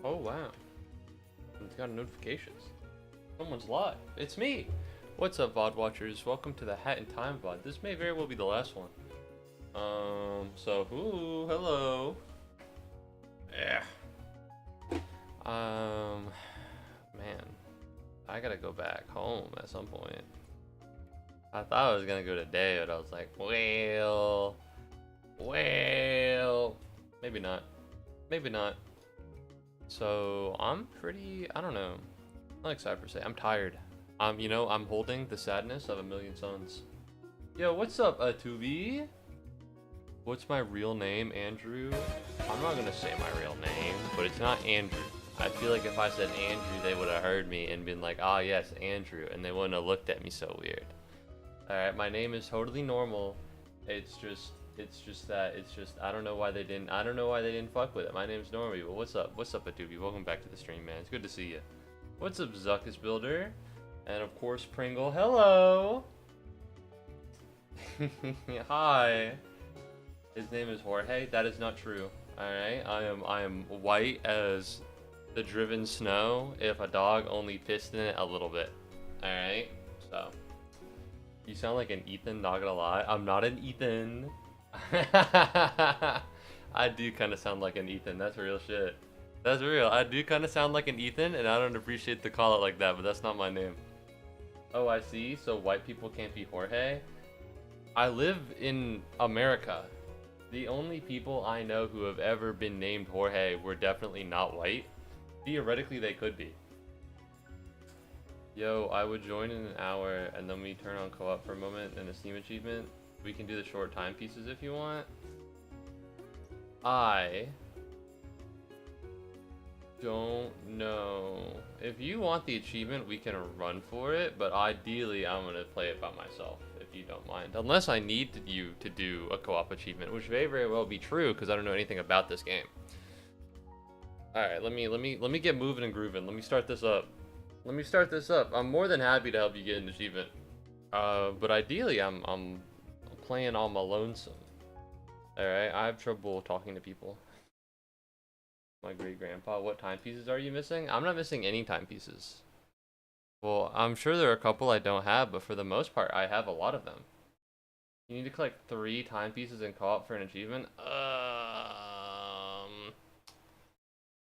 Oh wow. It's got notifications. Someone's live. It's me! What's up, VOD watchers? Welcome to the Hat in Time VOD. This may very well be the last one. Ooh, hello. Yeah. Man. I gotta go back home at some point. I thought I was gonna go today, but I was like, well, maybe not. Maybe not. So, I'm pretty, I don't know. I'm not excited per se. I'm tired. I'm holding the sadness of a million suns. Yo, what's up, Tubi? What's my real name, Andrew? I'm not gonna say my real name, but it's not Andrew. I feel like if I said Andrew, they would have heard me and been like, ah, yes, Andrew, and they wouldn't have looked at me so weird. Alright, my name is totally normal. It's just I don't know why they didn't fuck with it. My name's Normie, but what's up, Atubi? Welcome back to the stream, man. It's good to see you. What's up, Zuckus Builder? And of course, Pringle. Hello! Hi. His name is Jorge. That is not true. Alright, I am white as the driven snow if a dog only pissed in it a little bit. Alright, so. You sound like an Ethan, not gonna lie. I'm not an Ethan. I do kind of sound like an Ethan. That's real shit. That's real. I do kind of sound like an Ethan, and I don't appreciate the call it like that, but that's not my name. Oh, I see. So white people can't be Jorge? I live in America. The only people I know who have ever been named Jorge were definitely not white. Theoretically, they could be. Yo, I would join in an hour, and then we turn on co-op for a moment and a Steam achievement. We can do the short timepieces if you want. I don't know. If you want the achievement, we can run for it, but ideally, I'm gonna play it by myself, if you don't mind. Unless I need you to do a co-op achievement, which may very well be true, because I don't know anything about this game. Alright, let me get moving and grooving. Let me start this up. I'm more than happy to help you get an achievement. But ideally, I'm playing on my lonesome. Alright, I have trouble talking to people. My great-grandpa, what timepieces are you missing? I'm not missing any timepieces. Well, I'm sure there are a couple I don't have, but for the most part, I have a lot of them. You need to collect 3 timepieces in co-op for an achievement?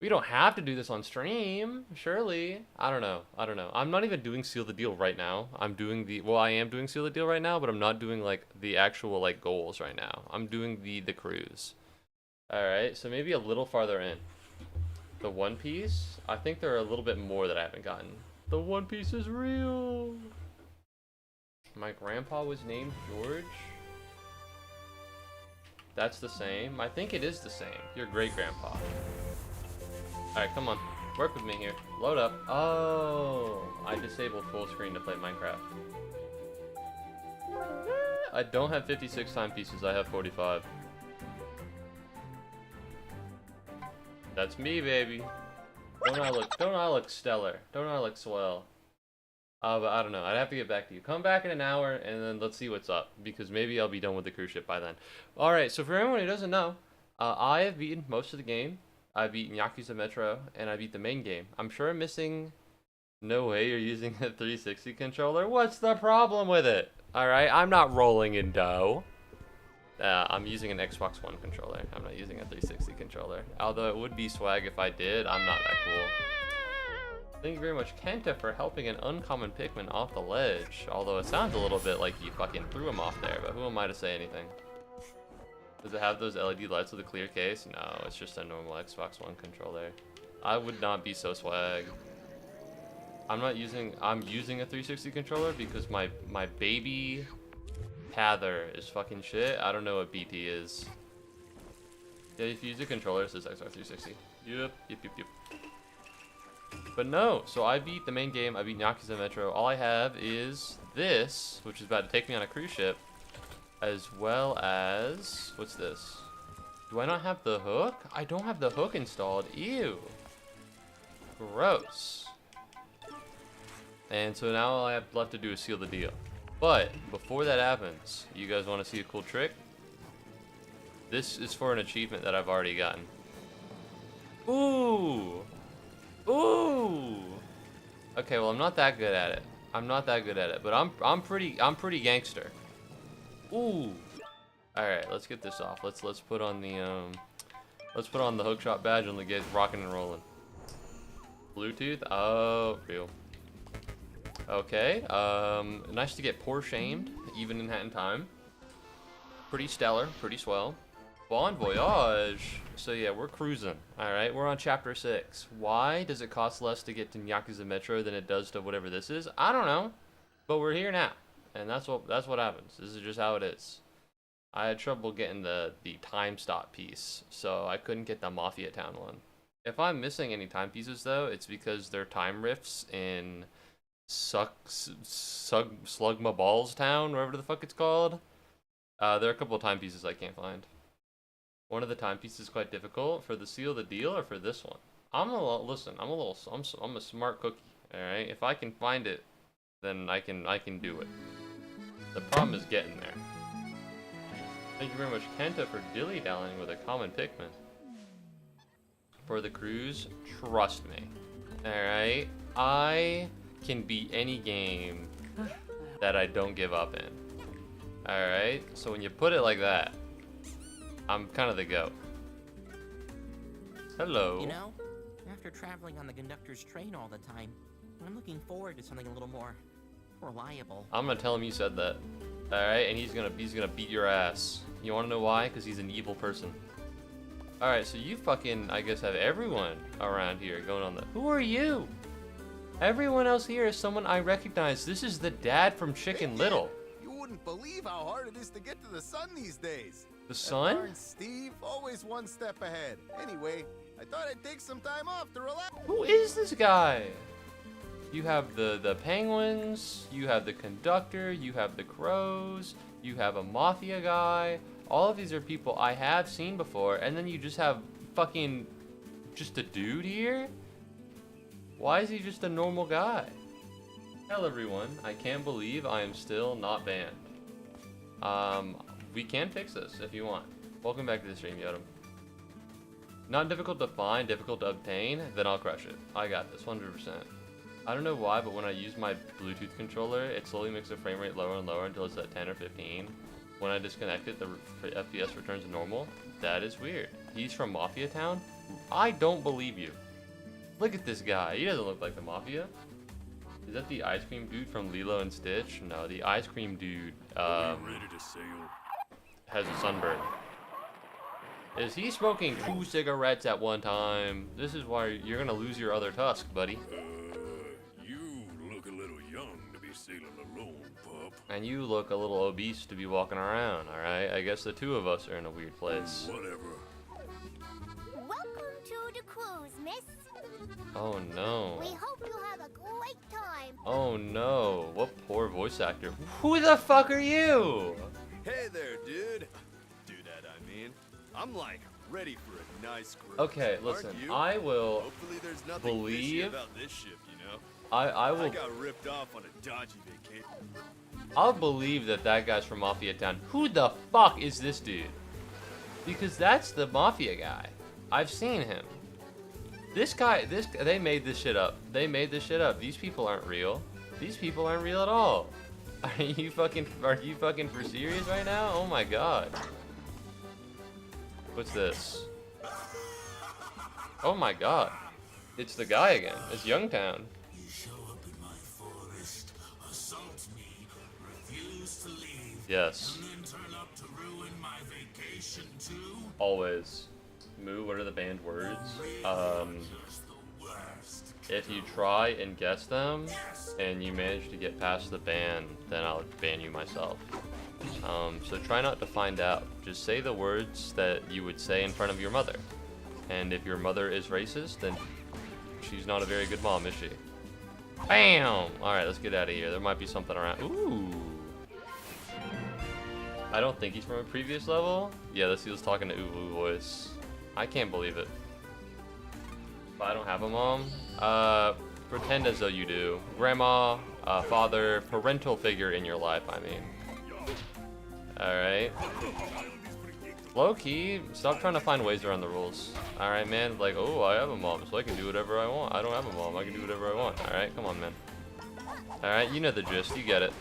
We don't have to do this on stream, surely. I don't know. I'm not even doing Seal the Deal right now. I am doing Seal the Deal right now, but I'm not doing, like, the actual, like, goals right now. I'm doing the cruise. Alright, so maybe a little farther in. The One Piece? I think there are a little bit more that I haven't gotten. The One Piece is real! My grandpa was named George? That's the same? I think it is the same. Your great-grandpa. Alright, come on. Work with me here. Load up. Oh, I disabled full screen to play Minecraft. I don't have 56 timepieces, I have 45. That's me, baby. Don't I look stellar? Don't I look swell? But I don't know. I'd have to get back to you. Come back in an hour, and then let's see what's up. Because maybe I'll be done with the cruise ship by then. Alright, so for everyone who doesn't know, I have beaten most of the game. I beat Yakuza Metro, and I beat the main game. I'm sure I'm missing... No way you're using a 360 controller? What's the problem with it? Alright, I'm not rolling in dough. I'm using an Xbox One controller. I'm not using a 360 controller. Although it would be swag if I did. I'm not that cool. Thank you very much, Kenta, for helping an uncommon Pikmin off the ledge. Although it sounds a little bit like you fucking threw him off there, but who am I to say anything? Does it have those LED lights with a clear case? No, it's just a normal Xbox One controller. I would not be so swag. I'm using a 360 controller because my baby Pather is fucking shit. I don't know what BT is. Yeah, if you use a controller, it says Xbox 360. Yep. But no, so I beat the main game, I beat Yakuza Metro. All I have is this, which is about to take me on a cruise ship. As well as... What's this? Do I not have the hook? I don't have the hook installed. Ew. Gross. And so now all I have left to do is seal the deal. But before that happens, you guys want to see a cool trick? This is for an achievement that I've already gotten. Ooh! Ooh. Okay, well I'm not that good at it. I'm not that good at it, but I'm pretty gangster. Ooh. All right, let's get this off. Let's put on the hookshot badge and get rocking and rolling. Bluetooth. Oh, real. Okay. Nice to get poor shamed, even in hat and time. Pretty stellar. Pretty swell. Bon voyage. So yeah, we're cruising. All right, we're on chapter 6. Why does it cost less to get to Yakuza Metro than it does to whatever this is? I don't know, but we're here now, and that's what happens. This is just how it is. I had trouble getting the time stop piece, so I couldn't get the Mafia Town one. If I'm missing any time pieces though, it's because they're time rifts in Slugma Balls Town, wherever the fuck it's called. There are a couple of time pieces I can't find. One of the timepieces is quite difficult for the seal of the deal or for this one. I'm a smart cookie. All right, if I can find it, then I can do it. The problem is getting there. Thank you very much, Kenta, for dilly-dallying with a common Pikmin. For the cruise, trust me. All right, I can beat any game that I don't give up in. All right, so when you put it like that, I'm kind of the goat. Hello. You know, after traveling on the conductor's train all the time, I'm looking forward to something a little more reliable. I'm gonna tell him you said that. All right, and he's gonna beat your ass. You wanna know why? Because he's an evil person. All right, so you fucking, I guess, have everyone around here going on the. Who are you? Everyone else here is someone I recognize. This is the dad from Chicken Little. You wouldn't believe how hard it is to get to the sun these days. The sun? Darn Steve, always one step ahead. Anyway, I thought I'd take some time off to relax. Who is this guy? You have the penguins, you have the conductor, you have the crows, you have a mafia guy. All of these are people I have seen before, and then you just have fucking just a dude here? Why is he just a normal guy? Hello everyone, I can't believe I am still not banned. We can fix this if you want. Welcome back to the stream, Yodam. Not difficult to find, difficult to obtain, then I'll crush it. I got this, 100%. I don't know why, but when I use my Bluetooth controller, it slowly makes the frame rate lower and lower until it's at 10 or 15. When I disconnect it, the FPS returns to normal. That is weird. He's from Mafia Town? I don't believe you. Look at this guy. He doesn't look like the Mafia. Is that the ice cream dude from Lilo and Stitch? No, the ice cream dude, ready to sail? Has a sunburn. Is he smoking 2 cigarettes at one time? This is why you're gonna lose your other tusk, buddy. You look a little young to be sailing alone, pup. And you look a little obese to be walking around, alright? I guess the two of us are in a weird place. Whatever. Welcome to the cruise, miss. Oh no. We hope you have a great time. Oh no. What poor voice actor. Who the fuck are you? Hey there, dude. I mean. I'm like ready for a nice cruise. Okay, Aren't listen. you? I will Hopefully there's nothing fishy believe about this ship, you know. I I will got ripped off on a dodgy vacation. I'll believe that guy's from Mafia Town. Who the fuck is this dude? Because that's the Mafia guy. I've seen him. This guy, they made this shit up. They made this shit up. These people aren't real. These people aren't real at all. Are you fucking for serious right now? Oh my god. What's this? Oh my god. It's the guy again. It's Youngtown. You show up in my forest, assault me, refuse to leave, Yes. and then turn up to ruin my vacation too? Always. Moo, what are the banned words? Just the worst. If you try and guess them, and you manage to get past the ban, then I'll ban you myself. So try not to find out. Just say the words that you would say in front of your mother. And if your mother is racist, then she's not a very good mom, is she? Bam! Alright, let's get out of here. There might be something around. Ooh! I don't think he's from a previous level. Yeah, this was talking to Uwu voice. I can't believe it. But I don't have a mom. Pretend as though you do. Grandma, father, parental figure in your life, I mean. Alright. Low key, stop trying to find ways around the rules. Alright, man. Like, oh, I have a mom, so I can do whatever I want. I don't have a mom, I can do whatever I want. Alright, come on, man. Alright, you know the gist, you get it.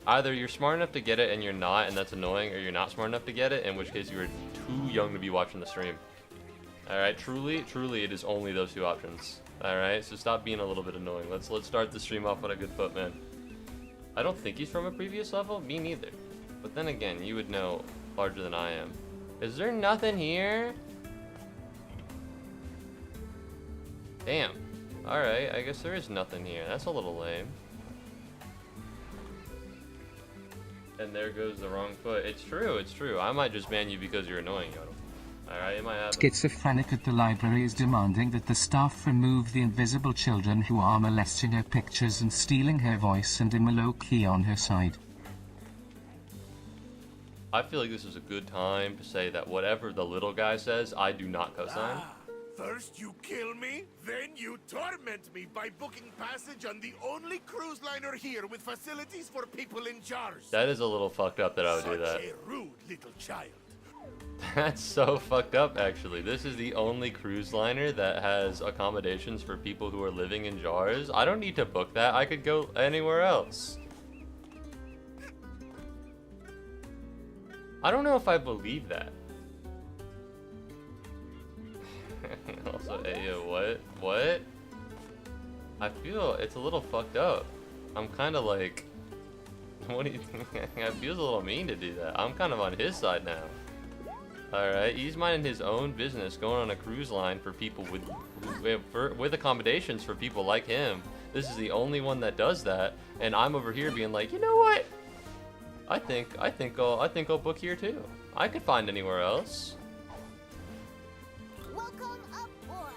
Either you're smart enough to get it and you're not, and that's annoying, or you're not smart enough to get it, in which case you are too young to be watching the stream. Alright, truly, it is only those two options. Alright, so stop being a little bit annoying. Let's start the stream off on a good foot, man. I don't think he's from a previous level, me neither. But then again, you would know larger than I am. Is there nothing here? Damn. Alright, I guess there is nothing here. That's a little lame. And there goes the wrong foot. It's true, it's true. I might just ban you because you're annoying, Yodel. Alright, it might happen. Schizophrenic at the library is demanding that the staff remove the invisible children who are molesting her pictures and stealing her voice and am low-key on her side. I feel like this is a good time to say that whatever the little guy says, I do not co-sign. First you kill me, then you torment me by booking passage on the only cruise liner here with facilities for people in jars. That is a little fucked up that I would do that. Such a rude little child. That's so fucked up, actually. This is the only cruise liner that has accommodations for people who are living in jars. I don't need to book that. I could go anywhere else. I don't know if I believe that. Also, ayo, what? What? I feel it's a little fucked up. I'm kind of like, what do you think? It feels a little mean to do that. I'm kind of on his side now. Alright, he's minding his own business, going on a cruise line for people with accommodations for people like him. This is the only one that does that, and I'm over here being like, you know what? I think I'll book here too. I could find anywhere else. Welcome aboard.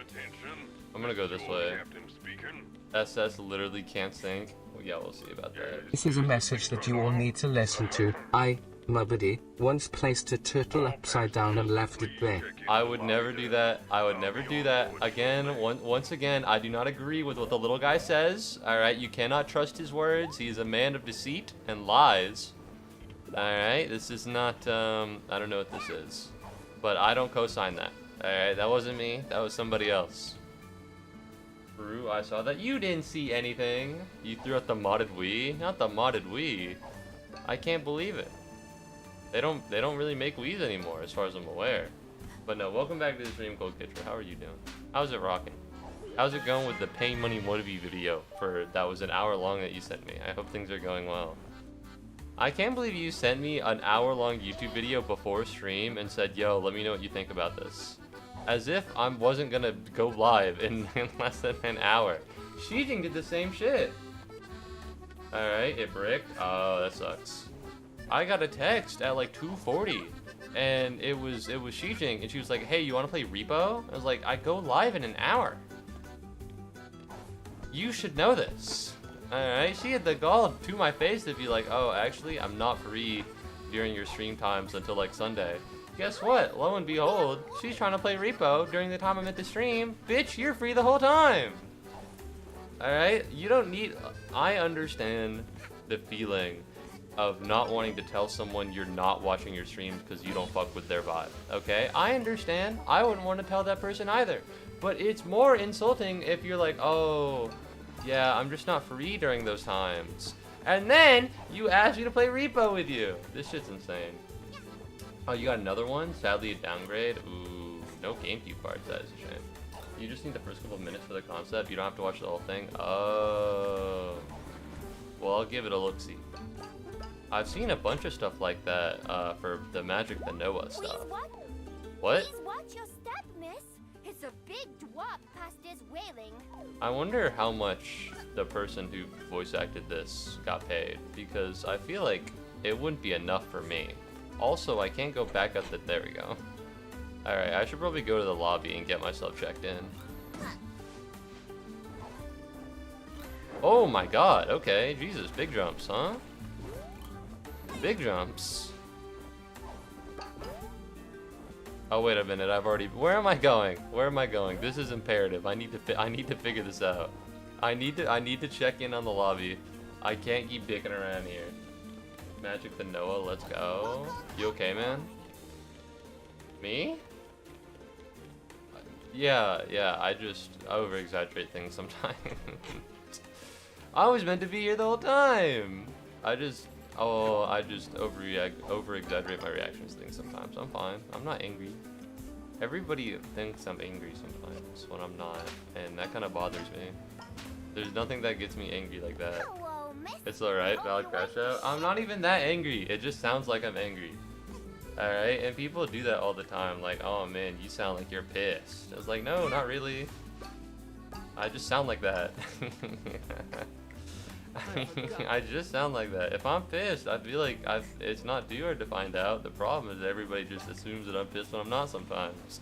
Attention. I'm gonna go this way. Captain speaking. SS literally can't think. Well, yeah, we'll see about that. This is a message that you all need to listen to. Muubody once placed a turtle upside down and left it there. I would never do that. I would never do that. Again, once again, I do not agree with what the little guy says. Alright, you cannot trust his words. He's a man of deceit and lies. Alright, this is not, I don't know what this is. But I don't co-sign that. Alright, that wasn't me. That was somebody else. Thru, I saw that. You didn't see anything. You threw out the modded Wii? Not the modded Wii. I can't believe it. They don't really make Wii's anymore, as far as I'm aware. But no, welcome back to the stream, Cold Kitcher. How are you doing? How's it rocking? How's it going with the Pay Money Muubody video that was an hour long that you sent me? I hope things are going well. I can't believe you sent me an hour-long YouTube video before stream and said, yo, let me know what you think about this. As if I wasn't gonna go live in less than an hour. Sheejing did the same shit. Alright, it bricked. Oh, that sucks. I got a text at like 2:40, and it was Sheejing, and she was like, hey, you want to play Repo? I was like, I go live in an hour. You should know this. Alright, she had the gall to my face to be like, oh, actually, I'm not free during your stream times until like Sunday. Guess what? Lo and behold, she's trying to play Repo during the time I'm at the stream. Bitch, you're free the whole time. Alright, you don't need... I understand the feeling of not wanting to tell someone you're not watching your stream because you don't fuck with their vibe, okay? I understand. I wouldn't want to tell that person either. But it's more insulting if you're like, oh, yeah, I'm just not free during those times. And then you ask me to play Repo with you. This shit's insane. Oh, you got another one? Sadly, a downgrade. Ooh, no GameCube cards. That is a shame. You just need the first couple minutes for the concept. You don't have to watch the whole thing. Oh. Well, I'll give it a look-see. I've seen a bunch of stuff like that for the Magic the Noah stuff. What? Please watch your step, miss. It's a big dwarf past his wailing. I wonder how much the person who voice acted this got paid, because I feel like it wouldn't be enough for me. Also, I can't go back up the... There we go. Alright, I should probably go to the lobby and get myself checked in. Oh my god, okay. Jesus, big jumps, huh? Big jumps. Oh wait a minute, I've already... Where am I going? Where am I going? This is imperative. I need to figure this out. I need to check in on the lobby. I can't keep dicking around here. Magic the Noah, let's go. You okay, man? Me? Yeah, I just over-exaggerate things sometimes. I was meant to be here the whole time! I just over-exaggerate my reactions to things sometimes. I'm fine. I'm not angry. Everybody thinks I'm angry sometimes when I'm not, and that kind of bothers me. There's nothing that gets me angry like that. Hello, miss. It's alright, Valid Crash Out. I'm not even that angry. It just sounds like I'm angry. Alright, and people do that all the time, like, oh man, you sound like you're pissed. I was like, no, not really. I just sound like that. I just sound like that. If I'm pissed, I feel like it's not too hard to find out. The problem is everybody just assumes that I'm pissed when I'm not sometimes.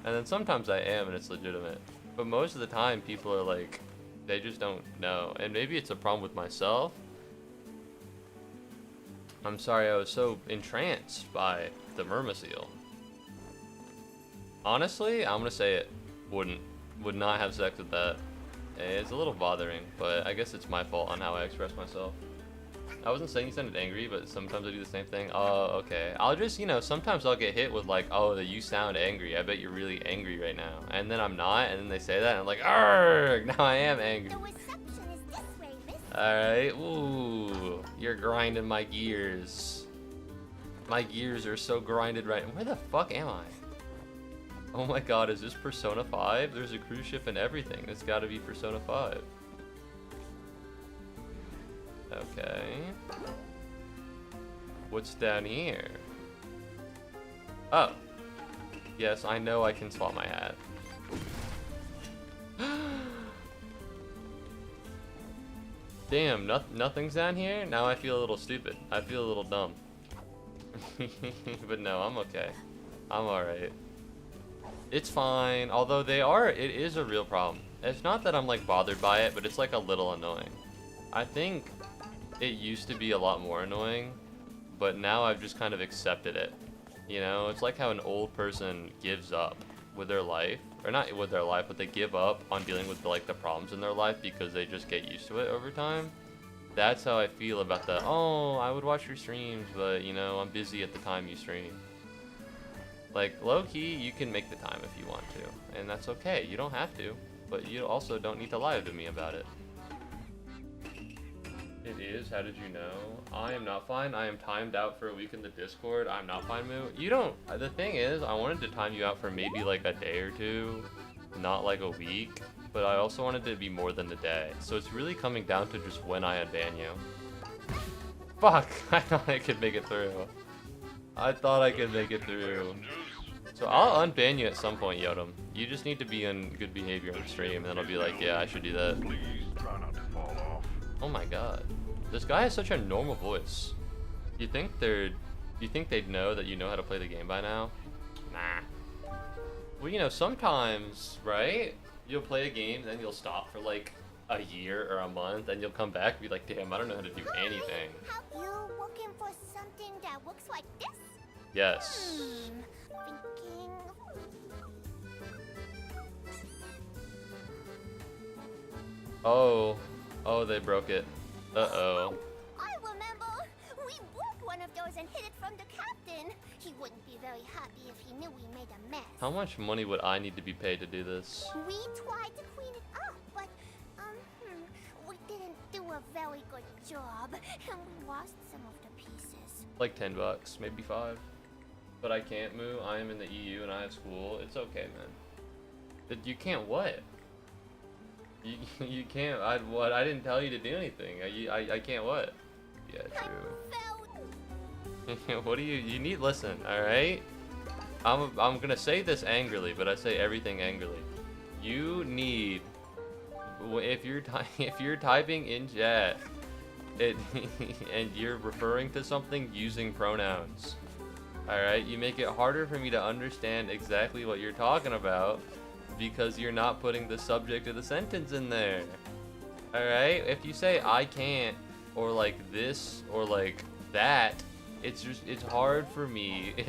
And then sometimes I am and it's legitimate. But most of the time people are like, they just don't know. And maybe it's a problem with myself. I'm sorry I was so entranced by the Myrmidon. Honestly, I'm gonna say it. Would not have sex with that. It's a little bothering, but I guess it's my fault on how I express myself. I wasn't saying you sounded angry, but sometimes I do the same thing. Oh, okay. I'll just, you know, sometimes I'll get hit with like, oh, you sound angry. I bet you're really angry right now. And then I'm not, and then they say that, and I'm like, argh, now I am angry. The reception is this way, miss. Alright, ooh, you're grinding my gears. My gears are so grinded right. Where the fuck am I? Oh my god, is this Persona 5? There's a cruise ship and everything. It's gotta be Persona 5. Okay. What's down here? Oh. Yes, I know I can swap my hat. Damn, nothing's down here? Now I feel a little stupid. I feel a little dumb. But no, I'm okay. I'm alright. It's fine, although it is a real problem. It's not that I'm like bothered by it, but it's like a little annoying. I think it used to be a lot more annoying, but now I've just kind of accepted it. You know, it's like how an old person gives up with their life, or not with their life, but they give up on dealing with like the problems in their life because they just get used to it over time. That's how I feel about oh, I would watch your streams, but you know, I'm busy at the time you stream. Like, low-key, you can make the time if you want to, and that's okay. You don't have to, but you also don't need to lie to me about it. It is? How did you know? I am not fine. I am timed out for a week in the Discord. I'm not fine, Moo. You don't... The thing is, I wanted to time you out for maybe like a day or two, not like a week, but I also wanted it to be more than a day. So it's really coming down to just when I unban you. Fuck! I thought I could make it through. I thought I could make it through. So I'll unban you at some point, Yodam. You just need to be in good behavior on the stream, and then I'll be like, yeah, I should do that. Please try not to fall off. Oh my god. This guy has such a normal voice. You think they'd know that you know how to play the game by now? Nah. Well, you know, sometimes, right? You'll play a game, then you'll stop for like a year or a month, and you'll come back and be like, damn, I don't know how to do anything. How you looking for something that looks like this? Yes. Thinking. Oh, they broke it. Uh-oh. I remember. We broke one of those and hid it from the captain. He wouldn't be very happy if he knew we made a mess. How much money would I need to be paid to do this? We tried to clean it up, but we didn't do a very good job, and we lost some of the pieces. Like 10 bucks, maybe 5. But I can't move. I am in the EU and I have school. It's okay, man. But you can't what? You can't. I didn't tell you to do anything. I can't what? Yeah, true. What do you need? Listen, all right. I'm gonna say this angrily, but I say everything angrily. You need, if you're typing in chat, and you're referring to something using pronouns. Alright, you make it harder for me to understand exactly what you're talking about because you're not putting the subject of the sentence in there. Alright, if you say I can't, or like this, or like that, it's hard for me, to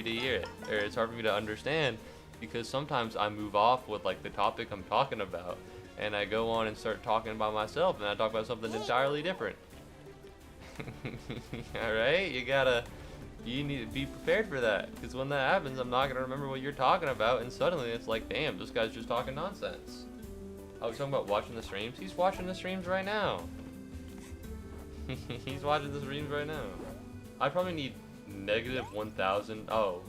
hear it, or it's hard for me to understand because sometimes I move off with like the topic I'm talking about and I go on and start talking about myself and I talk about something entirely different. Alright, you gotta You need to be prepared for that, because when that happens, I'm not gonna remember what you're talking about, and suddenly it's like, damn, this guy's just talking nonsense. I was talking about watching the streams. He's watching the streams right now. He's watching the streams right now. I probably need negative 1,000. Oh.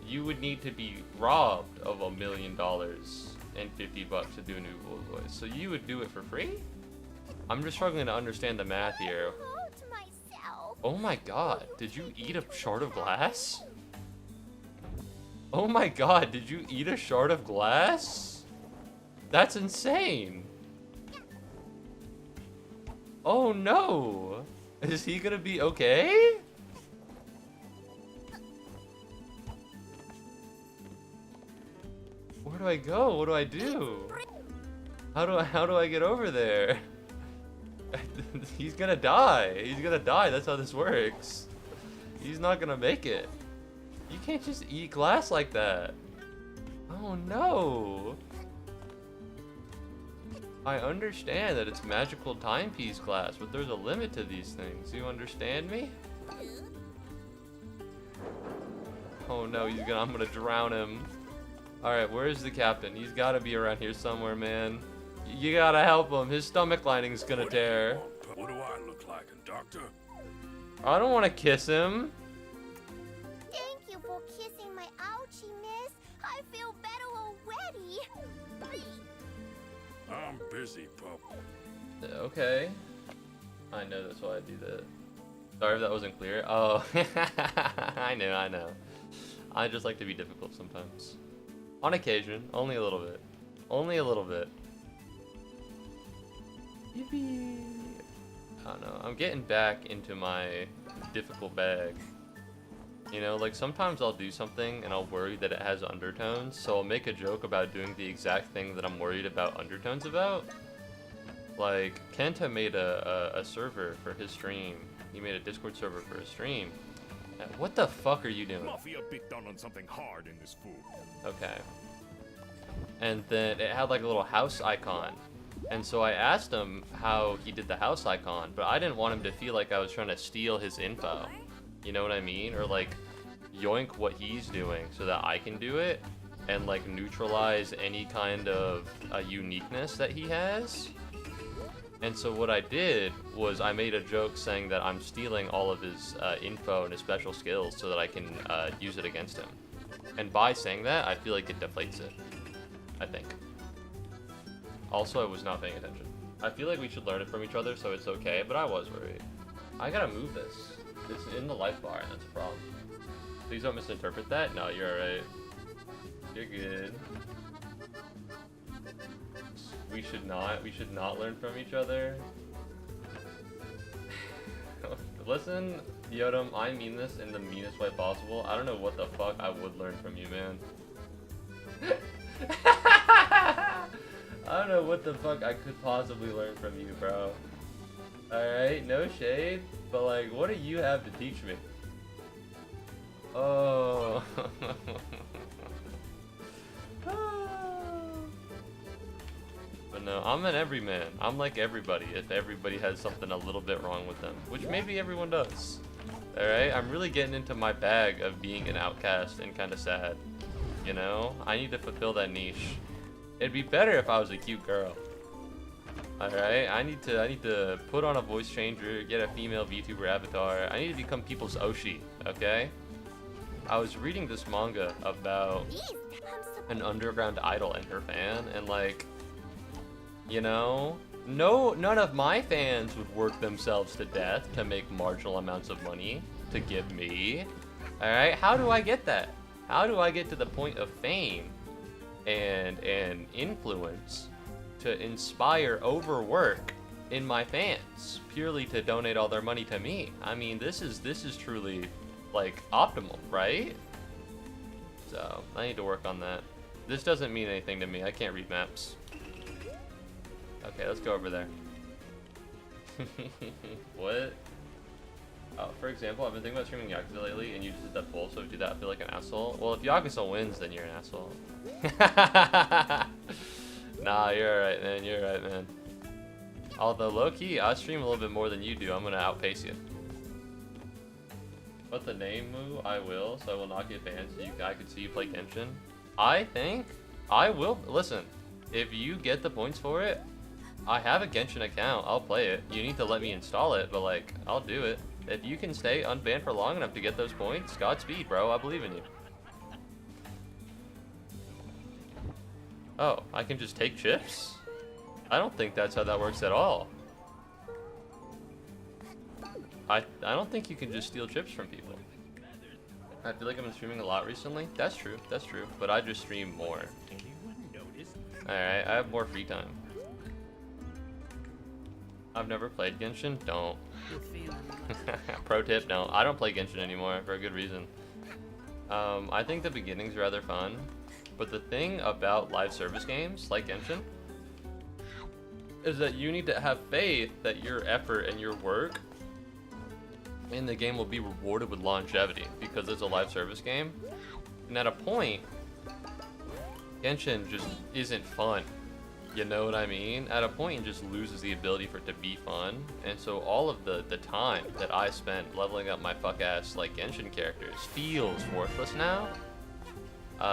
You would need to be robbed of $1 million and $50 to do a new voice. So you would do it for free? I'm just struggling to understand the math here. Hold myself. Oh my god, did you eat a shard of glass? Oh my god, did you eat a shard of glass? That's insane. Oh no. Is he gonna be okay? Where do I go? What do I do? How do I get over there? He's gonna die. He's gonna die. That's how this works. He's not gonna make it. You can't just eat glass like that. Oh no. I understand that it's magical timepiece glass, but there's a limit to these things. You understand me? Oh no, I'm gonna drown him. Alright, where's the captain? He's gotta be around here somewhere, man. You gotta help him. His stomach lining's gonna tear. What do I look like, a doctor? I don't want to kiss him. Thank you for kissing my ouchie, miss. I feel better already. I'm busy, pup. Okay. I know that's why I do that. Sorry if that wasn't clear. Oh, I know. I just like to be difficult sometimes. On occasion, only a little bit. Only a little bit. Yippee. I don't know. I'm getting back into my difficult bag. You know, like sometimes I'll do something and I'll worry that it has undertones, so I'll make a joke about doing the exact thing that I'm worried about undertones about. Like, Kenta made a server for his stream. He made a Discord server for his stream. What the fuck are you doing? Mafia bit down on something hard in this food. Okay. And then it had like a little house icon. And so I asked him how he did the house icon, but I didn't want him to feel like I was trying to steal his info. You know what I mean? Or like yoink what he's doing so that I can do it and like neutralize any kind of uniqueness that he has. And so what I did was I made a joke saying that I'm stealing all of his info and his special skills so that I can use it against him. And by saying that, I feel like it deflates it. I think. Also, I was not paying attention. I feel like we should learn it from each other, so it's okay, but I was worried. I gotta move this. It's in the life bar, and that's a problem. Please don't misinterpret that. No, you're alright. You're good. We should not learn from each other. Listen, Yodam, I mean this in the meanest way possible. I don't know what the fuck I would learn from you, man. I don't know what the fuck I could possibly learn from you, bro. Alright, no shade, but like, what do you have to teach me? Oh. But no, I'm an everyman. I'm like everybody, if everybody has something a little bit wrong with them, which maybe everyone does. Alright, I'm really getting into my bag of being an outcast and kind of sad. You know? I need to fulfill that niche. It'd be better if I was a cute girl. Alright, I need to put on a voice changer, get a female VTuber avatar. I need to become people's Oshi, okay? I was reading this manga about an underground idol and her fan, and like, you know, none of my fans would work themselves to death to make marginal amounts of money to give me. Alright, how do I get that? How do I get to the point of fame and influence to inspire overwork in my fans purely to donate all their money to me? I mean, this is truly like optimal, right? So I need to work on that. This doesn't mean anything to me. I can't read maps. Okay, let's go over there. What? Oh, for example, I've been thinking about streaming Yakuza lately, and you just did that poll, so if you do that, I feel like an asshole. Well, if Yakuza wins, then you're an asshole. Nah, you're alright, man. You're alright, man. Although, low-key, I stream a little bit more than you do. I'm gonna outpace you. But the name Moo, I will, so I will not get banned so I could see you play Genshin. I think I will. Listen, if you get the points for it, I have a Genshin account. I'll play it. You need to let me install it, but like, I'll do it. If you can stay unbanned for long enough to get those points, Godspeed, bro. I believe in you. Oh, I can just take chips? I don't think that's how that works at all. I don't think you can just steal chips from people. I feel like I've been streaming a lot recently. That's true, but I just stream more. Alright, I have more free time. I've never played Genshin, don't. Pro tip, no. I don't play Genshin anymore for a good reason. I think the beginning's rather fun, but the thing about live service games like Genshin is that you need to have faith that your effort and your work in the game will be rewarded with longevity because it's a live service game. And at a point, Genshin just isn't fun. You know what I mean? At a point, it just loses the ability for it to be fun. And so all of the time that I spent leveling up my fuck-ass like Genshin characters feels worthless now.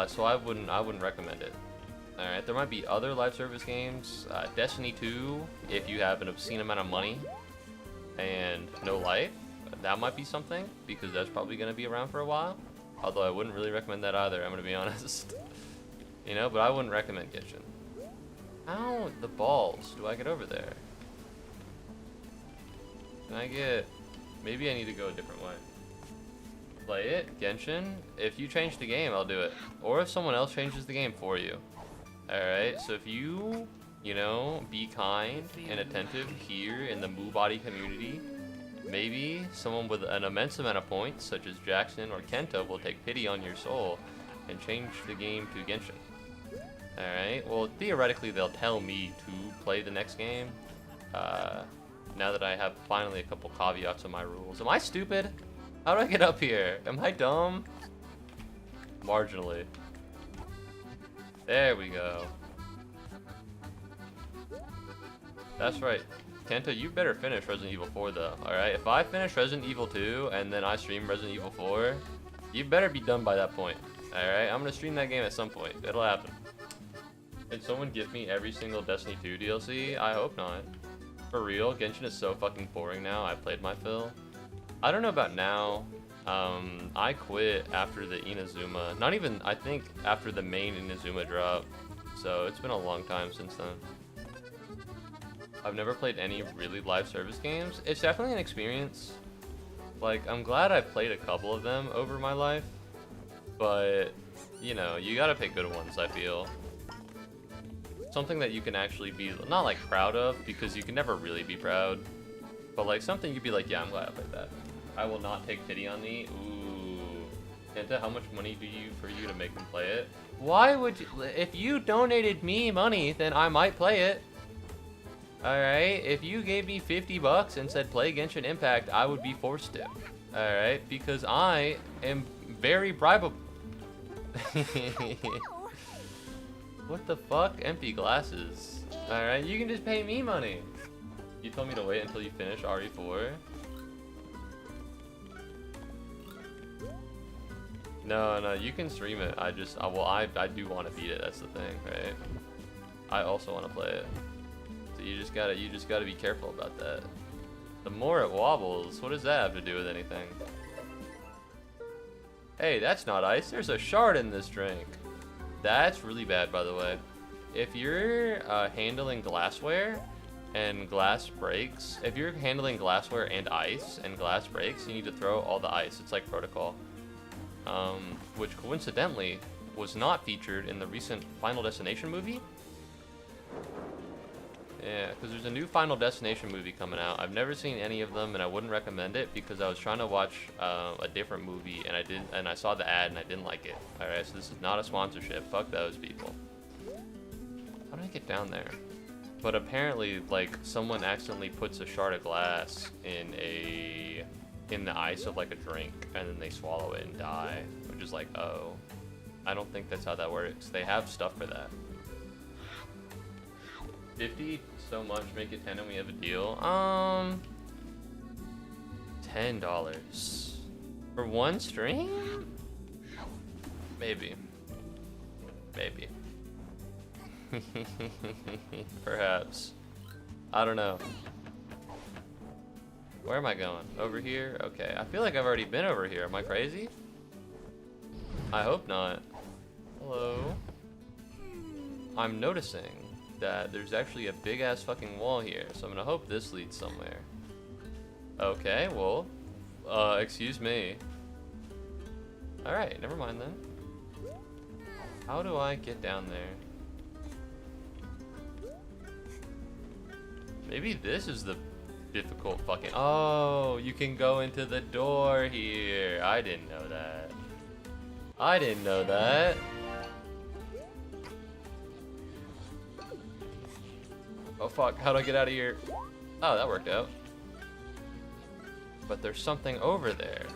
So I wouldn't recommend it. Alright, there might be other live service games. Destiny 2, if you have an obscene amount of money and no life, that might be something, because that's probably going to be around for a while. Although I wouldn't really recommend that either, I'm going to be honest. You know, but I wouldn't recommend Genshin. How the balls do I get over there? Can I get... Maybe I need to go a different way. Play it, Genshin. If you change the game, I'll do it. Or if someone else changes the game for you. Alright, so if you know, be kind and attentive here in the Muubody community, maybe someone with an immense amount of points, such as Jackson or Kento, will take pity on your soul and change the game to Genshin. Alright, well, theoretically, they'll tell me to play the next game. Now that I have finally a couple caveats on my rules. Am I stupid? How do I get up here? Am I dumb? Marginally. There we go. That's right. Kento, you better finish Resident Evil 4 though, alright? If I finish Resident Evil 2 and then I stream Resident Evil 4, you better be done by that point, alright? I'm gonna stream that game at some point. It'll happen. Can someone give me every single Destiny 2 DLC? I hope not. For real, Genshin is so fucking boring now. I played my fill. I don't know about now. I quit after the Inazuma. Not even, I think, after the main Inazuma drop. So it's been a long time since then. I've never played any really live service games. It's definitely an experience. Like, I'm glad I played a couple of them over my life. But, you know, you gotta pick good ones, I feel. Something that you can actually be, not like proud of, because you can never really be proud. But like something you'd be like, yeah, I'm glad I played that. I will not take pity on thee. Ooh. Kenta, how much money do you for you to make them play it? Why would you, if you donated me money, then I might play it. Alright, if you gave me 50 bucks and said play Genshin Impact, I would be forced to. Alright, because I am very bribable. What the fuck? Empty glasses. Alright, you can just pay me money. You told me to wait until you finish RE4. No, you can stream it. I do want to beat it. That's the thing, right? I also want to play it. So you just gotta be careful about that. The more it wobbles, what does that have to do with anything? Hey, that's not ice. There's a shard in this drink. That's really bad, by the way. If you're handling glassware and glass breaks, if you're handling glassware and ice and glass breaks, you need to throw all the ice. It's like protocol. Which coincidentally was not featured in the recent Final Destination movie. Yeah, because there's a new Final Destination movie coming out. I've never seen any of them, and I wouldn't recommend it because I was trying to watch a different movie, and I saw the ad and I didn't like it. All right, so this is not a sponsorship. Fuck those people. How do I get down there? But apparently, like, someone accidentally puts a shard of glass in the ice of like a drink, and then they swallow it and die. Which is like, oh, I don't think that's how that works. They have stuff for that. 50 so much, make it 10 and we have a deal. $10. For one stream? Maybe. Maybe. Perhaps. I don't know. Where am I going? Over here? Okay. I feel like I've already been over here. Am I crazy? I hope not. Hello? I'm noticing that there's actually a big ass fucking wall here, so I'm gonna hope this leads somewhere. Okay, well, excuse me. Alright, never mind then. How do I get down there? Maybe this is the difficult fucking... Oh, you can go into the door here. I didn't know that. I didn't know that. Oh fuck, how do I get out of here? Oh, that worked out. But there's something over there.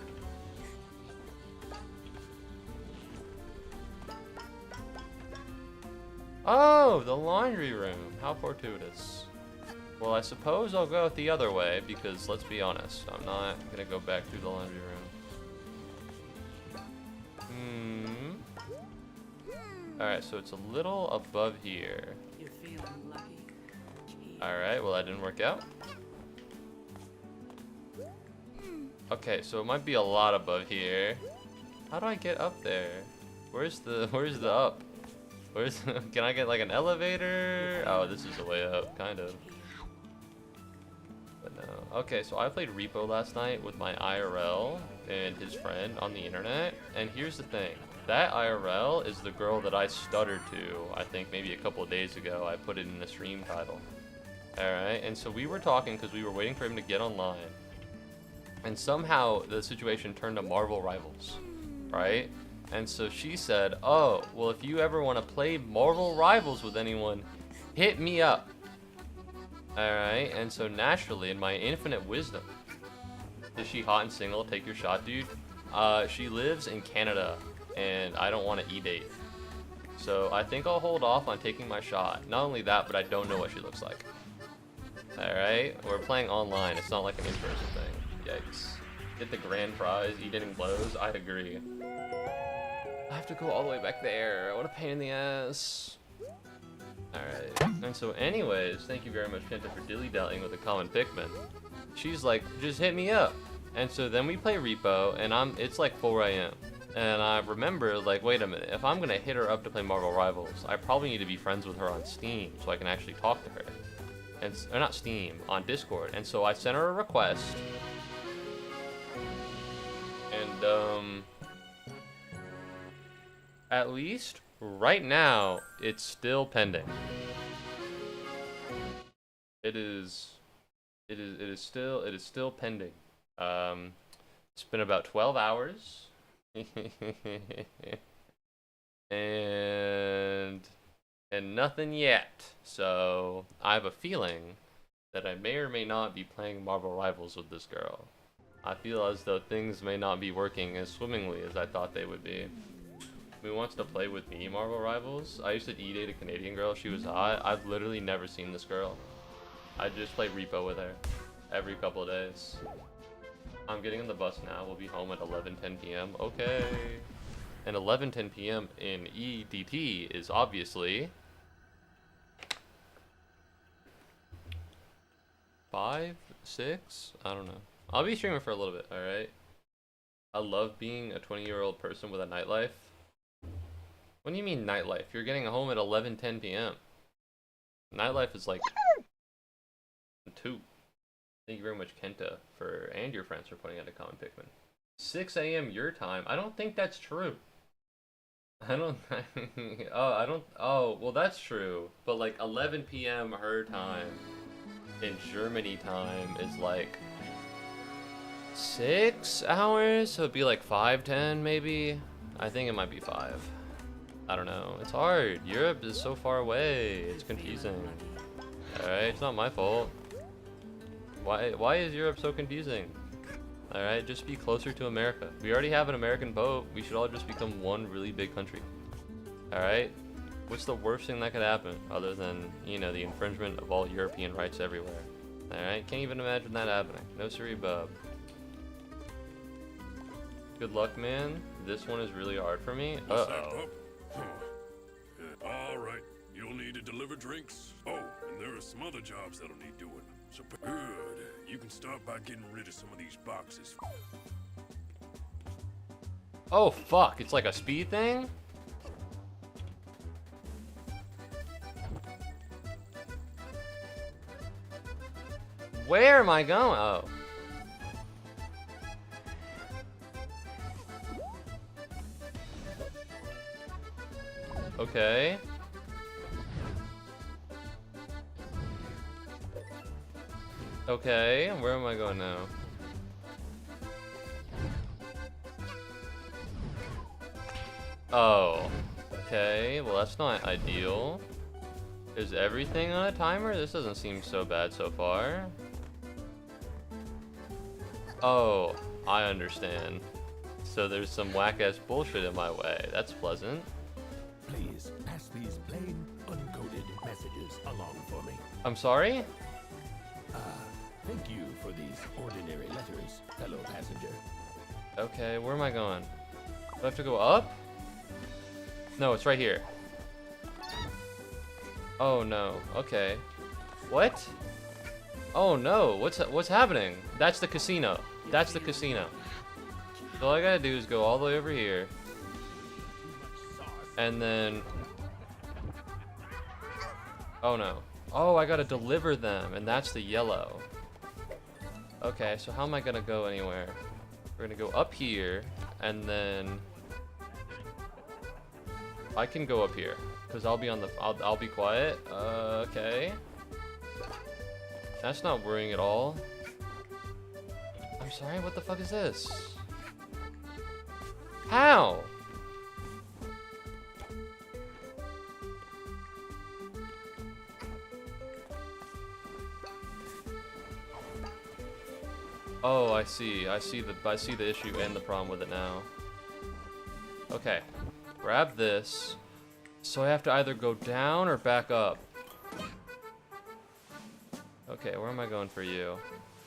Oh, the laundry room. How fortuitous. Well, I suppose I'll go the other way because, let's be honest, I'm not gonna go back through the laundry room. Alright, so it's a little above here. Alright, well that didn't work out. Okay, so it might be a lot above here. How do I get up there? Where's the up? Can I get like an elevator? Oh, this is the way up, kind of. But no. Okay, so I played Repo last night with my IRL and his friend on the internet. And here's the thing. That IRL is the girl that I stuttered to, I think maybe a couple of days ago. I put it in the stream title. Alright, and so we were talking because we were waiting for him to get online. And somehow the situation turned to Marvel Rivals, right? And so she said, oh, well, if you ever want to play Marvel Rivals with anyone, hit me up. Alright, and so naturally, in my infinite wisdom, is she hot and single? Take your shot, dude. She lives in Canada, and I don't want to e-date. So I think I'll hold off on taking my shot. Not only that, but I don't know what she looks like. Alright, we're playing online. It's not like an in-person thing. Yikes. Get the grand prize, eating blows? I'd agree. I have to go all the way back there. What a pain in the ass. Alright. And so anyways, thank you very much, Kenta, for dilly-dallying with the common Pikmin. She's like, just hit me up. And so then we play Repo, and it's like 4 AM. And I remember, like, wait a minute. If I'm gonna hit her up to play Marvel Rivals, I probably need to be friends with her on Steam so I can actually talk to her. Or not Steam, on Discord. And so I sent her a request. And, at least, right now, it's still pending. It is still pending. It's been about 12 hours. and nothing yet. So I have a feeling that I may or may not be playing Marvel Rivals with this girl. I feel as though things may not be working as swimmingly as I thought they would be. Who wants to play with me, Marvel Rivals? I used to e-date a Canadian girl. She was hot. I've literally never seen this girl. I just play Repo with her every couple of days. I'm getting on the bus now. We'll be home at 11:10 p.m. Okay. And 11:10 p.m. in EDT is obviously 5, 6? I don't know. I'll be streaming for a little bit, alright? I love being a 20-year-old person with a nightlife. What do you mean nightlife? You're getting home at 11:10 p.m. Nightlife is like 2. Thank you very much, Kenta, and your friends for putting out a common Pikmin. 6 a.m. your time? I don't think that's true. Oh, well, that's true. But like 11 p.m. her time in Germany time is like 6 hours? So it'd be like 5:10 maybe? I think it might be 5. I don't know. It's hard. Europe is so far away. It's confusing. Alright, it's not my fault. Why is Europe so confusing? Alright, just be closer to America. We already have an American boat. We should all just become one really big country. Alright? What's the worst thing that could happen? Other than, you know, the infringement of all European rights everywhere. Alright? Can't even imagine that happening. No siree bub. Good luck, man. This one is really hard for me. What's that, Uh-oh. pup? Huh. Yeah, all right. You'll need to deliver drinks. Oh, and there are some other jobs that'll need doing. So good. You can start by getting rid of some of these boxes. Oh, fuck. It's like a speed thing? Where am I going? Oh. Okay. Okay, where am I going now? Oh. Okay, well that's not ideal. Is everything on a timer? This doesn't seem so bad so far. Oh, I understand. So there's some whack-ass bullshit in my way. That's pleasant. Please pass these plain, uncoded messages along for me. I'm sorry? Thank you for these ordinary letters, fellow passenger. Okay, where am I going? Do I have to go up? No, it's right here. Oh no. Okay. What? Oh no. What's happening? That's the casino. That's the casino. So all I gotta do is go all the way over here. And then... Oh no. Oh, I gotta deliver them, and that's the yellow. Okay, so how am I gonna go anywhere? We're gonna go up here, and then... I can go up here, because I'll be on the... I'll be quiet. Okay. That's not worrying at all. I'm sorry, what the fuck is this? How? Oh, I see. I see the issue and the problem with it now. Okay. Grab this. So I have to either go down or back up. Okay, where am I going for you?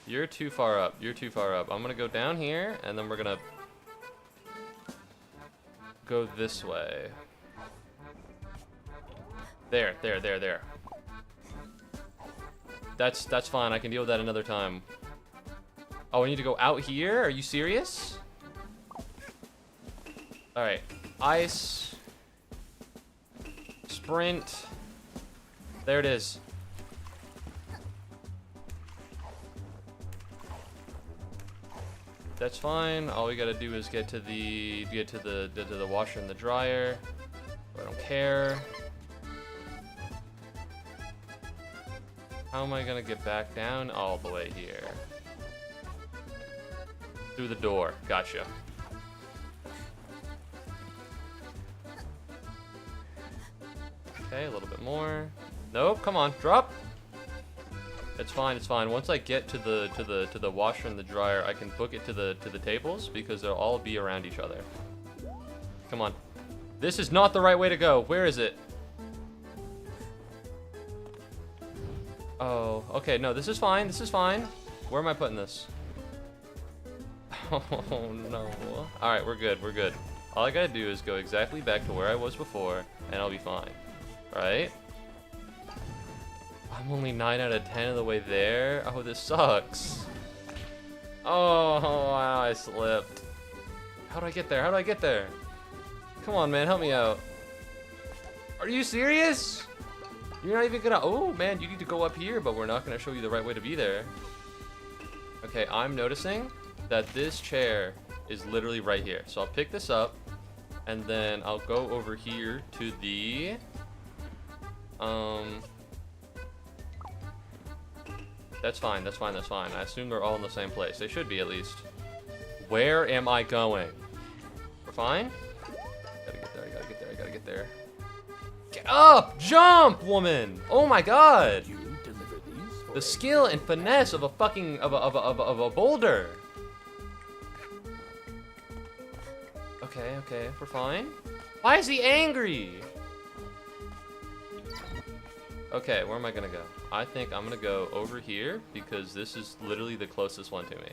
You're too far up. You're too far up. I'm gonna go down here, and then we're gonna go this way. There. That's fine. I can deal with that another time. Oh, I need to go out here? Are you serious? Alright. Ice. Sprint. There it is. That's fine. All we gotta do is get to the washer and the dryer. I don't care. How am I gonna get back down? All the way here. Through the door. Gotcha. Okay, a little bit more. Nope, come on, drop. It's fine, it's fine. Once I get to the washer and the dryer, I can book it to the tables because they'll all be around each other. Come on. This is not the right way to go. Where is it? Oh, okay, no, this is fine. This is fine. Where am I putting this? Oh no. Alright, we're good, we're good. All I gotta do is go exactly back to where I was before, and I'll be fine. Right? I'm only 9 out of 10 of the way there. Oh, this sucks. Oh, wow, I slipped. How do I get there? How do I get there? Come on, man, help me out. Are you serious? You're not even gonna... Oh, man, you need to go up here, but we're not gonna show you the right way to be there. Okay, I'm noticing that this chair is literally right here. So I'll pick this up, and then I'll go over here to the... That's fine, that's fine, that's fine. I assume they're all in the same place. They should be, at least. Where am I going? We're fine? Gotta get there, I gotta get there, I gotta get there. Get up! Jump, woman! Oh my god! You deliver these for The skill and finesse of a fucking... of a boulder! Okay, okay, we're fine. Why is he angry? Okay, where am I gonna go? I think I'm gonna go over here because this is literally the closest one to me.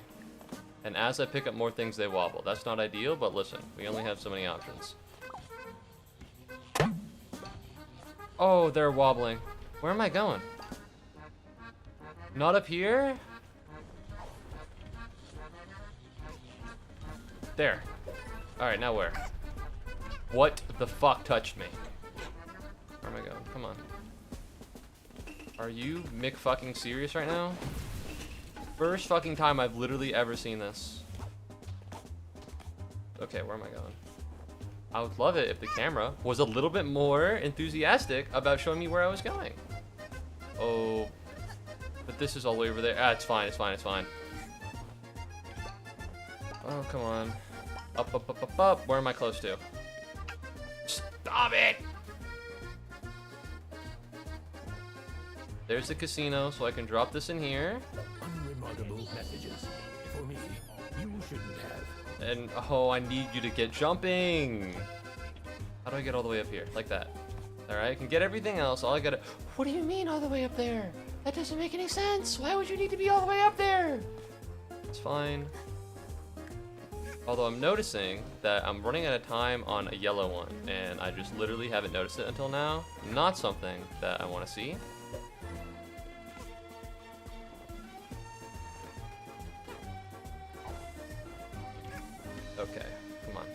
And as I pick up more things, they wobble. That's not ideal, but listen, we only have so many options. Oh, they're wobbling. Where am I going? Not up here? There. Alright, now where? What the fuck touched me? Where am I going? Come on. Are you Mick fucking serious right now? First fucking time I've literally ever seen this. Okay, where am I going? I would love it if the camera was a little bit more enthusiastic about showing me where I was going. Oh, but this is all the way over there. Ah, it's fine, it's fine, it's fine. Oh, come on. Up, up, up, up, up. Where am I close to? Stop it! There's the casino, so I can drop this in here. Unremarkable messages. For me, you shouldn't have. And, oh, I need you to get jumping. How do I get all the way up here? Like that. Alright, I can get everything else. All I gotta... What do you mean all the way up there? That doesn't make any sense. Why would you need to be all the way up there? It's fine. Although I'm noticing that I'm running out of time on a yellow one, and I just literally haven't noticed it until now. Not something that I want to see. Okay, come on.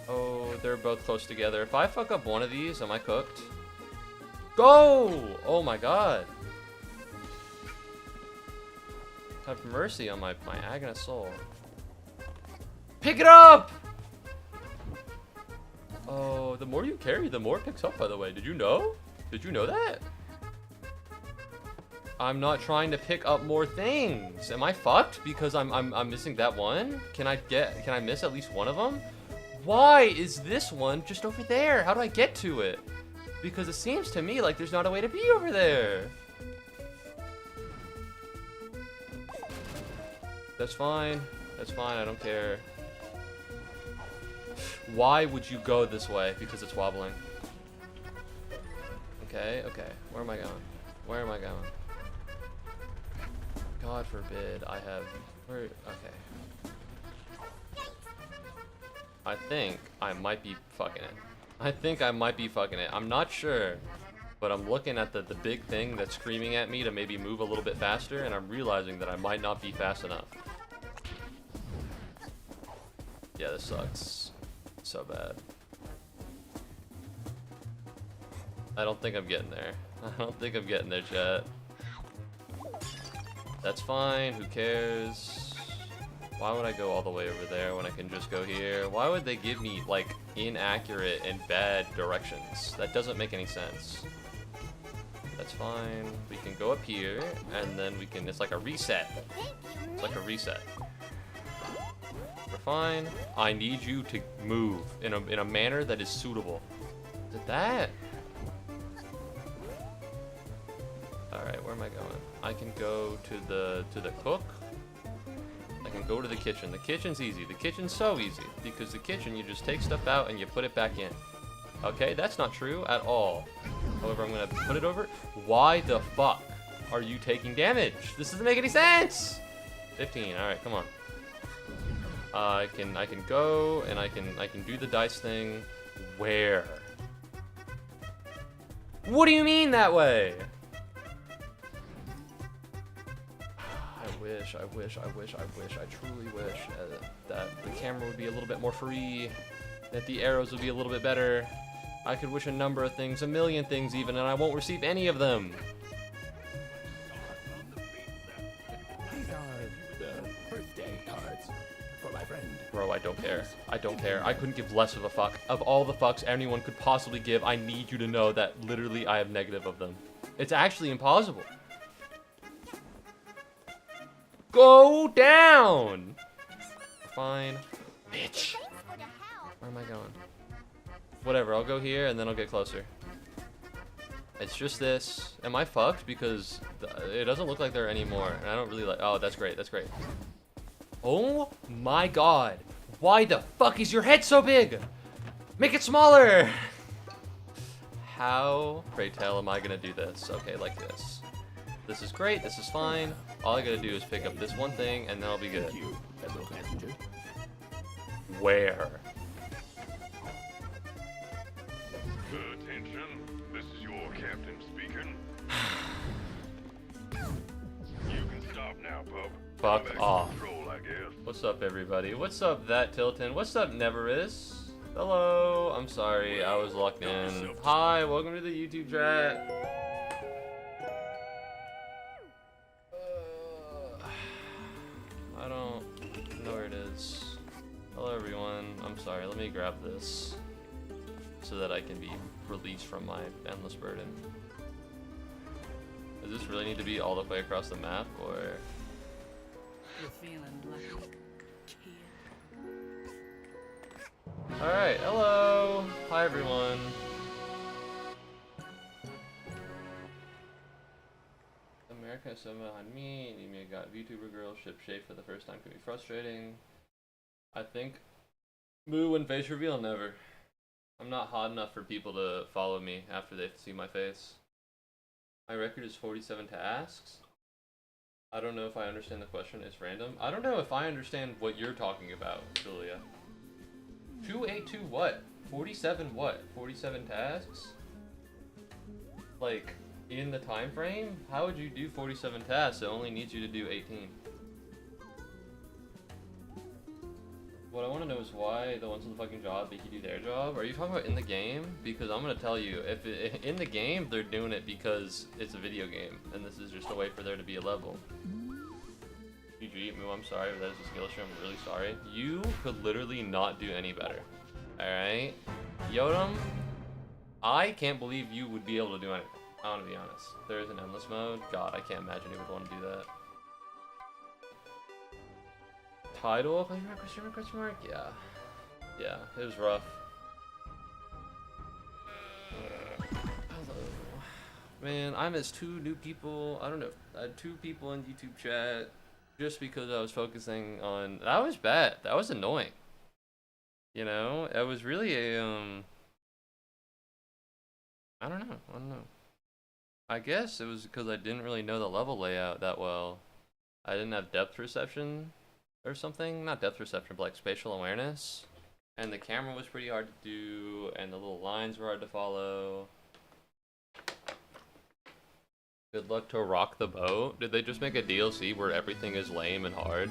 Oh, they're both close together. If I fuck up one of these, am I cooked? Go! Oh my god. Have mercy on my agonist soul. Pick it up! Oh, the more you carry, the more it picks up, by the way. Did you know? Did you know that? I'm not trying to pick up more things. Am I fucked because I'm missing that one? Can I miss at least one of them? Why is this one just over there? How do I get to it? Because it seems to me like there's not a way to be over there. That's fine. That's fine. I don't care. Why would you go this way? Because it's wobbling. Okay, okay. Where am I going? Where am I going? God forbid I have... Where... Okay. I think I might be fucking it. I think I might be fucking it. I'm not sure. But I'm looking at the big thing that's screaming at me to maybe move a little bit faster, and I'm realizing that I might not be fast enough. Yeah, this sucks. So bad. I don't think I'm getting there. I don't think I'm getting there, chat. That's fine, who cares? Why would I go all the way over there when I can just go here? Why would they give me, like, inaccurate and bad directions? That doesn't make any sense. That's fine. We can go up here, and then we can, it's like a reset. It's like a reset. We're fine. I need you to move in a manner that is suitable. Is it that? Alright, where am I going? I can go to the cook. I can go to the kitchen. The kitchen's easy. The kitchen's so easy. Because the kitchen, you just take stuff out and you put it back in. Okay, that's not true at all. However, I'm gonna put it over. Why the fuck are you taking damage? This doesn't make any sense! 15, alright, come on. I can go and I can do the dice thing. Where? What do you mean that way? I truly wish that the camera would be a little bit more free, that the arrows would be a little bit better. I could wish a number of things, a million things even, and I won't receive any of them. These are the birthday cards for my friend. Bro, I don't care. I don't care. I couldn't give less of a fuck. Of all the fucks anyone could possibly give, I need you to know that literally I have negative of them. It's actually impossible. Go down! Fine. Bitch. Where am I going? Whatever, I'll go here and then I'll get closer. It's just this. Am I fucked? Because it doesn't look like there anymore. And I don't really like... Oh, that's great. That's great. Oh my god. Why the fuck is your head so big? Make it smaller! How, pray tell, am I gonna do this? Okay, like this. This is great, this is fine. All I gotta do is pick up this one thing and then I'll be good. Thank you, fellow passenger. Where? Attention, this is your captain speaking. You can stop now, bub. Fuck Back to off. Control, I guess. What's up, everybody? What's up, that Tilton? What's up, Neveris? Hello. I'm sorry, I was locked in. Hi, welcome to the YouTube chat. I don't know where it is. Hello, everyone. I'm sorry. Let me grab this so that I can be released from my endless burden. Does this really need to be all the way across the map, or? You're feeling like kid. Alright, hello! Hi everyone. America is so behind me, need me a god VTuber girl, ship shape for the first time can be frustrating. I think Moo and face reveal never. I'm not hot enough for people to follow me after they see my face. My record is 47 tasks. I don't know if I understand the question, it's random. I don't know if I understand what you're talking about, Julia. 282 what? 47 what? 47 tasks? Like, in the time frame? How would you do 47 tasks? It only needs you to do 18. What I want to know is why the ones on the fucking job make you do their job. Are you talking about in the game? Because I'm gonna tell you, if in the game they're doing it because it's a video game, and this is just a way for there to be a level. GG, Moo, I'm sorry, but that is a skill issue. I'm really sorry. You could literally not do any better. Alright? Yodam, I can't believe you would be able to do anything. I want to be honest. There is an endless mode. God, I can't imagine you would want to do that. Title? Question mark? Yeah. Yeah, it was rough. Hello. Man, I missed 2 new people. I don't know. I had 2 people in YouTube chat just because I was focusing on... That was bad. That was annoying. You know? It was really a, I don't know. I guess it was because I didn't really know the level layout that well. I didn't have depth perception or something. Not depth perception, but like spatial awareness. And the camera was pretty hard to do, and the little lines were hard to follow. Good luck to rock the boat. Did they just make a DLC where everything is lame and hard?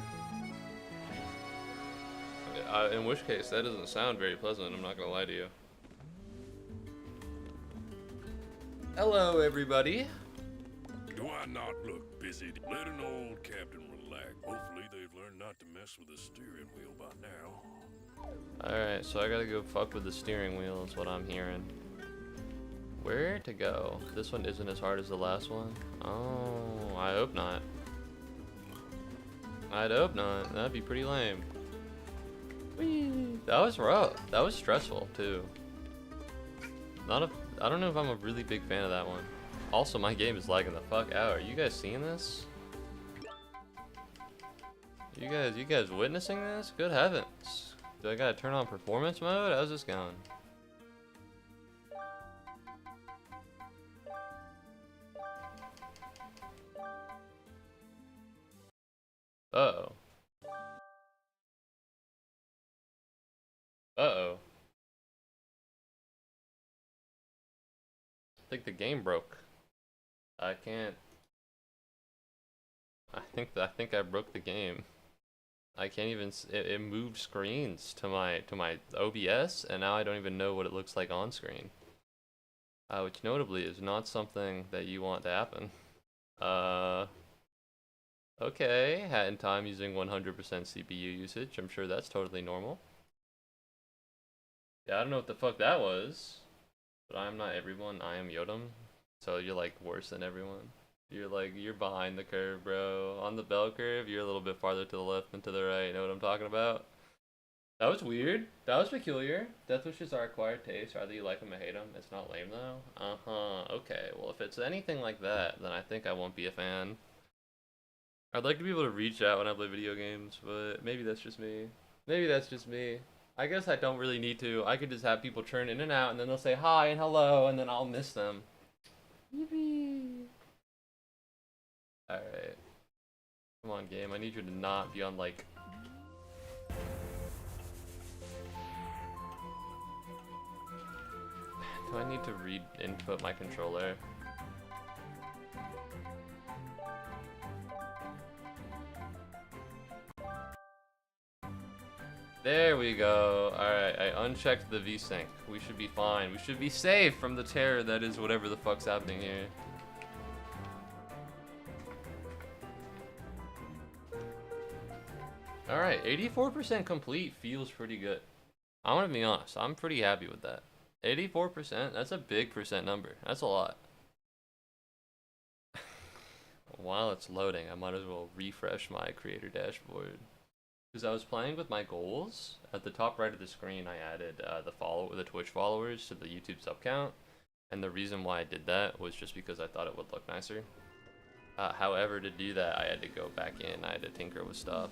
In which case, that doesn't sound very pleasant, I'm not gonna lie to you. Hello, everybody. Do I not look busy? Let an old captain relax. Hopefully they've learned not to mess with the steering wheel by now. Alright, so I gotta go fuck with the steering wheel is what I'm hearing. Where to go? This one isn't as hard as the last one? Oh, I hope not. I'd hope not. That'd be pretty lame. Whee! That was rough. That was stressful, too. I don't know if I'm a really big fan of that one. Also, my game is lagging the fuck out. Are you guys seeing this? You guys witnessing this? Good heavens. Do I gotta turn on performance mode? How's this going? Uh-oh. Uh-oh. I think the game broke. I can't. I think I broke the game. I can't even. It moved screens to my OBS, and now I don't even know what it looks like on screen. Which notably is not something that you want to happen. Okay, hat in time using 100% CPU usage. I'm sure that's totally normal. Yeah, I don't know what the fuck that was. But I'm not everyone, I am Yodam. So you're like worse than everyone. You're behind the curve, bro. On the bell curve, you're a little bit farther to the left than to the right. You know what I'm talking about? That was weird. That was peculiar. Death wishes are acquired taste. Either you like them or hate them. It's not lame though. Okay, well if it's anything like that, then I think I won't be a fan. I'd like to be able to reach out when I play video games, but maybe that's just me. Maybe that's just me. I guess I don't really need to. I could just have people churn in and out, and then they'll say hi and hello, and then I'll miss them. Yippee. Alright. Come on, game. I need you to not be on, like... Do I need to re-input my controller? There we go. Alright, I unchecked the VSync. We should be fine. We should be safe from the terror that is whatever the fuck's happening here. Alright, 84% complete feels pretty good. I'm gonna be honest, I'm pretty happy with that. 84%, that's a big percent number. That's a lot. While it's loading, I might as well refresh my creator dashboard. Because I was playing with my goals. At the top right of the screen, I added the Twitch followers to the YouTube sub count. And the reason why I did that was just because I thought it would look nicer. However, to do that, I had to go back in. I had to tinker with stuff.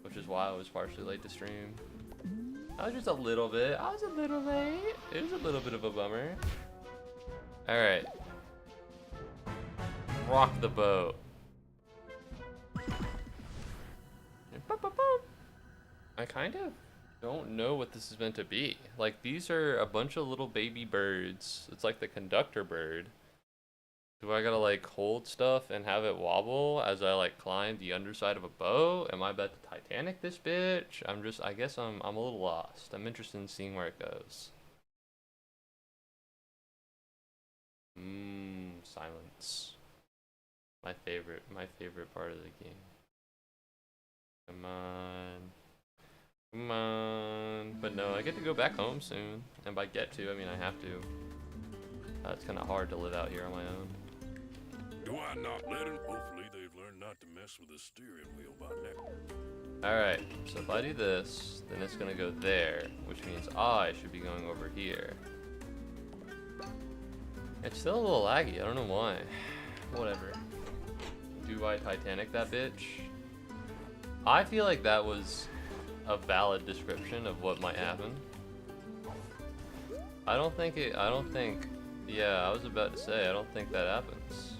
Which is why I was partially late to stream. I was just a little bit. I was a little late. It was a little bit of a bummer. Alright. Rock the boat. I kind of don't know what this is meant to be. Like, these are a bunch of little baby birds. It's like the conductor bird. Do I gotta, like, hold stuff and have it wobble as I, like, climb the underside of a boat? Am I about to Titanic this bitch? I guess I'm a little lost. I'm interested in seeing where it goes. Silence. My favorite part of the game. Come on. Come on. But no, I get to go back home soon. And by get to, I mean I have to. It's kind of hard to live out here on my own. Do I not let him? Hopefully they've learned not to mess with the steering wheel by now. Alright, so if I do this, then it's gonna go there, which means I should be going over here. It's still a little laggy, I don't know why. Whatever. Do I Titanic that bitch? I feel like that was a valid description of what might happen. I don't think, yeah, I was about to say, I don't think that happens.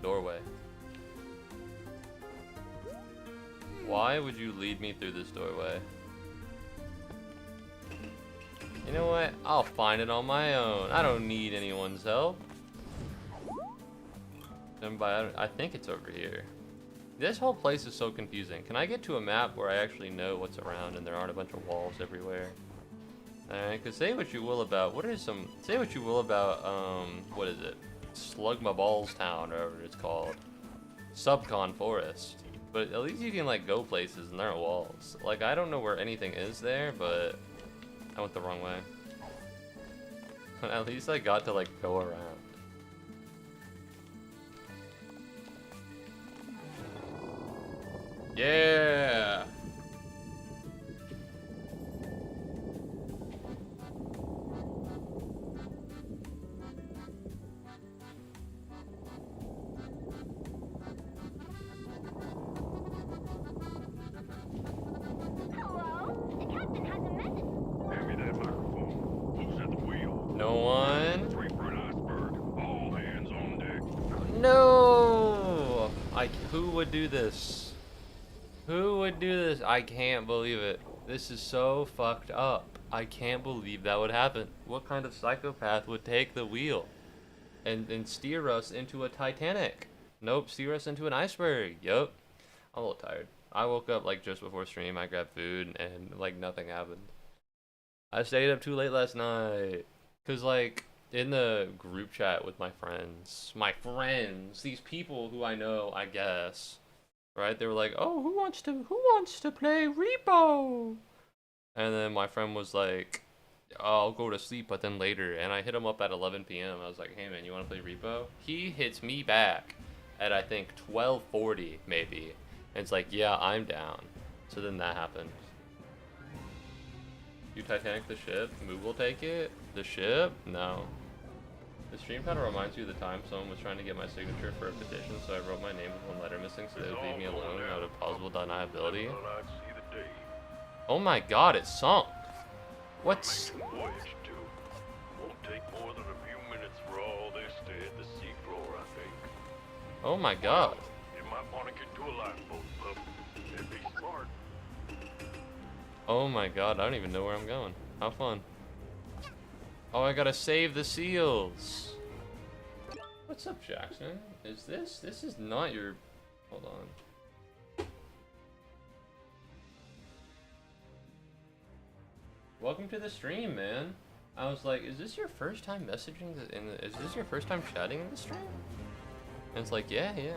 Doorway. Why would you lead me through this doorway? You know what? I'll find it on my own. I don't need anyone's help. I think it's over here. This whole place is so confusing. Can I get to a map where I actually know what's around and there aren't a bunch of walls everywhere? Alright, cause say what you will about, what is it? Slug My Balls Town, or whatever it's called. Subcon Forest. But at least you can like go places and there aren't walls. Like I don't know where anything is there, but I went the wrong way. But at least I got to like go around. Yeah! No one. No! Who would do this? Who would do this? I can't believe it. This is so fucked up. I can't believe that would happen. What kind of psychopath would take the wheel and steer us into a Titanic? Nope, steer us into an iceberg. Yup. I'm a little tired. I woke up like just before stream. I grabbed food and like nothing happened. I stayed up too late last night. Cause like in the group chat with my friends, these people who I know, I guess, right? They were like, "Oh, who wants to play Repo?" And then my friend was like, "Oh, I'll go to sleep, but then later." And I hit him up at 11 p.m. I was like, "Hey man, you want to play Repo?" He hits me back at I think 12:40 maybe, and it's like, "Yeah, I'm down." So then that happened. You Titanic the ship? Moog will take it? The ship? No. The stream kind of reminds you of the time someone was trying to get my signature for a petition, so I wrote my name with one letter missing so they would leave me alone out of plausible deniability. Oh my god, it sunk! What's... take more than a few minutes for all this to hit the seafloor, I think. Oh my god. You might want to get to a lifeboat, pup. And be smart. Oh my god, I don't even know where I'm going. How fun. Oh, I gotta save the seals. What's up, Jackson? Is this? This is not your... Hold on. Welcome to the stream, man. I was like, is this your first time messaging? Is this your first time chatting in the stream? And it's like, yeah, it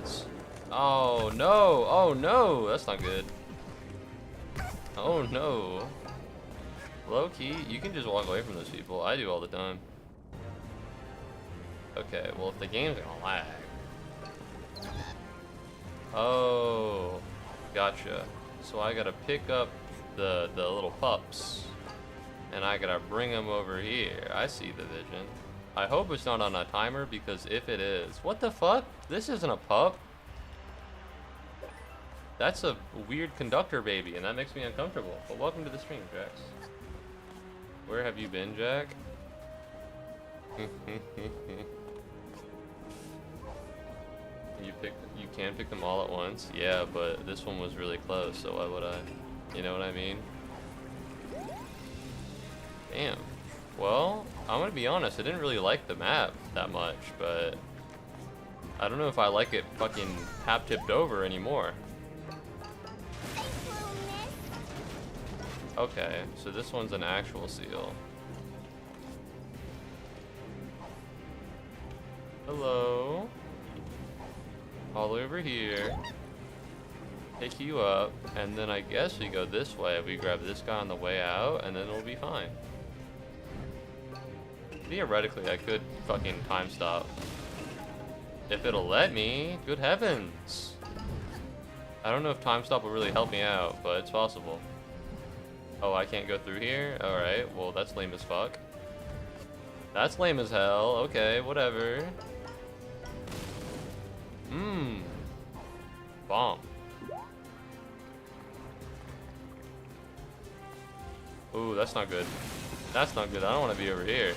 is. Oh no, that's not good. Oh no. Low key, you can just walk away from those people. I do all the time. Okay, well if the game's gonna lag. Oh, gotcha. So I gotta pick up the little pups. And I gotta bring them over here. I see the vision. I hope it's not on a timer, because if it is... What the fuck? This isn't a pup. That's a weird conductor baby, and that makes me uncomfortable. But welcome to the stream, Jax. Where have you been, Jack? You can pick them all at once? Yeah, but this one was really close, so why would I? You know what I mean? Damn. Well, I'm gonna be honest, I didn't really like the map that much, but I don't know if I like it fucking half-tipped over anymore. Okay, so this one's an actual seal. Hello. All over here. Pick you up, and then I guess we go this way. We grab this guy on the way out, and then it'll be fine. Theoretically, I could fucking time stop. If it'll let me. Good heavens. I don't know if time stop will really help me out, but it's possible. Oh, I can't go through here? Alright, well that's lame as fuck. That's lame as hell. Okay, whatever. Bomb. Ooh, that's not good. That's not good. I don't want to be over here.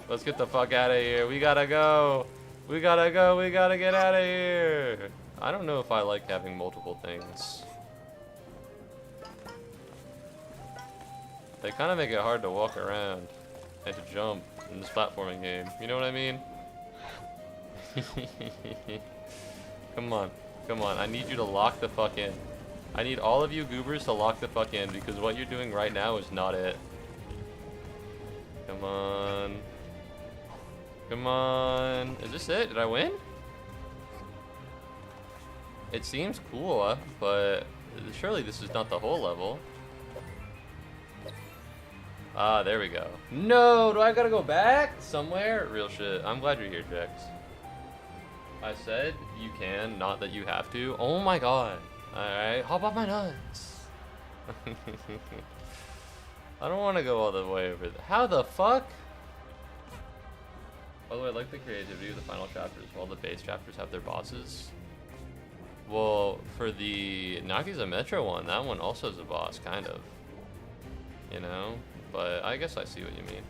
Let's get the fuck out of here. We gotta go. We gotta go. We gotta get out of here. I don't know if I like having multiple things. They kind of make it hard to walk around and to jump in this platforming game. You know what I mean? Come on. Come on. I need you to lock the fuck in. I need all of you goobers to lock the fuck in, because what you're doing right now is not it. Come on. Come on. Is this it? Did I win? It seems cool, but surely this is not the whole level. Ah, there we go. No, do I gotta go back somewhere? Real shit. I'm glad you're here, Jax. I said you can, not that you have to. Oh my god. Alright, hop off my nuts. I don't want to go all the way over there. How the fuck? By the way, I like the creativity of the final chapters while the base chapters have their bosses. Well, for the Nagiza Metro one, that one also is a boss, kind of. You know? But I guess I see what you mean.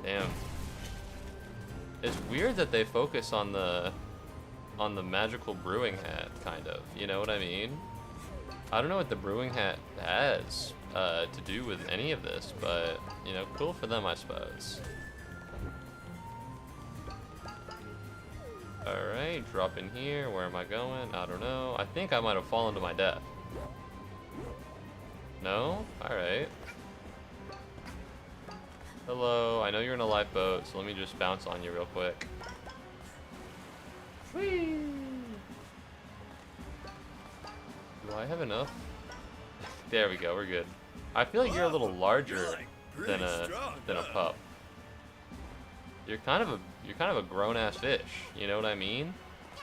Damn. It's weird that they focus on the magical brewing hat, kind of. You know what I mean? I don't know what the brewing hat has to do with any of this, but, you know, cool for them, I suppose. Alright, drop in here. Where am I going? I don't know. I think I might have fallen to my death. No? Alright. Hello, I know you're in a lifeboat, so let me just bounce on you real quick. Whee! Do I have enough? There we go, we're good. I feel like you're a little larger than a pup. You're kind of a grown-ass fish, you know what I mean?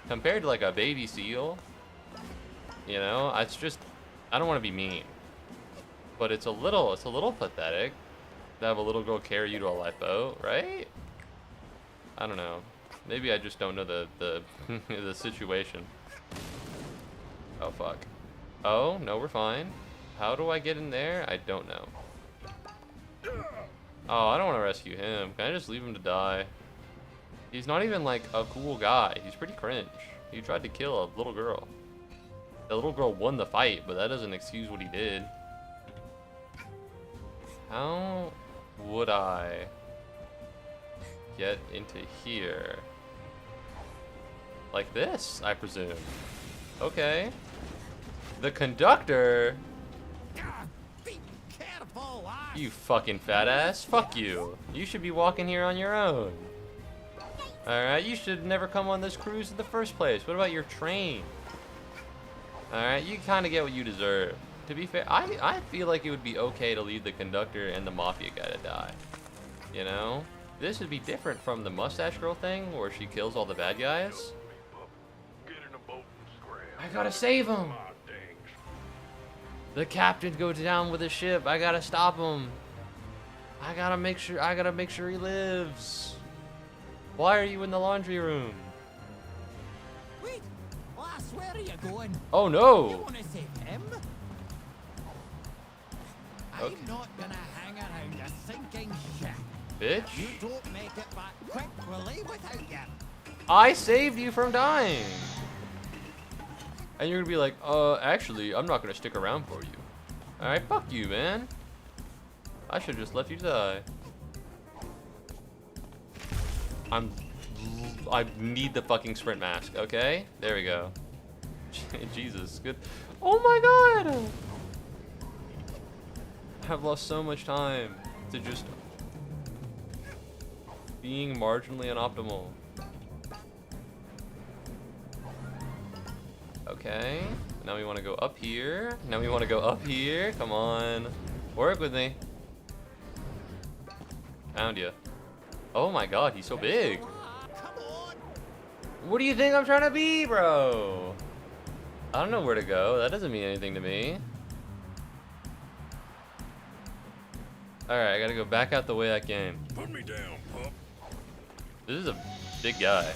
Compared to like a baby seal, you know, it's just, I don't want to be mean, but it's a little pathetic to have a little girl carry you to a lifeboat, right? I don't know. Maybe I just don't know the the situation. Oh fuck. Oh, no, we're fine. How do I get in there? I don't know. Oh, I don't want to rescue him. Can I just leave him to die? He's not even like a cool guy. He's pretty cringe. He tried to kill a little girl. The little girl won the fight, but that doesn't excuse what he did. How would I get into here? Like this, I presume. Okay. The conductor? Be careful, You fucking fat ass. Fuck you. You should be walking here on your own. Alright, you should never come on this cruise in the first place. What about your train? Alright, you kind of get what you deserve. To be fair, I feel like it would be okay to leave the conductor and the mafia guy to die. You know? This would be different from the mustache girl thing where she kills all the bad guys. I gotta save him! The captain goes down with his ship. I gotta stop him. I gotta make sure he lives. Why are you in the laundry room? Wait, lass, where are you going? Oh You no! want to save him? Okay. I'm not gonna hang around a sinking ship. Bitch. You don't make it back quick, we'll leave without you. I saved you from dying. And you're gonna be like, actually, I'm not gonna stick around for you. Alright, fuck you, man. I should just let you die. I need the fucking sprint mask, okay? There we go. Jesus, good. Oh my god! I've lost so much time to just being marginally unoptimal. Okay, now we want to go up here. Now we want to go up here. Come on, work with me. Found you. Oh my god, he's so big. What do you think I'm trying to be, bro? I don't know where to go. That doesn't mean anything to me. Alright, I gotta go back out the way I came. Put me down, pup. This is a big guy.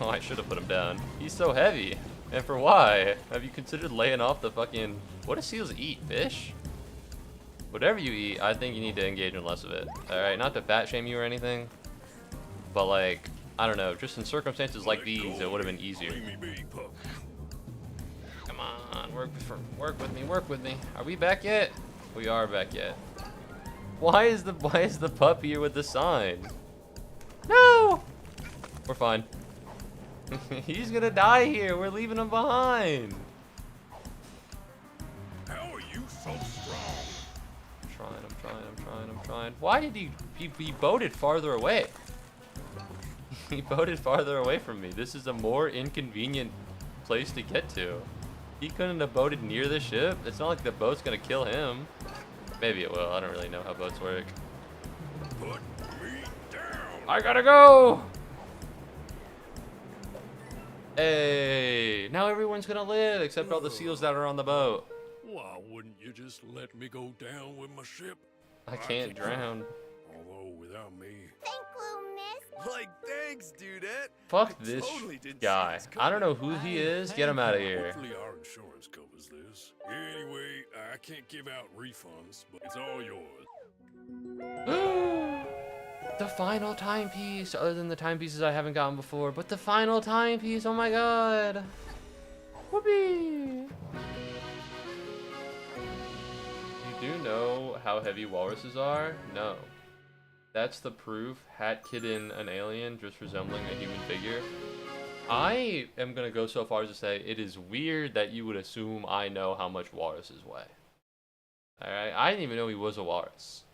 Oh, I should have put him down. He's so heavy. And for why? Have you considered laying off the fucking... What do seals eat? Fish? Whatever you eat, I think you need to engage in less of it. Alright, not to fat shame you or anything. But like, I don't know, just in circumstances like these, it would have been easier. Leave me be, pup. Come on, work with me. Are we back yet? We are back yet. Why is the pup here with the sign? No! We're fine. He's gonna die here. We're leaving him behind. How are you so strong? I'm trying. Why did he boated farther away? He boated farther away from me. This is a more inconvenient place to get to. He couldn't have boated near the ship. It's not like the boat's gonna kill him. Maybe it will. I don't really know how boats work. Put me down. I gotta go! Hey, now everyone's gonna live except all the seals that are on the boat. Why wouldn't you just let me go down with my ship? I can't drown. Although without me, Thank you, miss. Like, thanks, dudette. Fuck I this totally didn't see guy. this I don't know coming. who he is. Get him out of here. hopefully our insurance covers this. Anyway, I can't give out refunds, but it's all yours. The final timepiece, other than the timepieces I haven't gotten before, but the final timepiece, oh my god. Whoopee! You do know how heavy walruses are? No. That's the proof. Hat Kitten, an alien, just resembling a human figure. I am gonna go so far as to say it is weird that you would assume I know how much walruses weigh. Alright, I didn't even know he was a walrus.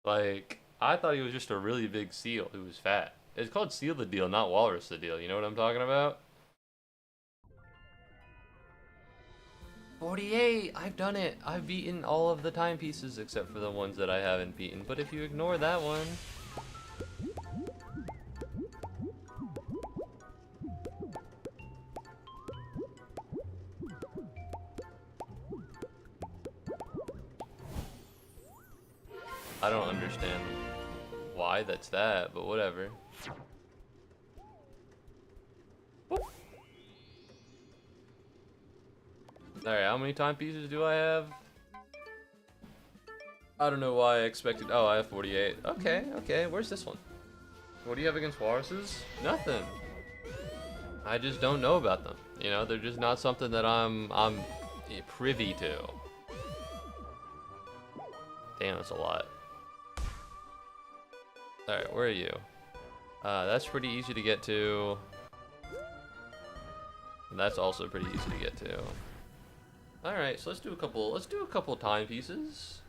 Like, I thought he was just a really big seal who was fat. It's called seal the deal, not walrus the deal. You know what I'm talking about? 48! I've done it! I've beaten all of the timepieces except for the ones that I haven't beaten. But if you ignore that one... I don't understand why that's that, but whatever. Alright, how many timepieces do I have? I don't know why I expected. Oh, I have 48. Okay, okay. Where's this one? What do you have against walruses? Nothing. I just don't know about them. You know, they're just not something that I'm privy to. Damn, that's a lot. All right, where are you? That's pretty easy to get to. And that's also pretty easy to get to. All right, so let's do a couple timepieces.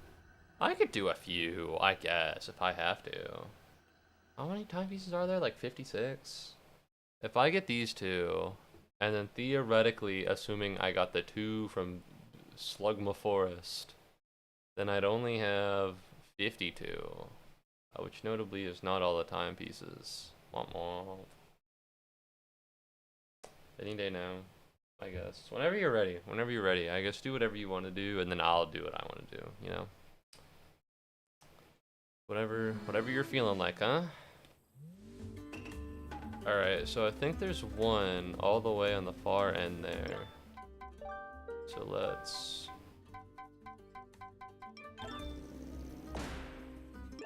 I could do a few, I guess, if I have to. How many timepieces are there? Like 56? If I get these two, and then theoretically, assuming I got the 2 from Slugma Forest, then I'd only have 52. Which notably is not all the timepieces. Womp womp. Any day now, I guess. Whenever you're ready. Whenever you're ready. I guess do whatever you want to do, and then I'll do what I want to do, you know? Whatever you're feeling like, huh? Alright, so I think there's one all the way on the far end there. So let's...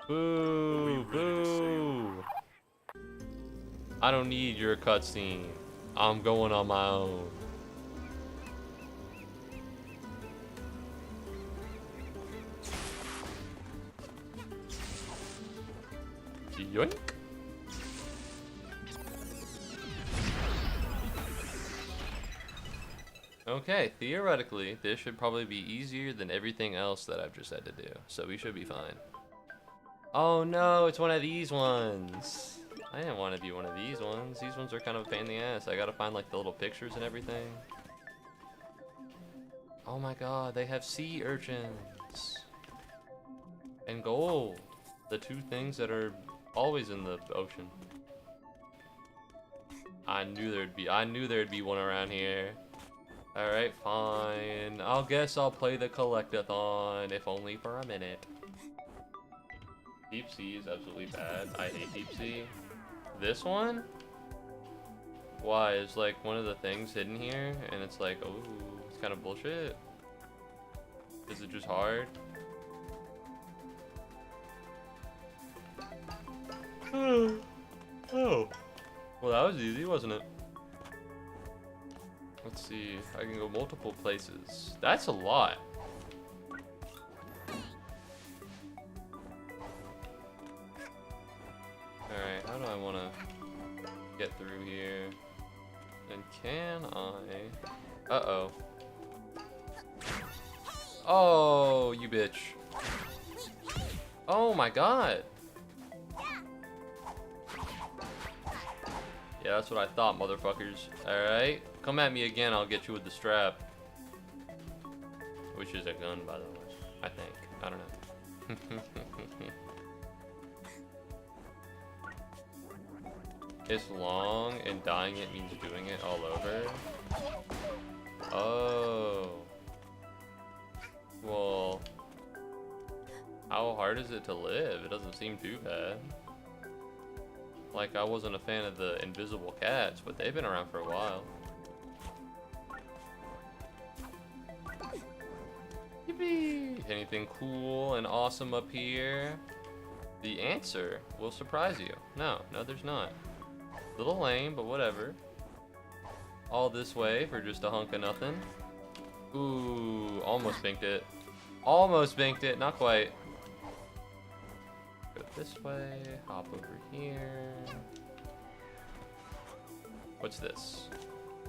Boo! Boo! I don't need your cutscene. I'm going on my own. Yoink! Okay, theoretically, this should probably be easier than everything else that I've just had to do, so we should be fine. Oh no, it's one of these ones. I didn't want to be one of these ones. These ones are kind of a pain in the ass. I gotta find like the little pictures and everything. Oh my god, they have sea urchins. And gold. The 2 things that are always in the ocean. I knew there'd be one around here. Alright, fine. I'll guess I'll play the collectathon, if only for a minute. Deep sea is absolutely bad. I hate deep sea. This one? Why? Is like one of the things hidden here, and it's like, oh, it's kind of bullshit. Is it just hard? Oh. Well, that was easy, wasn't it? Let's see. I can go multiple places. That's a lot. Alright, how do I want to get through here? And can I... Uh-oh. Oh, you bitch. Oh my god. Yeah, that's what I thought, motherfuckers. Alright. Come at me again, I'll get you with the strap. Which is a gun, by the way. I think. I don't know. It's long, and dying it means doing it all over. Oh. Well, how hard is it to live? It doesn't seem too bad. Like, I wasn't a fan of the invisible cats, but they've been around for a while. Yippee! Anything cool and awesome up here? The answer will surprise you. No, there's not. Little lame, but whatever. All this way for just a hunk of nothing. Ooh, almost banked it. Almost banked it, not quite. Go this way, hop over here. What's this?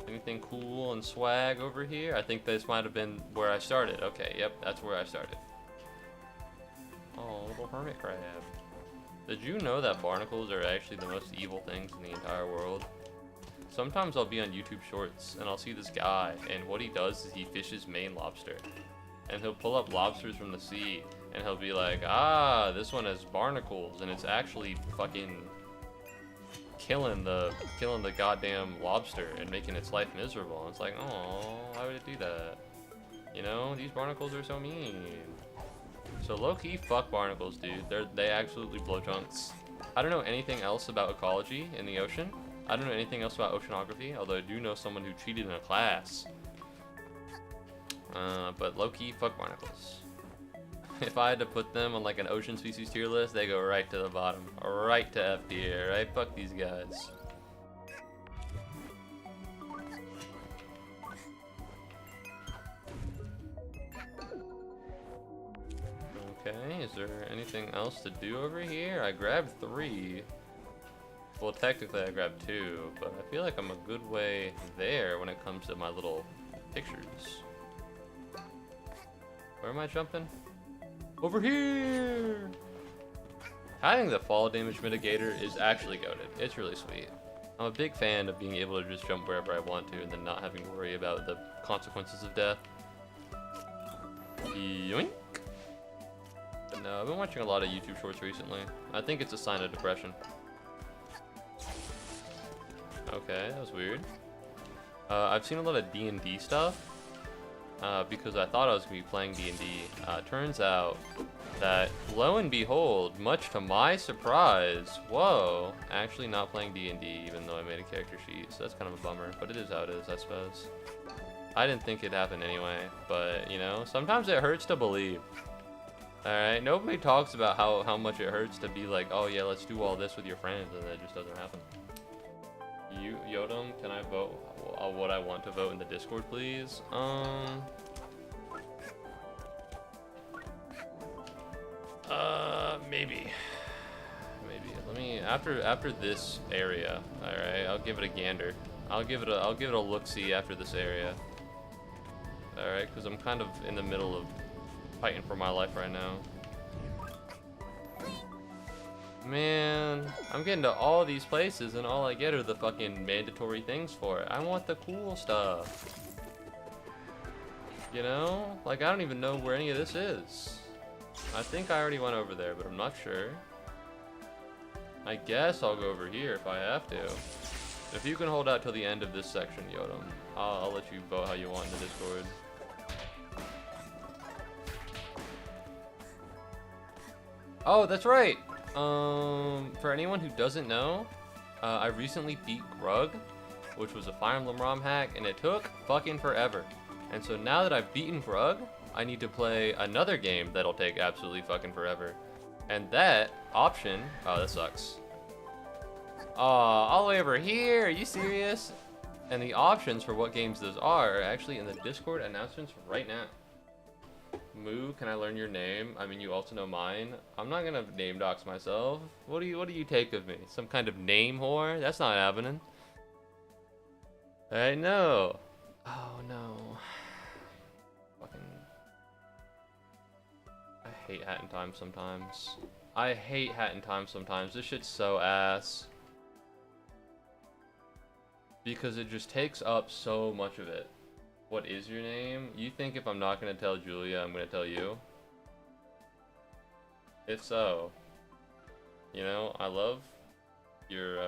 Anything cool and swag over here? I think this might have been where I started. Okay, yep, that's where I started. Oh, little hermit crab. Did you know that barnacles are actually the most evil things in the entire world? Sometimes I'll be on YouTube Shorts and I'll see this guy, and what he does is he fishes Maine lobster. And he'll pull up lobsters from the sea, and he'll be like, ah, this one has barnacles, and it's actually fucking killing the goddamn lobster and making its life miserable. And it's like, oh, why would it do that? You know, these barnacles are so mean. So low-key, fuck barnacles, dude. They absolutely blow chunks. I don't know anything else about ecology in the ocean. I don't know anything else about oceanography, although I do know someone who cheated in a class. But low-key, fuck barnacles. if I had to put them on like an ocean species tier list, they go right to the bottom. Right to F tier, right? Fuck these guys. Okay, is there anything else to do over here? I grabbed 3. Well, technically I grabbed 2, but I feel like I'm a good way there when it comes to my little pictures. Where am I jumping? Over here! Having the fall damage mitigator is actually goated. It's really sweet. I'm a big fan of being able to just jump wherever I want to and then not having to worry about the consequences of death. Yoink! But no, I've been watching a lot of YouTube shorts recently. I think it's a sign of depression. Okay, that was weird. I've seen a lot of D&D stuff. Because I thought I was going to be playing D&D. Turns out that, lo and behold, much to my surprise, whoa, actually not playing D&D even though I made a character sheet, so that's kind of a bummer, but it is how it is, I suppose. I didn't think it'd happen anyway, but, you know, sometimes it hurts to believe. Alright, nobody talks about how much it hurts to be like, oh yeah, let's do all this with your friends, and it just doesn't happen. Yodam, can I vote what I want to vote in the Discord, please? Maybe. Let me after this area. All right, I'll give it a gander. I'll give it a look-see after this area. All right, because I'm kind of in the middle of fighting for my life right now. Man, I'm getting to all these places and all I get are the fucking mandatory things for it. I want the cool stuff. You know? Like, I don't even know where any of this is. I think I already went over there, but I'm not sure. I guess I'll go over here if I have to. If you can hold out till the end of this section, Yodam, I'll let you vote how you want in the Discord. Oh, that's right! For anyone who doesn't know, I recently beat Grug, which was a Fire Emblem ROM hack, and it took fucking forever. And so now that I've beaten Grug, I need to play another game that'll take absolutely fucking forever. And that option, oh, that sucks. Oh, all the way over here, are you serious? And the options for what games those are actually in the Discord announcements right now. Moo, can I learn your name? I mean, you also know mine. I'm not gonna name dox myself. What do you take of me? Some kind of name whore? That's not happening. I know. Oh no. Fucking. I hate Hat in Time sometimes. I hate Hat in Time sometimes. This shit's so ass. Because it just takes up so much of it. What is your name? You think if I'm not going to tell Julia, I'm going to tell you? If so, you know, I love your,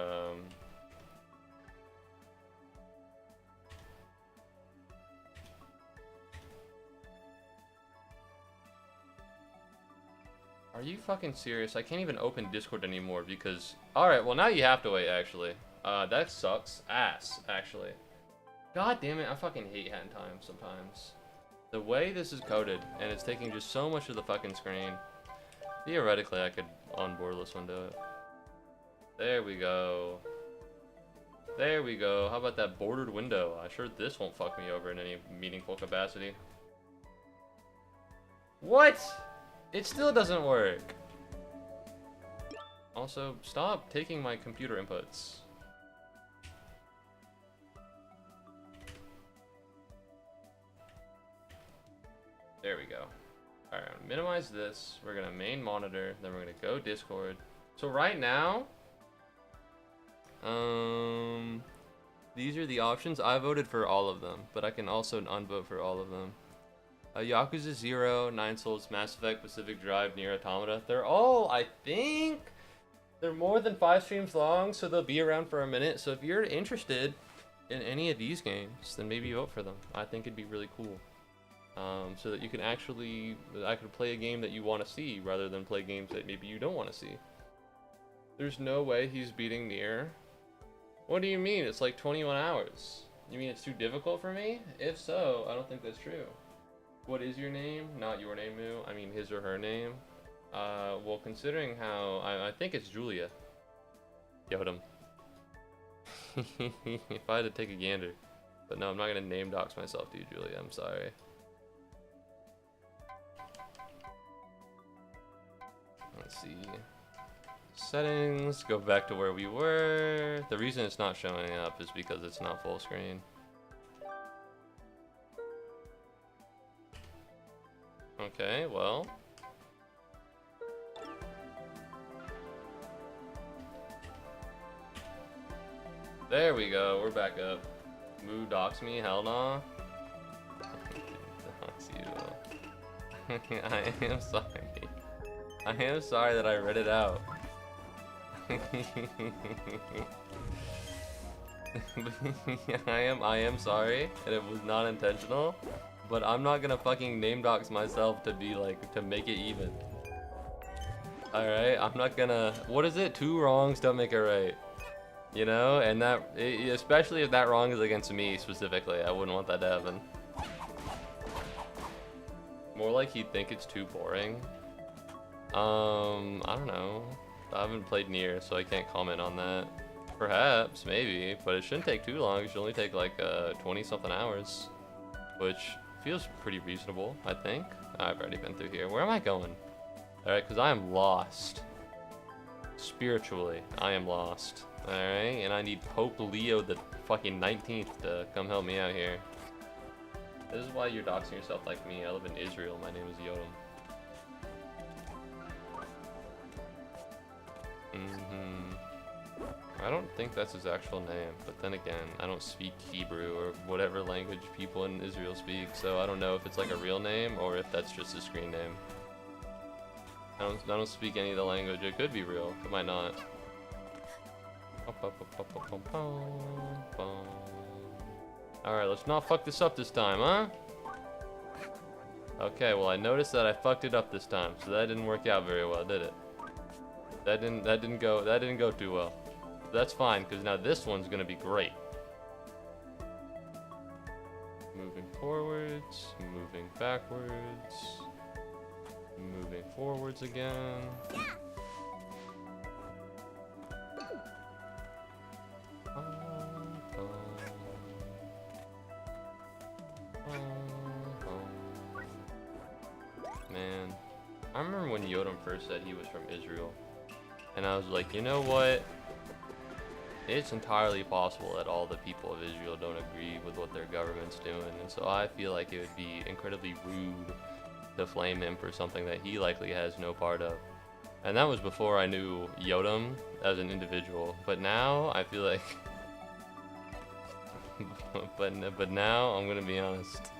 Are you fucking serious? I can't even open Discord anymore because... Alright, well now you have to wait, actually. That sucks ass, actually. God damn it, I fucking hate Hat in Time sometimes. The way this is coded, and it's taking just so much of the fucking screen. Theoretically, I could on-borderless window it. There we go. There we go. How about that bordered window? I'm sure this won't fuck me over in any meaningful capacity. What? It still doesn't work. Also, stop taking my computer inputs. There we go. Alright, I'm gonna minimize this. We're gonna main monitor, then we're gonna go Discord. So right now, these are the options. I voted for all of them, but I can also unvote for all of them. Yakuza 0, 9 Souls, Mass Effect, Pacific Drive, Nier Automata. They're all, I think, they're more than 5 streams long, so they'll be around for a minute. So if you're interested in any of these games, then maybe vote for them. I think it'd be really cool. So that you can actually, I could play a game that you want to see rather than play games that maybe you don't want to see. There's no way he's beating Nier. What do you mean? It's like 21 hours. You mean it's too difficult for me? If so, I don't think that's true. What is your name? Not your name, Moo. I mean his or her name. Well, considering how... I think it's Julia. Yodam. If I had to take a gander. But no, I'm not gonna name dox myself to you, Julia. I'm sorry. Let's see. Settings. Go back to where we were. The reason it's not showing up is because it's not full screen. Okay, well. There we go. We're back up. Moo dox me? Hell no. Dox you. I am sorry. I am sorry that I read it out. I am sorry, and it was not intentional. But I'm not gonna fucking name dox myself to be like, to make it even. Alright, I'm not gonna, what is it? 2 wrongs don't make it right. You know, and that, especially if that wrong is against me specifically, I wouldn't want that to happen. More like he'd think it's too boring. I don't know. I haven't played Nier, so I can't comment on that. Perhaps, maybe, but it shouldn't take too long. It should only take like 20-something hours, which feels pretty reasonable, I think. I've already been through here. Where am I going? Alright, because I am lost. Spiritually, I am lost. Alright, and I need Pope Leo the fucking 19th to come help me out here. This is why you're doxing yourself like me. I live in Israel. My name is Yodam. I don't think that's his actual name, but then again, I don't speak Hebrew or whatever language people in Israel speak, so I don't know if it's like a real name or if that's just his screen name. I don't speak any of the language. It could be real. It might not. Alright, let's not fuck this up this time, huh? Okay, well I noticed that I fucked it up this time, so that didn't work out very well, did it? That didn't go too well. That's fine, because now this one's gonna be great. Moving forwards, moving backwards, moving forwards again. Man, I remember when Yodam first said he was from Israel, and I was like, you know what? It's entirely possible that all the people of Israel don't agree with what their government's doing, and so I feel like it would be incredibly rude to flame him for something that he likely has no part of. And that was before I knew Yodam as an individual, but now I feel like but now I'm gonna be honest.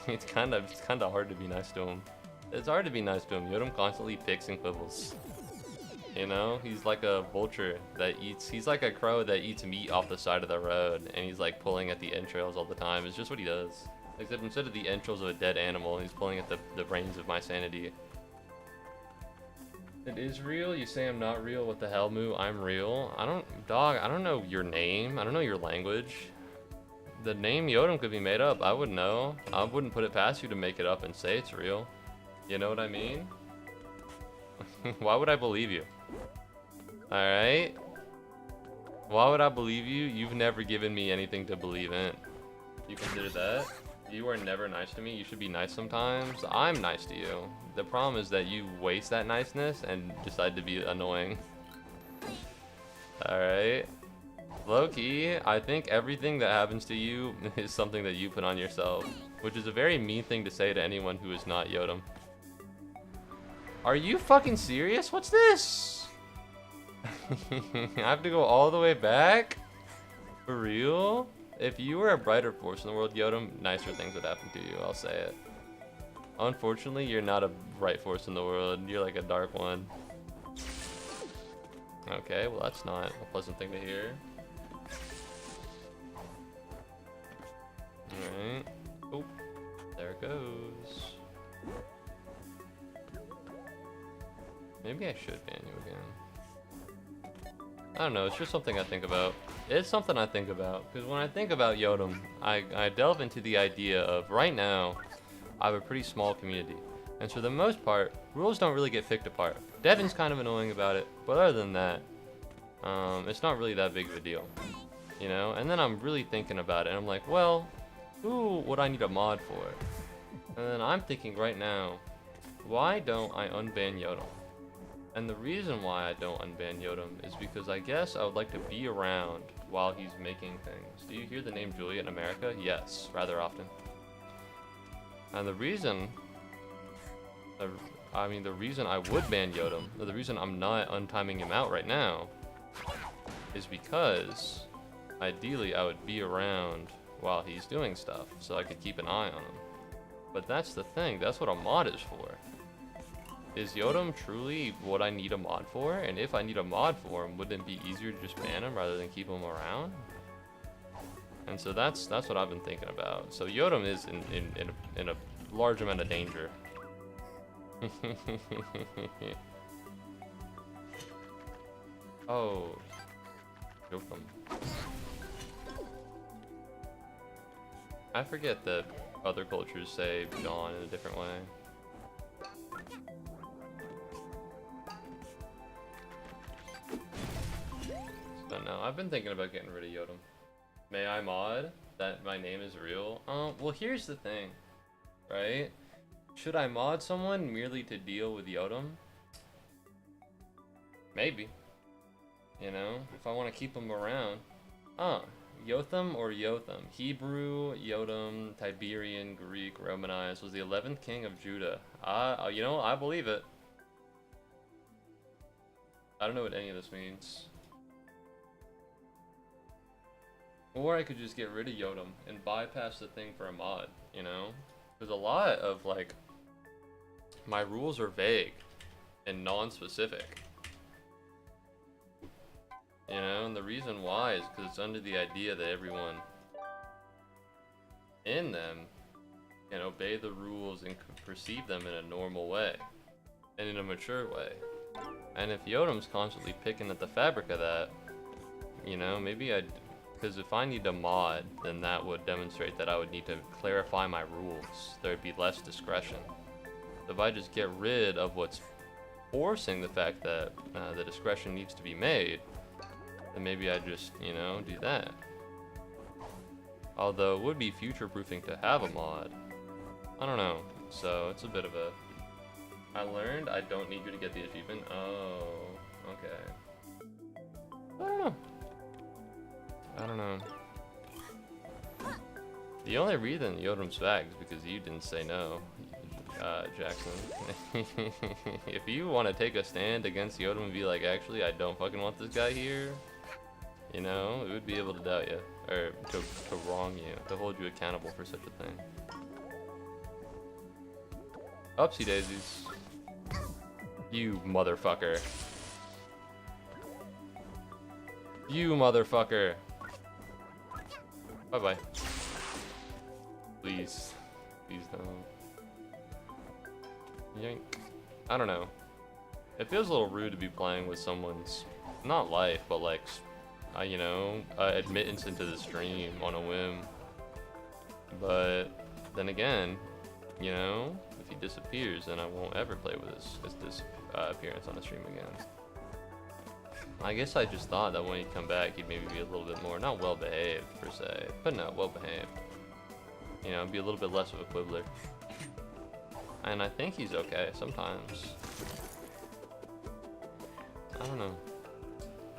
It's kind of hard to be nice to him. It's hard to be nice to him. Yodam constantly picks and quibbles. You know, he's like a vulture that eats, he's like a crow that eats meat off the side of the road, and he's like pulling at the entrails all the time. It's just what he does. Except instead of the entrails of a dead animal, he's pulling at the brains of my sanity. It is real? You say I'm not real? What the hell, Moo? I'm real? I don't know your name. I don't know your language. The name Yodam could be made up. I wouldn't know. I wouldn't put it past you to make it up and say it's real. You know what I mean? Why would I believe you? Alright? Why would I believe you? You've never given me anything to believe in. You consider that? You are never nice to me. You should be nice sometimes. I'm nice to you. The problem is that you waste that niceness and decide to be annoying. Alright? Low-key, I think everything that happens to you is something that you put on yourself, which is a very mean thing to say to anyone who is not Yodam. Are you fucking serious? What's this? I have to go all the way back? For real? If you were a brighter force in the world, Yodam, nicer things would happen to you, I'll say it. Unfortunately, you're not a bright force in the world. You're like a dark one. Okay, well that's not a pleasant thing to hear. Alright. Oh, there it goes. Maybe I should ban you again. I don't know, it's just something I think about. It's something I think about, because when I think about Yodam, I delve into the idea of, right now, I have a pretty small community. And for the most part, rules don't really get picked apart. Devin's kind of annoying about it, but other than that, it's not really that big of a deal. You know? And then I'm really thinking about it, and I'm like, well, who would I need a mod for? And then I'm thinking right now, why don't I unban Yodam? And the reason why I don't unban Yodam is because I guess I would like to be around while he's making things. Do you hear the name Julia in America? Yes, rather often. And the reason, the reason I would ban Yodam, or the reason I'm not untiming him out right now, is because ideally I would be around while he's doing stuff, so I could keep an eye on him. But that's the thing, that's what a mod is for. Is Yodam truly what I need a mod for? And if I need a mod for him, wouldn't it be easier to just ban him rather than keep him around? And so that's what I've been thinking about. So Yodam is in a large amount of danger. Oh, Yodam. I forget that other cultures say John in a different way. So no, I've been thinking about getting rid of Yodam. May I mod that my name is real? Well, here's the thing, right? Should I mod someone merely to deal with Yodam? Maybe. You know, if I want to keep him around. Yotham or Yotham? Hebrew, Yodam, Tiberian, Greek, Romanized, was the 11th king of Judah. You know, I believe it. I don't know what any of this means. Or I could just get rid of Yodam and bypass the thing for a mod, you know? There's a lot of, like, my rules are vague and non-specific. You know, and the reason why is because it's under the idea that everyone in them can obey the rules and perceive them in a normal way and in a mature way. And if Yodam's constantly picking at the fabric of that, you know, maybe because if I need a mod, then that would demonstrate that I would need to clarify my rules. There'd be less discretion. So if I just get rid of what's forcing the fact that the discretion needs to be made, then maybe I just, you know, do that. Although it would be future-proofing to have a mod. I don't know. So it's a bit of a... I learned I don't need you to get the achievement. Oh, okay. I don't know. The only reason Yodam's back is because you didn't say no, Jackson. If you want to take a stand against Yodam and be like, actually, I don't fucking want this guy here, you know, it would be able to doubt you, or to wrong you, to hold you accountable for such a thing. Upsy daisies. You motherfucker. You motherfucker. Bye-bye. Please. Please don't. Yank. I don't know. It feels a little rude to be playing with someone's, not life, but like, you know, admittance into the stream on a whim. But then again, you know, if he disappears, then I won't ever play with his appearance on the stream again. I guess I just thought that when he'd come back, he'd maybe be a little bit more, not well-behaved per se, but no, well-behaved. You know, be a little bit less of a quibbler. And I think he's okay sometimes. I don't know.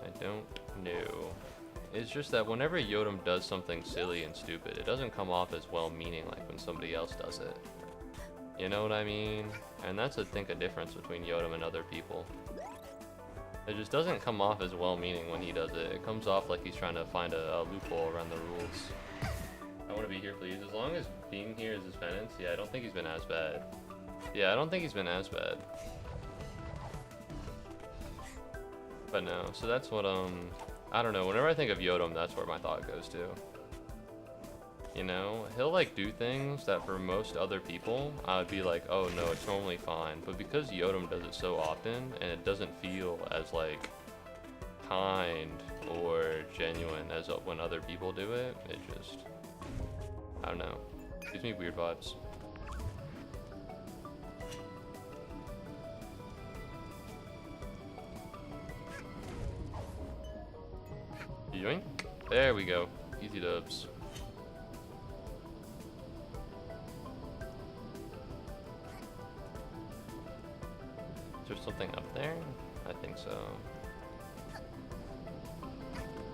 I don't know. It's just that whenever Yodam does something silly and stupid, it doesn't come off as well-meaning like when somebody else does it. You know what I mean? And that's, I think, a difference between Yodam and other people. It just doesn't come off as well-meaning when he does it. It comes off like he's trying to find a loophole around the rules. I want to be here, please. As long as being here is his penance, yeah, I don't think he's been as bad. Yeah, I don't think he's been as bad. But no, so that's what, I don't know. Whenever I think of Yodam, that's where my thought goes to. You know, he'll like do things that for most other people, I would be like, oh no, it's normally fine. But because Yodam does it so often, and it doesn't feel as like kind or genuine as when other people do it. It just, I don't know, gives me weird vibes. Yoink. There we go. Easy dubs. Is there something up there? I think so.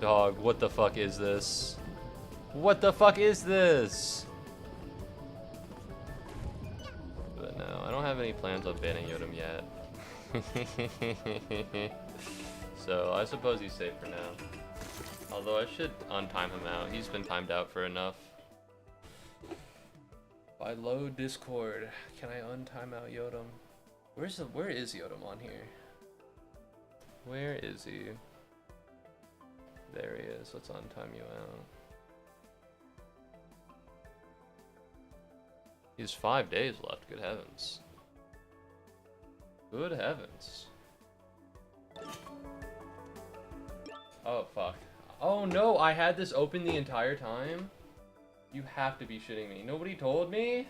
Dog, what the fuck is this? What the fuck is this? But no, I don't have any plans on banning Yodam yet. So I suppose he's safe for now. Although I should untime him out. He's been timed out for enough. If I load Discord, can I untime out Yodam? Where is Yodam on here? Where is he? There he is. Let's untime you out. He's 5 days left. Good heavens. Good heavens. Oh fuck. Oh no, I had this open the entire time? You have to be shitting me. Nobody told me?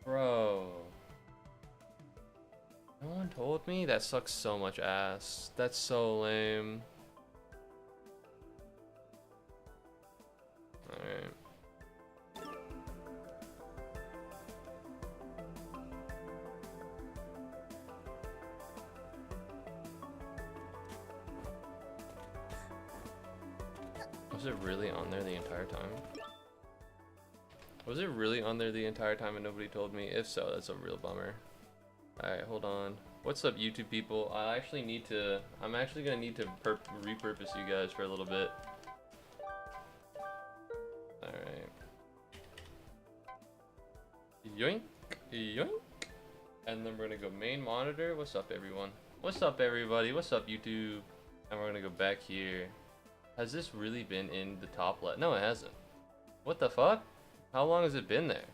Bro. No one told me? That sucks so much ass. That's so lame. Alright. Was it really on there the entire time? Was it really on there the entire time and nobody told me? If so, that's a real bummer. Alright, hold on. What's up, YouTube people? I'm actually gonna need to repurpose you guys for a little bit. Alright. Yoink, yoink. And then we're gonna go main monitor. What's up, everyone? What's up, everybody? What's up, YouTube? And we're gonna go back here. Has this really been in the top left? No, it hasn't. What the fuck? How long has it been there?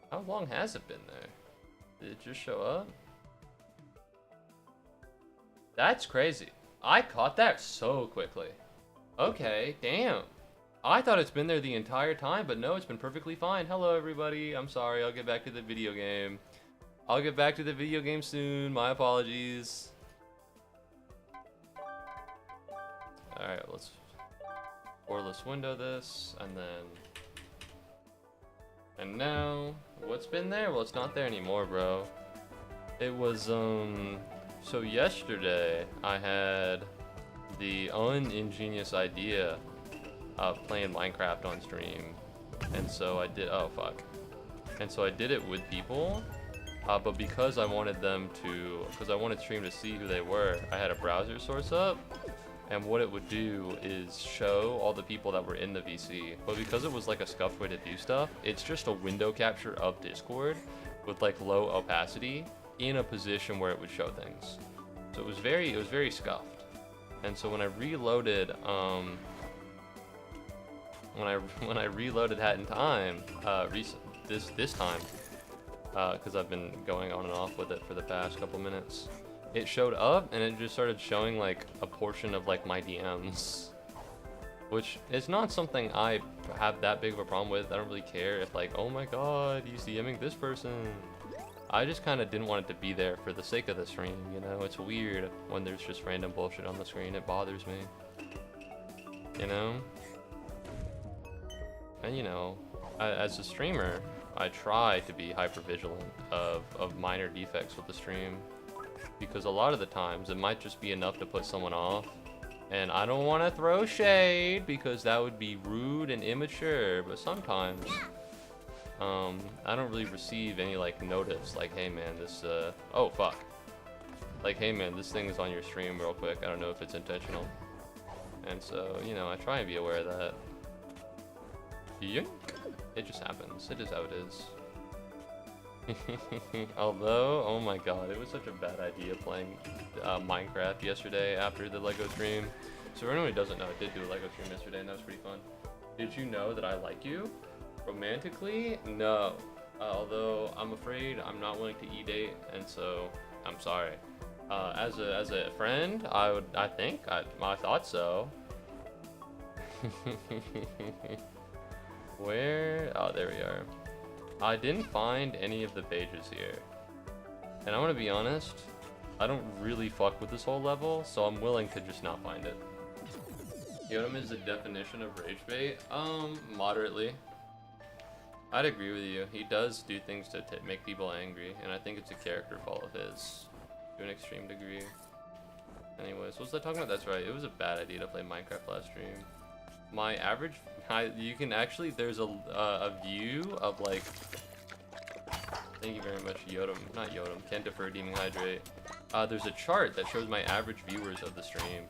How long has it been there? Did it just show up? That's crazy. I caught that so quickly. Okay, damn. I thought it's been there the entire time, but no, it's been perfectly fine. Hello, everybody. I'm sorry. I'll get back to the video game. I'll get back to the video game soon. My apologies. Alright, let's boreless window this, and then... And now, what's been there? Well, it's not there anymore, bro. It was, so yesterday, I had the uningenious idea of playing Minecraft on stream. And so I did, oh fuck. And so I did it with people, but because I wanted stream to see who they were, I had a browser source up. And what it would do is show all the people that were in the VC. But because it was like a scuffed way to do stuff, it's just a window capture of Discord with like low opacity in a position where it would show things. So it was very scuffed. And so when I reloaded, when I reloaded Hat in Time, this time, because I've been going on and off with it for the past couple minutes, it showed up and it just started showing like a portion of like my DMs, which is not something I have that big of a problem with. I don't really care if like, oh my god, he's DMing this person. I just kind of didn't want it to be there for the sake of the stream, you know? It's weird when there's just random bullshit on the screen. It bothers me, you know? And you know, as a streamer, I try to be hyper vigilant of minor defects with the stream, because a lot of the times it might just be enough to put someone off. And I don't want to throw shade because that would be rude and immature, but sometimes I don't really receive any like notice like, hey man, this oh fuck, like, hey man, this thing is on your stream real quick, I don't know if it's intentional. And so, you know, I try and be aware of that. Yoink. It just happens. It is how it is. Although, oh my god, it was such a bad idea playing Minecraft yesterday after the LEGO stream. So for anyone who doesn't know, I did do a LEGO stream yesterday and that was pretty fun. Did you know that I like you? Romantically, no. Although I'm afraid I'm not willing to e-date, and so I'm sorry. As a friend, I think I thought so. Where? Oh, there we are. I didn't find any of the pages here, and I'm gonna be honest. I don't really fuck with this whole level, so I'm willing to just not find it. Yodam is the definition of rage bait. Moderately. I'd agree with you. He does do things to make people angry, and I think it's a character fault of his to an extreme degree. Anyways, what was I talking about? That's right. It was a bad idea to play Minecraft last stream. My average, you can actually, there's a view of like, thank you very much, Yodam, not Yodam, can't defer Demon Hydrate. There's a chart that shows my average viewers of the stream,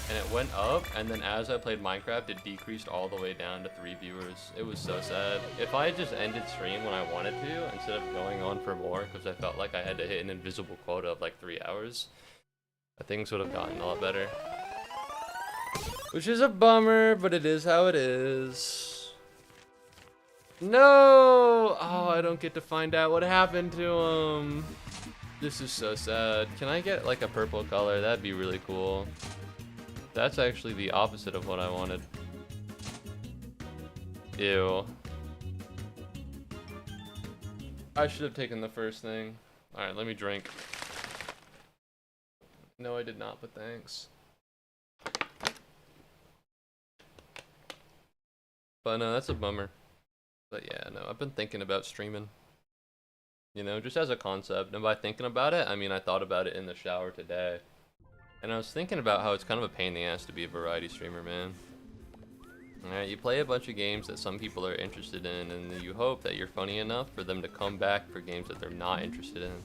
and it went up, and then as I played Minecraft, it decreased all the way down to 3 viewers. It was so sad. If I had just ended stream when I wanted to, instead of going on for more, because I felt like I had to hit an invisible quota of like 3 hours, things would have gotten a lot better. Which is a bummer, but it is how it is. No! Oh, I don't get to find out what happened to him. This is so sad. Can I get like a purple color? That'd be really cool. That's actually the opposite of what I wanted. Ew. I should have taken the first thing. Alright, let me drink. No, I did not, but thanks. But no, that's a bummer. But yeah, no, I've been thinking about streaming. You know, just as a concept. And by thinking about it, I mean I thought about it in the shower today. And I was thinking about how it's kind of a pain in the ass to be a variety streamer, man. Alright, you play a bunch of games that some people are interested in, and you hope that you're funny enough for them to come back for games that they're not interested in.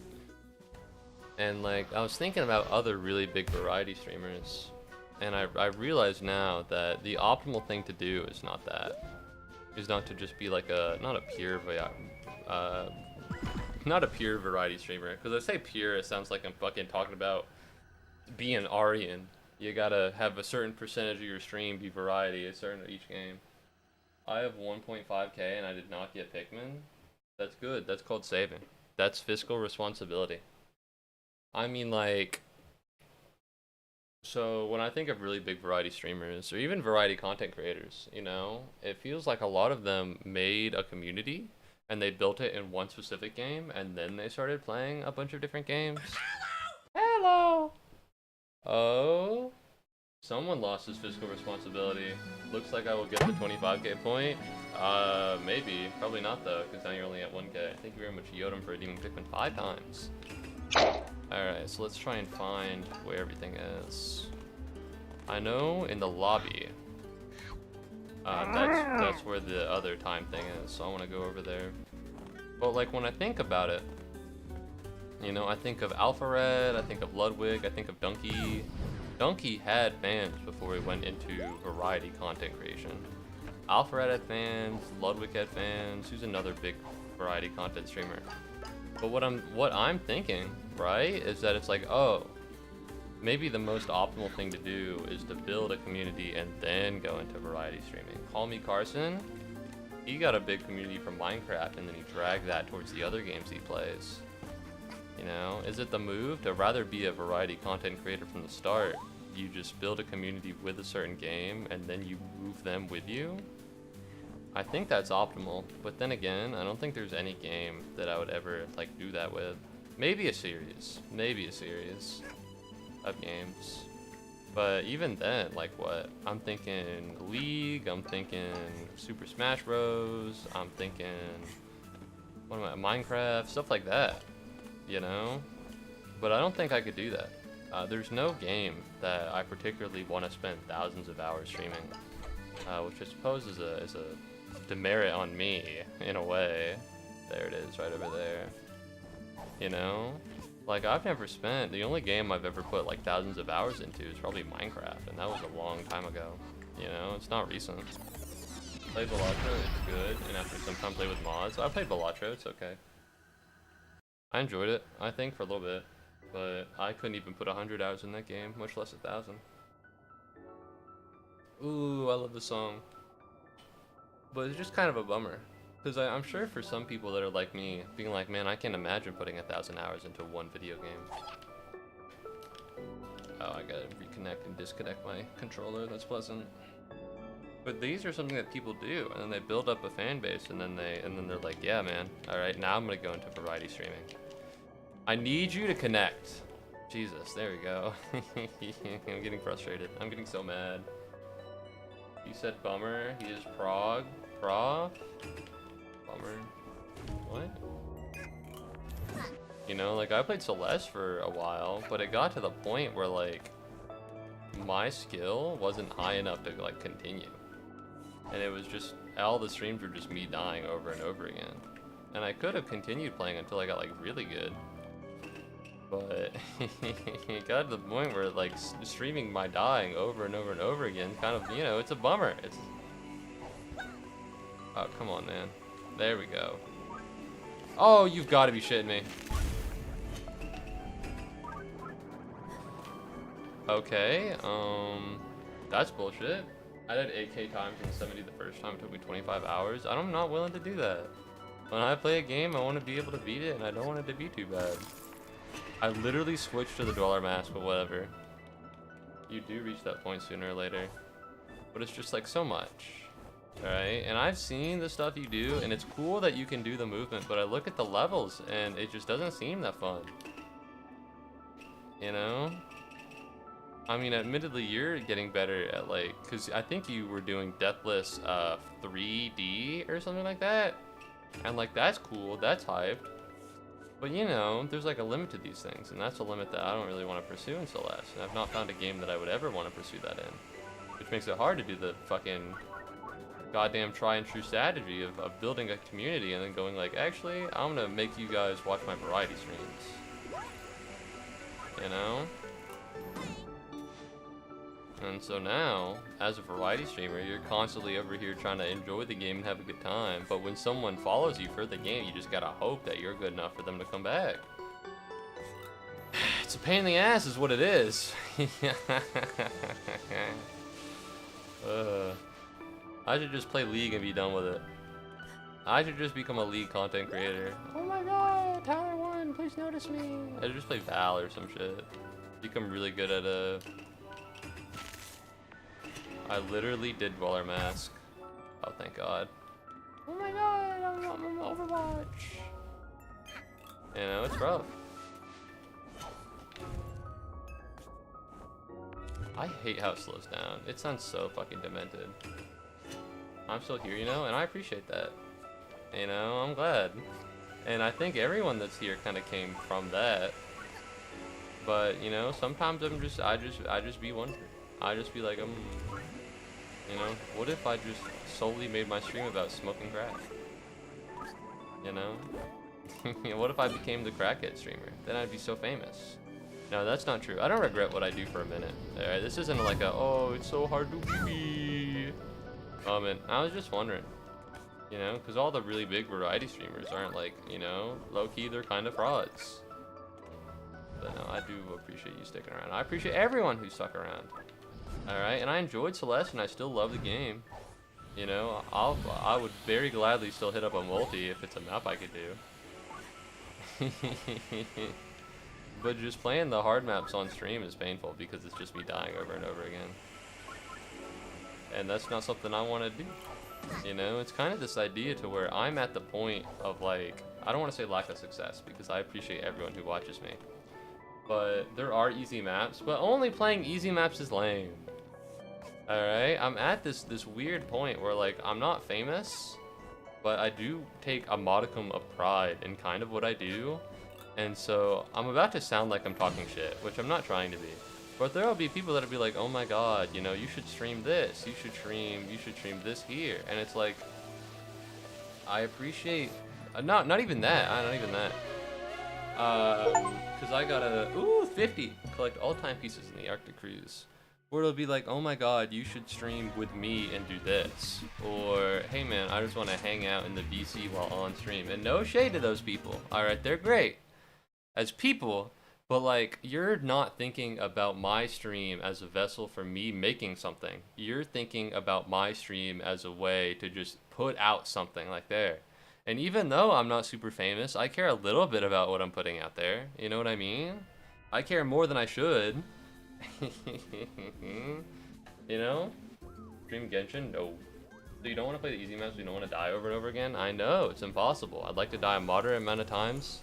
And like, I was thinking about other really big variety streamers. And I realize now that the optimal thing to do is not that. Is not to just be like not a pure variety streamer. Because I say pure, it sounds like I'm fucking talking about being Aryan. You gotta have a certain percentage of your stream be variety, a certain each game. I have 1.5k and I did not get Pikmin. That's good. That's called saving. That's fiscal responsibility. I mean, like, so when I think of really big variety streamers, or even variety content creators, you know, it feels like a lot of them made a community, and they built it in one specific game, and then they started playing a bunch of different games. Hello! Oh, someone lost his fiscal responsibility. Looks like I will get the 25k point. Maybe. Probably not though, because now you're only at 1k. Thank you very much, Yodam, for redeeming Pikmin 5 times. Alright, so let's try and find where everything is. I know in the lobby. That's where the other time thing is, so I want to go over there. But like when I think about it, you know, I think of Alphared, I think of Ludwig, I think of Donkey. Donkey had fans before he went into variety content creation. Alphared had fans, Ludwig had fans, who's another big variety content streamer. But what I'm thinking, right, is that it's like, oh, maybe the most optimal thing to do is to build a community and then go into variety streaming. Call Me Carson, he got a big community from Minecraft and then he dragged that towards the other games he plays. You know, is it the move to rather be a variety content creator from the start? You just build a community with a certain game and then you move them with you? I think that's optimal, but then again, I don't think there's any game that I would ever like do that with. Maybe a series of games. But even then, like what? I'm thinking League, I'm thinking Super Smash Bros, I'm thinking, what am I, Minecraft, stuff like that. You know, but I don't think I could do that. There's no game that I particularly want to spend thousands of hours streaming, which I suppose is a demerit on me in a way. There it is, right over there. You know, like I've never spent, the only game I've ever put like thousands of hours into is probably Minecraft, and that was a long time ago. You know, it's not recent. Play Balatro, it's good, and after some time play with mods. I played Balatro, it's okay. I enjoyed it, I think, for a little bit, but I couldn't even put 100 hours in that game, much less 1,000. Ooh, I love the song. But it's just kind of a bummer. Because I'm sure for some people that are like me, being like, man, I can't imagine putting 1,000 hours into one video game. Oh, I gotta reconnect and disconnect my controller. That's pleasant. But these are something that people do, and then they build up a fan base, and then they're like, yeah, man. All right, now I'm gonna go into variety streaming. I need you to connect. Jesus, there we go. I'm getting frustrated. I'm getting so mad. You said bummer. He is Prague. Bummer. What? You know, like, I played Celeste for a while, but it got to the point where, like, my skill wasn't high enough to, like, continue. And it was just, all the streams were just me dying over and over again. And I could have continued playing until I got, like, really good. But it got to the point where, like, streaming my dying over and over and over again, kind of, you know, it's a bummer. It's... Oh, come on, man. There we go. Oh, you've got to be shitting me. Okay, that's bullshit. I did 8K times in 70 the first time. It took me 25 hours. I'm not willing to do that. When I play a game, I want to be able to beat it, and I don't want it to be too bad. I literally switched to the Dweller Mask, but whatever. You do reach that point sooner or later. But it's just like so much. Alright? And I've seen the stuff you do, and it's cool that you can do the movement, but I look at the levels, and it just doesn't seem that fun. You know? I mean, admittedly, you're getting better at, like, because I think you were doing Deathless 3D or something like that. And, like, that's cool. That's hyped. But, you know, there's, like, a limit to these things. And that's a limit that I don't really want to pursue in Celeste. And I've not found a game that I would ever want to pursue that in. Which makes it hard to do the fucking goddamn try and true strategy of building a community and then going, like, actually, I'm going to make you guys watch my variety streams. You know? And so now, as a variety streamer, you're constantly over here trying to enjoy the game and have a good time. But when someone follows you for the game, you just gotta hope that you're good enough for them to come back. It's a pain in the ass is what it is. I should just play League and be done with it. I should just become a League content creator. Oh my god, Tower 1, please notice me. I should just play Val or some shit. Become really good at a... I literally did Dweller Mask. Oh, thank God. Oh my god, I'm Overwatch. You know, it's rough. I hate how it slows down. It sounds so fucking demented. I'm still here, you know, and I appreciate that. You know, I'm glad. And I think everyone that's here kind of came from that. But, you know, sometimes I just be wondering. I just be like, you know, what if I just solely made my stream about smoking crack? You know? What if I became the crackhead streamer? Then I'd be so famous. No, that's not true. I don't regret what I do for a minute. Alright, this isn't like a, oh, it's so hard to be moment. I was just wondering. You know, because all the really big variety streamers aren't like, you know, low-key, they're kind of frauds. But no, I do appreciate you sticking around. I appreciate everyone who stuck around. Alright, and I enjoyed Celeste, and I still love the game. You know, I would very gladly still hit up a multi if it's a map I could do. But just playing the hard maps on stream is painful because it's just me dying over and over again. And that's not something I want to do. You know, it's kind of this idea to where I'm at the point of, like, I don't want to say lack of success because I appreciate everyone who watches me. But there are easy maps, but only playing easy maps is lame. Alright, I'm at this weird point where, like, I'm not famous, but I do take a modicum of pride in kind of what I do. And so I'm about to sound like I'm talking shit, which I'm not trying to be. But there will be people that'll be like, oh my god, you know, you should stream this, you should stream this here. And it's like, I appreciate, not even that, not even that. Cause I got a, 50, collect all timepieces in the Arctic Cruise. Or it'll be like, oh my god, you should stream with me and do this. Or, hey man, I just want to hang out in the VC while on stream. And no shade to those people, alright, they're great as people, but like, you're not thinking about my stream as a vessel for me making something. You're thinking about my stream as a way to just put out something like there. And even though I'm not super famous, I care a little bit about what I'm putting out there. You know what I mean? I care more than I should. You know? Stream Genshin? No. So you don't want to play the easy maps, you don't want to die over and over again? I know, it's impossible. I'd like to die a moderate amount of times.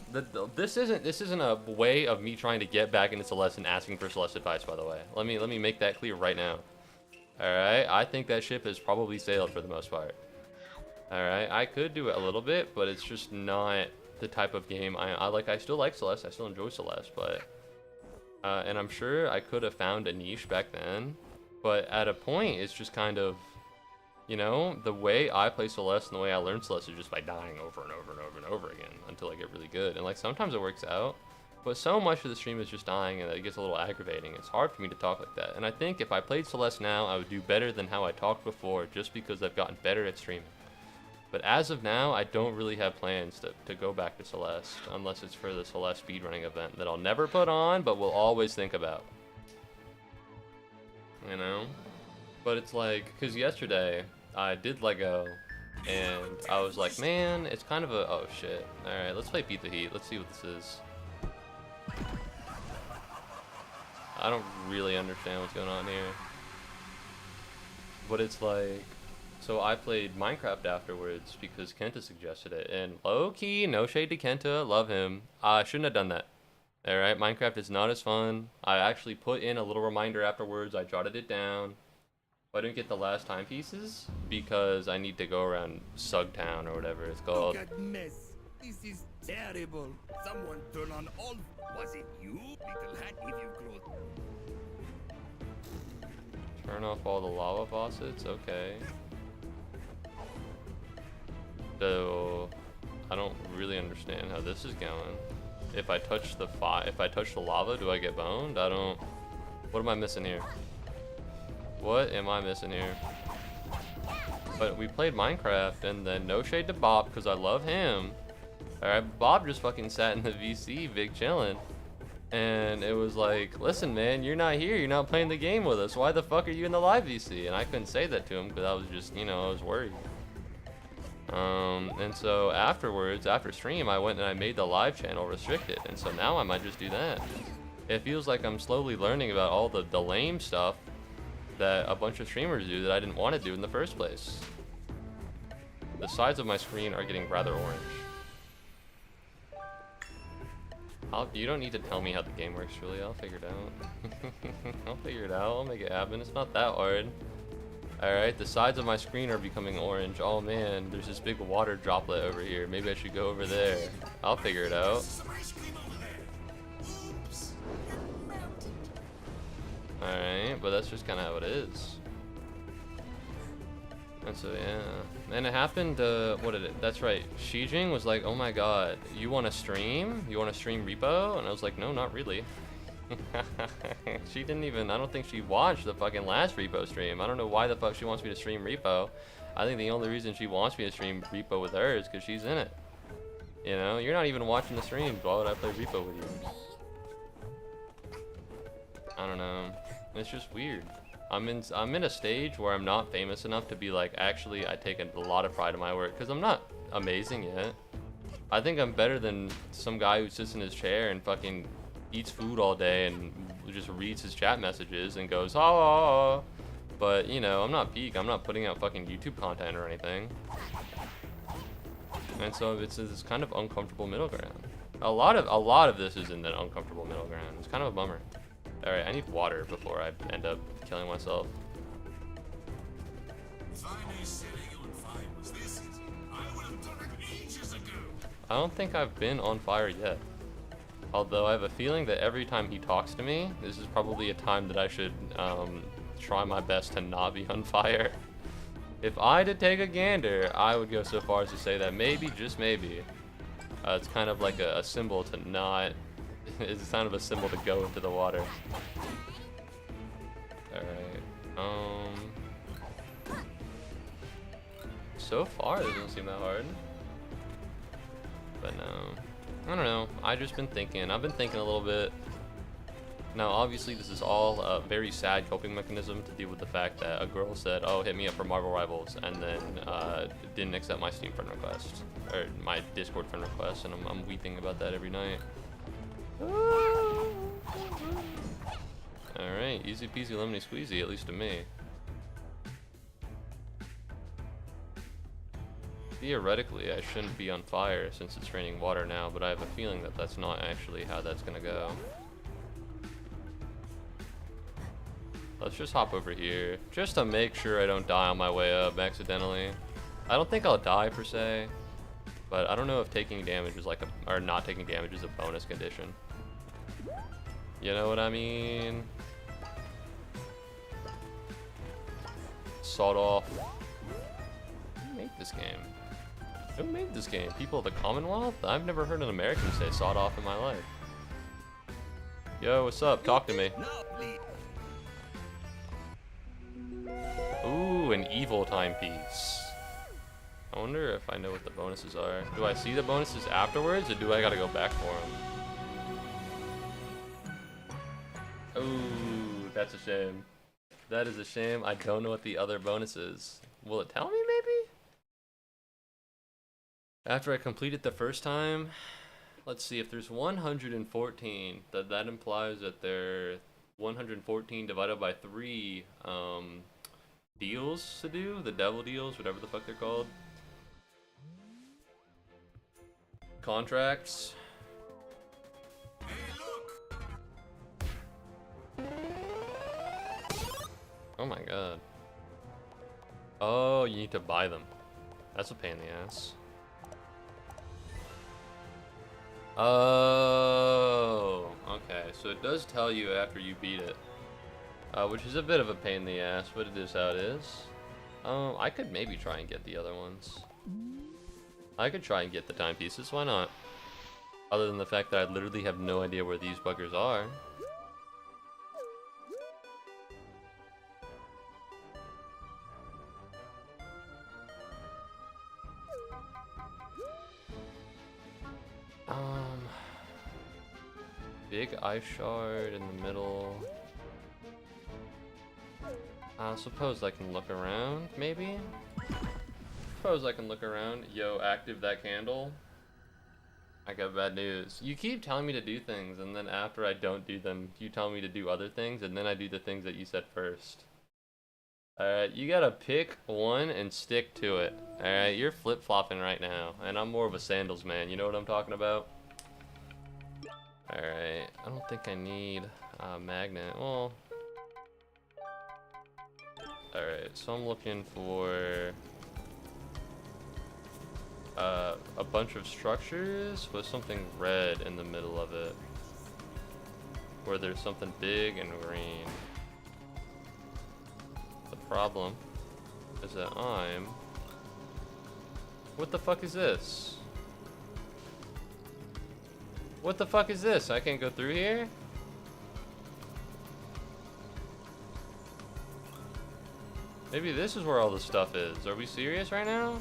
This isn't a way of me trying to get back into Celeste and asking for Celeste advice, by the way. Let me make that clear right now. Alright, I think that ship has probably sailed for the most part. Alright, I could do it a little bit, but it's just not the type of game I like. I still like Celeste, I still enjoy Celeste, but... and I'm sure I could have found a niche back then, but at a point, it's just kind of... You know, the way I play Celeste and the way I learn Celeste is just by dying over and over and over and over again until I get really good. And like sometimes it works out, but so much of the stream is just dying and it gets a little aggravating. It's hard for me to talk like that. And I think if I played Celeste now, I would do better than how I talked before just because I've gotten better at streaming. But as of now, I don't really have plans to go back to Celeste unless it's for the Celeste speedrunning event that I'll never put on, but will always think about. You know? But it's like, because yesterday I did Lego and I was like, man, it's kind of a, oh shit. Alright, let's play Beat the Heat. Let's see what this is. I don't really understand what's going on here. But it's like, so I played Minecraft afterwards because Kenta suggested it. And low key, no shade to Kenta, love him. I shouldn't have done that. Alright, Minecraft is not as fun. I actually put in a little reminder afterwards. I jotted it down. I didn't get the last timepieces because I need to go around Sugtown or whatever it's called. Look at mess. This is terrible. Someone turn on all. Was it you, little hat? If you close. Turn off all the lava faucets. Okay. So I don't really understand how this is going. If I touch the lava, do I get boned? I don't. What am I missing here? What am I missing here? But we played Minecraft, and then no shade to Bob, because I love him. Alright, Bob just fucking sat in the VC, big chillin'. And it was like, listen man, you're not here, you're not playing the game with us. Why the fuck are you in the live VC? And I couldn't say that to him, because I was just, you know, I was worried. And so afterwards, after stream, I went and I made the live channel restricted. And so now I might just do that. It feels like I'm slowly learning about all the lame stuff that a bunch of streamers do that I didn't want to do in the first place. The sides of my screen are getting rather orange. You don't need to tell me how the game works, really. I'll figure it out. I'll figure it out. I'll make it happen. It's not that hard. Alright, the sides of my screen are becoming orange. Oh man, there's this big water droplet over here. Maybe I should go over there. I'll figure it out. Alright, but that's just kind of how it is. And so, yeah. And it happened, what did it? That's right. Shijing was like, oh my god, you want to stream? You want to stream Repo? And I was like, no, not really. She didn't even, I don't think she watched the fucking last Repo stream. I don't know why the fuck she wants me to stream Repo. I think the only reason she wants me to stream Repo with her is because she's in it. You know, you're not even watching the stream. Why would I play Repo with you? I don't know. It's just weird. I'm in a stage where I'm not famous enough to be like, actually, I take a lot of pride in my work, because I'm not amazing yet. I think I'm better than some guy who sits in his chair and fucking eats food all day and just reads his chat messages and goes, oh. But, you know, I'm not peak. I'm not putting out fucking YouTube content or anything. And so it's this kind of uncomfortable middle ground. A lot of this is in that uncomfortable middle ground. It's kind of a bummer. Alright, I need water before I end up killing myself. I don't think I've been on fire yet. Although I have a feeling that every time he talks to me, this is probably a time that I should try my best to not be on fire. If I did take a gander, I would go so far as to say that maybe, just maybe, it's kind of like a symbol to not... It's kind of a symbol to go into the water. Alright, so far it doesn't seem that hard. But no, I don't know, I've just been thinking. I've been thinking a little bit. Now, obviously, this is all a very sad coping mechanism to deal with the fact that a girl said, "Oh, hit me up for Marvel Rivals," and then didn't accept my Steam friend request or my Discord friend request, and I'm weeping about that every night. All right, easy peasy lemony squeezy, at least to me. Theoretically, I shouldn't be on fire since it's raining water now, but I have a feeling that that's not actually how that's gonna go. Let's just hop over here, just to make sure I don't die on my way up accidentally. I don't think I'll die per se, but I don't know if taking damage is like a, or not taking damage is a bonus condition. You know what I mean? Sawed off. Who made this game? Who made this game? People of the Commonwealth? I've never heard an American say sawed off in my life. Yo, what's up? Talk to me. Ooh, an evil timepiece. I wonder if I know what the bonuses are. Do I see the bonuses afterwards, or do I gotta go back for them? Ooh, that's a shame. That is a shame. I don't know what the other bonus is. Will it tell me, maybe? After I complete it the first time, let's see, if there's 114, that implies that there are 114 divided by 3 deals to do, the devil deals, whatever the fuck they're called. Contracts. Oh my god. Oh, you need to buy them. That's a pain in the ass. Oh, okay. So it does tell you after you beat it. Which is a bit of a pain in the ass, but it is how it is. I could maybe try and get the other ones. I could try and get the timepieces, why not? Other than the fact that I literally have no idea where these buggers are. Big ice shard in the middle. I suppose I can look around, maybe? Suppose I can look around. Yo, active that candle. I got bad news. You keep telling me to do things, and then after I don't do them, you tell me to do other things, and then I do the things that you said first. Alright, you gotta pick one and stick to it. Alright, you're flip-flopping right now, and I'm more of a sandals man, you know what I'm talking about? Alright, I don't think I need a magnet. Well, alright, so I'm looking for a bunch of structures with something red in the middle of it, where there's something big and green. The problem is that what the fuck is this? What the fuck is this? I can't go through here? Maybe this is where all the stuff is. Are we serious right now?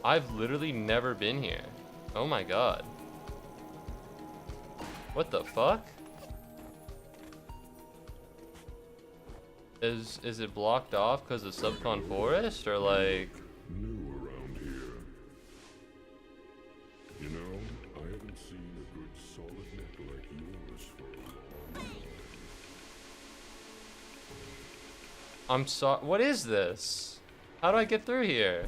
I've literally never been here. Oh my god. What the fuck? Is it blocked off because of Subcon Forest, or like... New around here. You know, I haven't seen a good solid neck like yours for a long time. I'm sorry. What is this? How do I get through here?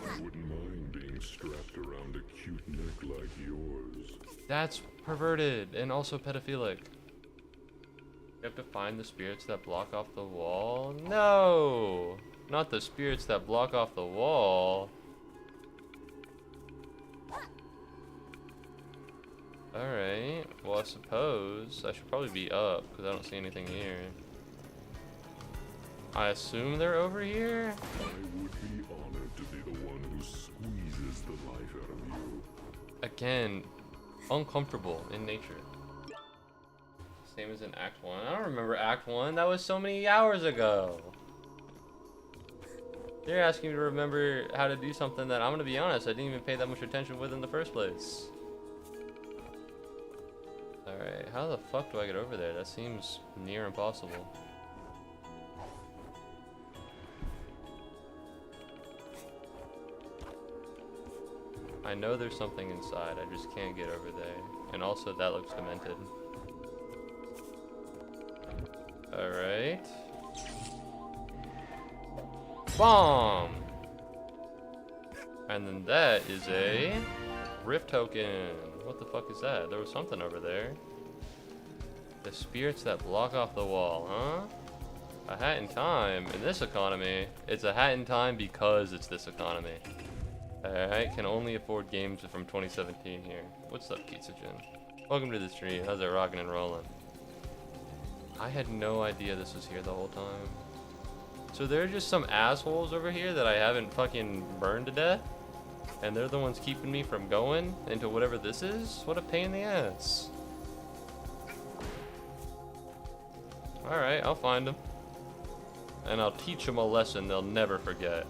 I wouldn't mind being strapped around a cute neck like yours. That's perverted and also pedophilic. You have to find the spirits that block off the wall? No! Not the spirits that block off the wall. Alright, well I suppose I should probably be up because I don't see anything here. I assume they're over here? I would be honored to be the one who squeezes the life out of you. Again, uncomfortable in nature. Same as in Act 1. I don't remember Act 1. That was so many hours ago. You're asking me to remember how to do something that, I'm gonna be honest, I didn't even pay that much attention with in the first place. Alright, how the fuck do I get over there? That seems near impossible. I know there's something inside, I just can't get over there. And also, that looks demented. Alright. Bomb! And then that is a rift token. What the fuck is that? There was something over there. The spirits that block off the wall, huh? A hat in time. In this economy, it's a hat in time because it's this economy. Alright, can only afford games from 2017 here. What's up, Kitsugen? Welcome to the stream. How's it rocking and rolling? I had no idea this was here the whole time. So there are just some assholes over here that I haven't fucking burned to death? And they're the ones keeping me from going into whatever this is? What a pain in the ass. Alright, I'll find them. And I'll teach them a lesson they'll never forget.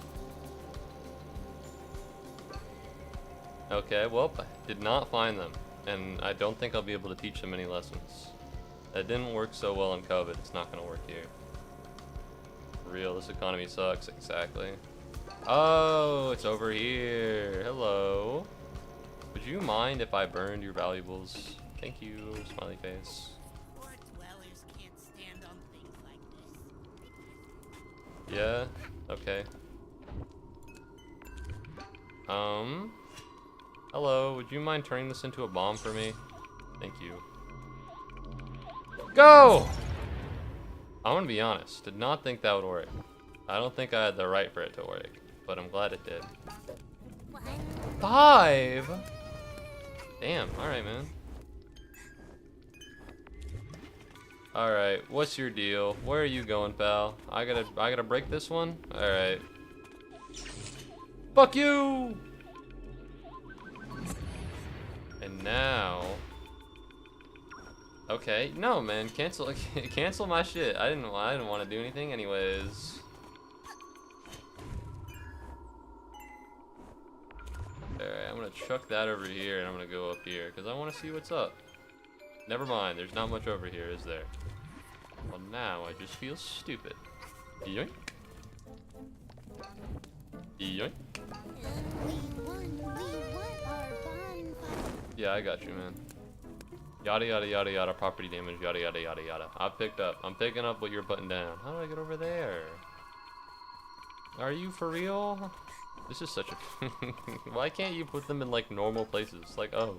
Okay, well, I did not find them. And I don't think I'll be able to teach them any lessons. That didn't work so well in COVID, it's not gonna work here. For real, this economy sucks, exactly. Oh, it's over here. Hello. Would you mind if I burned your valuables? Thank you, smiley face. Poor dwellers can't stand on things like this. Yeah, okay. Hello, would you mind turning this into a bomb for me? Thank you. Go! I'm gonna be honest, did not think that would work. I don't think I had the right for it to work, but I'm glad it did. 5? Damn, alright, man. Alright, what's your deal? Where are you going, pal? I gotta break this one? Alright. Fuck you! And now... Okay, no man, cancel cancel my shit. I didn't want to do anything anyways. Alright, I'm gonna chuck that over here and I'm gonna go up here because I want to see what's up. Never mind, there's not much over here, is there? Well, now I just feel stupid. Yoink. Yoink. Yeah, I got you, man. Yada yada yada yada, property damage, yada yada yada yada. I'm picking up what you're putting down. How do I get over there? Are you for real? This is such a... Why can't you put them in like normal places? Like, oh,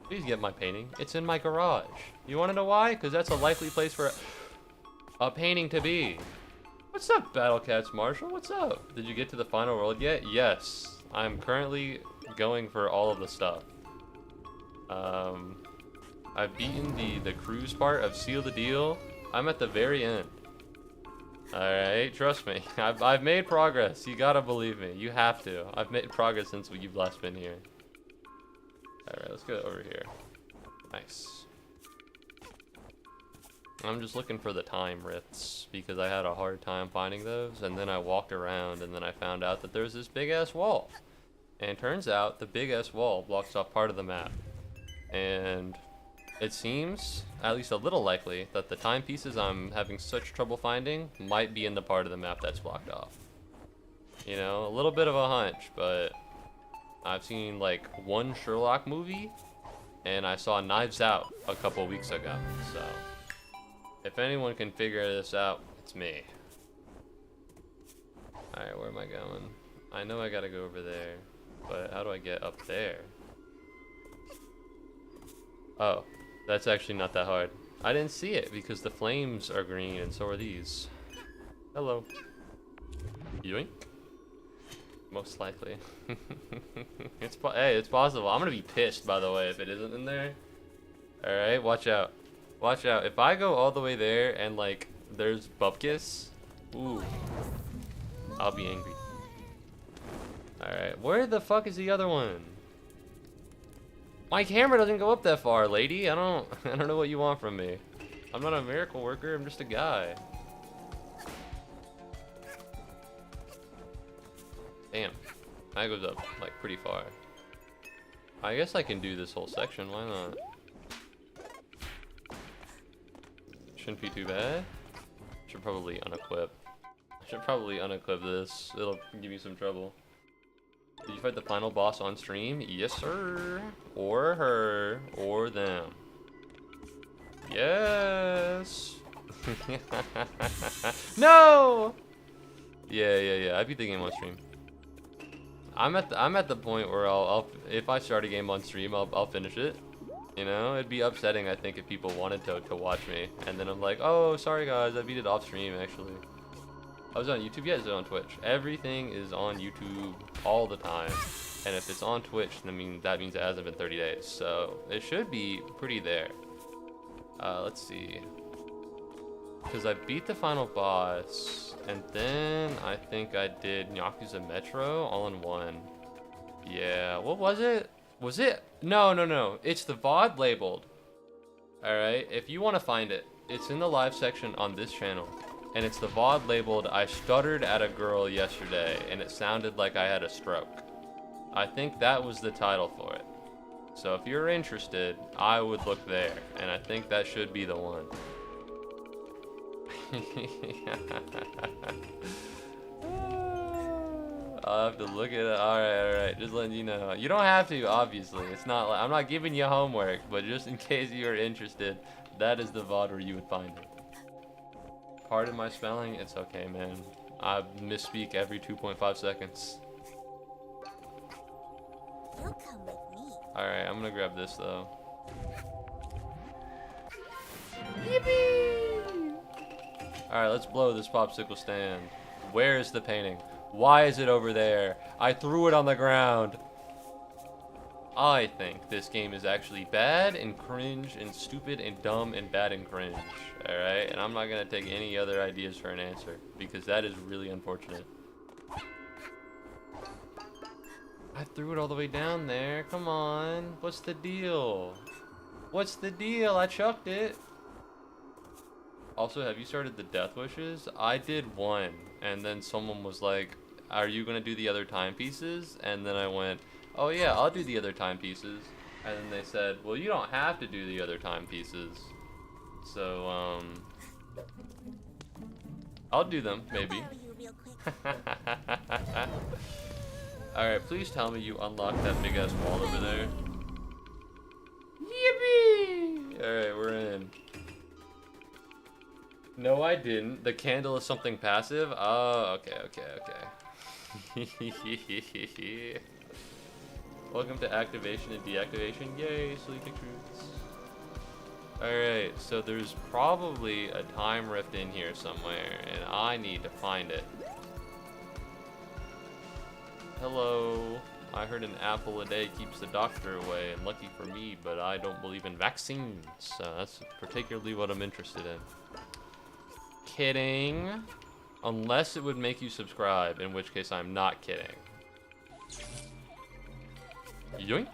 please get my painting. It's in my garage. You wanna know why? Because that's a likely place for a painting to be. What's up, Battle Cats Marshall? What's up? Did you get to the final world yet? Yes. I'm currently going for all of the stuff. I've beaten the cruise part of Seal the Deal. I'm at the very end. Alright, trust me. I've made progress. You gotta believe me. You have to. I've made progress since you've last been here. Alright, let's go over here. Nice. I'm just looking for the time rifts because I had a hard time finding those, and then I walked around and then I found out that there's this big ass wall. And it turns out the big ass wall blocks off part of the map. And it seems, at least a little likely, that the timepieces I'm having such trouble finding might be in the part of the map that's blocked off. You know, a little bit of a hunch, but I've seen like one Sherlock movie, and I saw Knives Out a couple weeks ago, so if anyone can figure this out, it's me. Alright, where am I going? I know I gotta go over there, but how do I get up there? Oh. That's actually not that hard. I didn't see it because the flames are green and so are these. Hello. Yoink. Most likely. Hey, it's possible. I'm gonna be pissed, by the way, if it isn't in there. Alright, watch out. Watch out. If I go all the way there and, like, there's Bupkis, ooh, I'll be angry. Alright, where the fuck is the other one? My camera doesn't go up that far, lady. I don't know what you want from me. I'm not a miracle worker, I'm just a guy. Damn. That goes up, like, pretty far. I guess I can do this whole section, why not? Shouldn't be too bad. Should probably unequip. I should probably unequip this. It'll give me some trouble. Did you fight the final boss on stream? Yes, sir. Or her. Or them. Yes. No! Yeah. I beat the game on stream. I'm at the point where I'll if I start a game on stream, I'll finish it. You know, it'd be upsetting, I think, if people wanted to watch me, and then I'm like, oh, sorry guys, I beat it off stream, actually. I was on YouTube, yeah, it's on Twitch. Everything is on YouTube all the time, and if it's on Twitch, then that means it hasn't been 30 days, so it should be pretty there. Let's see. Because I beat the final boss, and then I think I did Yakuza Metro all in one. Yeah, what was it? Was it? No. It's the VOD labeled. Alright, if you want to find it, it's in the live section on this channel. And it's the VOD labeled, I stuttered at a girl yesterday, and it sounded like I had a stroke. I think that was the title for it. So if you're interested, I would look there, and I think that should be the one. I'll have to look at it. Alright. Just letting you know. You don't have to, obviously. It's not like I'm not giving you homework, but just in case you are interested, that is the VOD where you would find it. Pardon my spelling. It's okay, man. I misspeak every 2.5 seconds. You'll come with me. Alright, I'm gonna grab this though. Yippee! Alright, let's blow this popsicle stand. Where is the painting? Why is it over there? I threw it on the ground. I think this game is actually bad and cringe and stupid and dumb and bad and cringe. Alright? And I'm not gonna take any other ideas for an answer, because that is really unfortunate. I threw it all the way down there. Come on. What's the deal? What's the deal? I chucked it. Also, have you started the death wishes? I did one, and then someone was like, are you gonna do the other timepieces? And then I went, oh yeah, I'll do the other timepieces. And then they said, well, you don't have to do the other timepieces. So, I'll do them, maybe. Alright, please tell me you unlocked that big ass wall over there. Yippee! Alright, we're in. No, I didn't. The candle is something passive? Oh, okay. Welcome to activation and deactivation. Yay, sleeping truths. Alright, so there's probably a time rift in here somewhere, and I need to find it. Hello. I heard an apple a day keeps the doctor away, and lucky for me, but I don't believe in vaccines. That's particularly what I'm interested in. Kidding. Unless it would make you subscribe, in which case I'm not kidding. Yoink.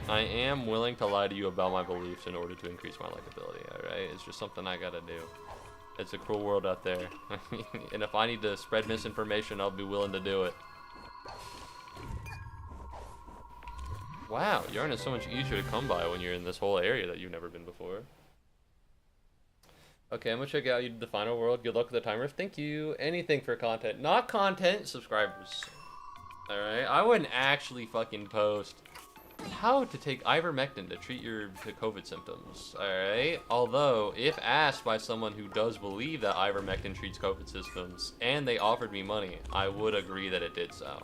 I am willing to lie to you about my beliefs in order to increase my likability, alright? It's just something I gotta do. It's a cruel world out there. And if I need to spread misinformation, I'll be willing to do it. Wow, yarn is so much easier to come by when you're in this whole area that you've never been before. Okay, I'm gonna check out you did the final world. Good luck with the time rift. Thank you. Anything for content. Not content, subscribers. Alright, I wouldn't actually fucking post how to take ivermectin to treat your COVID symptoms. Alright? Although, if asked by someone who does believe that ivermectin treats COVID symptoms, and they offered me money, I would agree that it did so.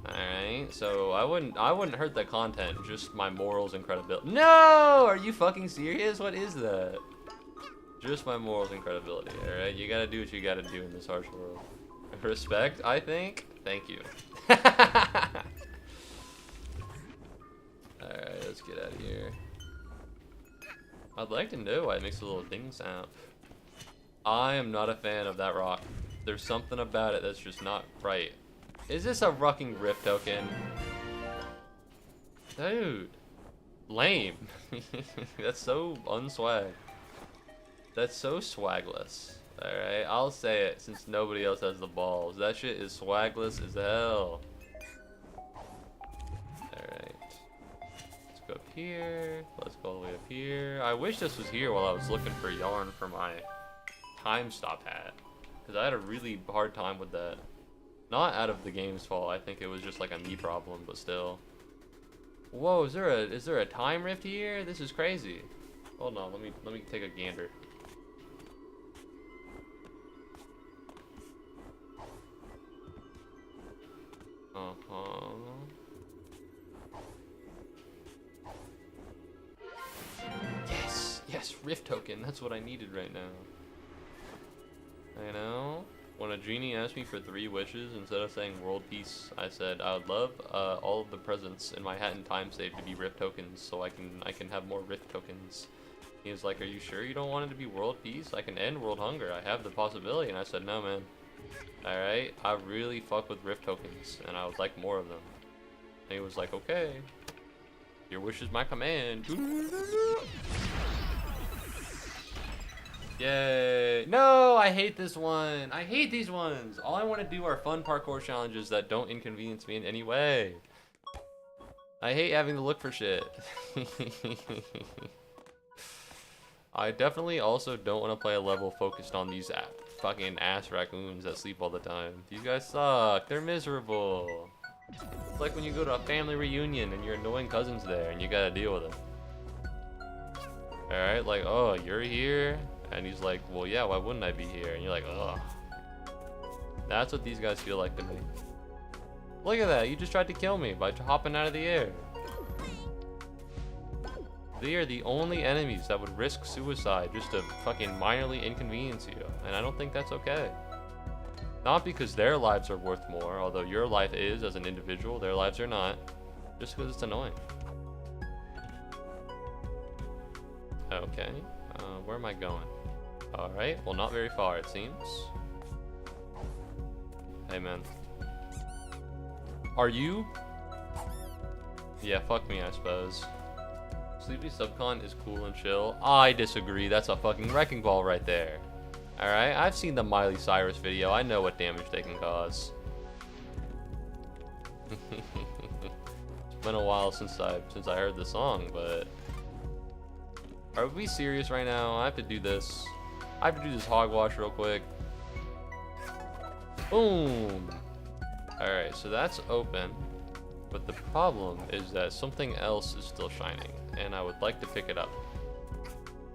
Alright, so I wouldn't hurt the content, just my morals and credibility. No! Are you fucking serious? What is that? Just my morals and credibility, alright? You gotta do what you gotta do in this harsh world. Respect, I think? Thank you. Alright, let's get out of here. I'd like to know why it makes a little ding sound. I am not a fan of that rock. There's something about it that's just not right. Is this a rucking rift token? Dude. Lame. That's so unswag. That's so swagless. Alright, I'll say it since nobody else has the balls. That shit is swagless as hell. Alright. Let's go up here. Let's go all the way up here. I wish this was here while I was looking for yarn for my time stop hat. Because I had a really hard time with that. Not out of the game's fault. I think it was just like a me problem, but still. Whoa, is there a time rift here? This is crazy. Hold on, let me take a gander. Yes, rift token. That's what I needed right now. I know. When a genie asked me for 3 wishes, instead of saying world peace, I said I would love all of the presents in my hat and time save to be rift tokens, so I can have more rift tokens. He was like, "Are you sure you don't want it to be world peace? I can end world hunger. I have the possibility." And I said, "No, man. Alright, I really fuck with rift tokens, and I would like more of them." And he was like, "Okay. Your wish is my command." Yay. No, I hate this one. I hate these ones. All I want to do are fun parkour challenges that don't inconvenience me in any way. I hate having to look for shit. I definitely also don't want to play a level focused on these fucking ass raccoons that sleep all the time. These guys suck. They're miserable. It's like when you go to a family reunion and your annoying cousin's there and you gotta deal with them. Alright, like, "Oh, you're here?" And he's like, "Well, yeah, why wouldn't I be here?" And you're like, "Ugh." That's what these guys feel like to me. Look at that, you just tried to kill me by hopping out of the air. They are the only enemies that would risk suicide just to fucking minorly inconvenience you. And I don't think that's okay. Not because their lives are worth more, although your life is as an individual, their lives are not. Just because it's annoying. Okay, where am I going? Alright, well, not very far, it seems. Hey, man. Are you? Yeah, fuck me, I suppose. Sleepy Subcon is cool and chill. I disagree. That's a fucking wrecking ball right there. Alright, I've seen the Miley Cyrus video. I know what damage they can cause. It's been a while since I heard the song, but... Are we serious right now? I have to do this. I have to do this hogwash real quick. Boom! Alright, so that's open. But the problem is that something else is still shining, and I would like to pick it up.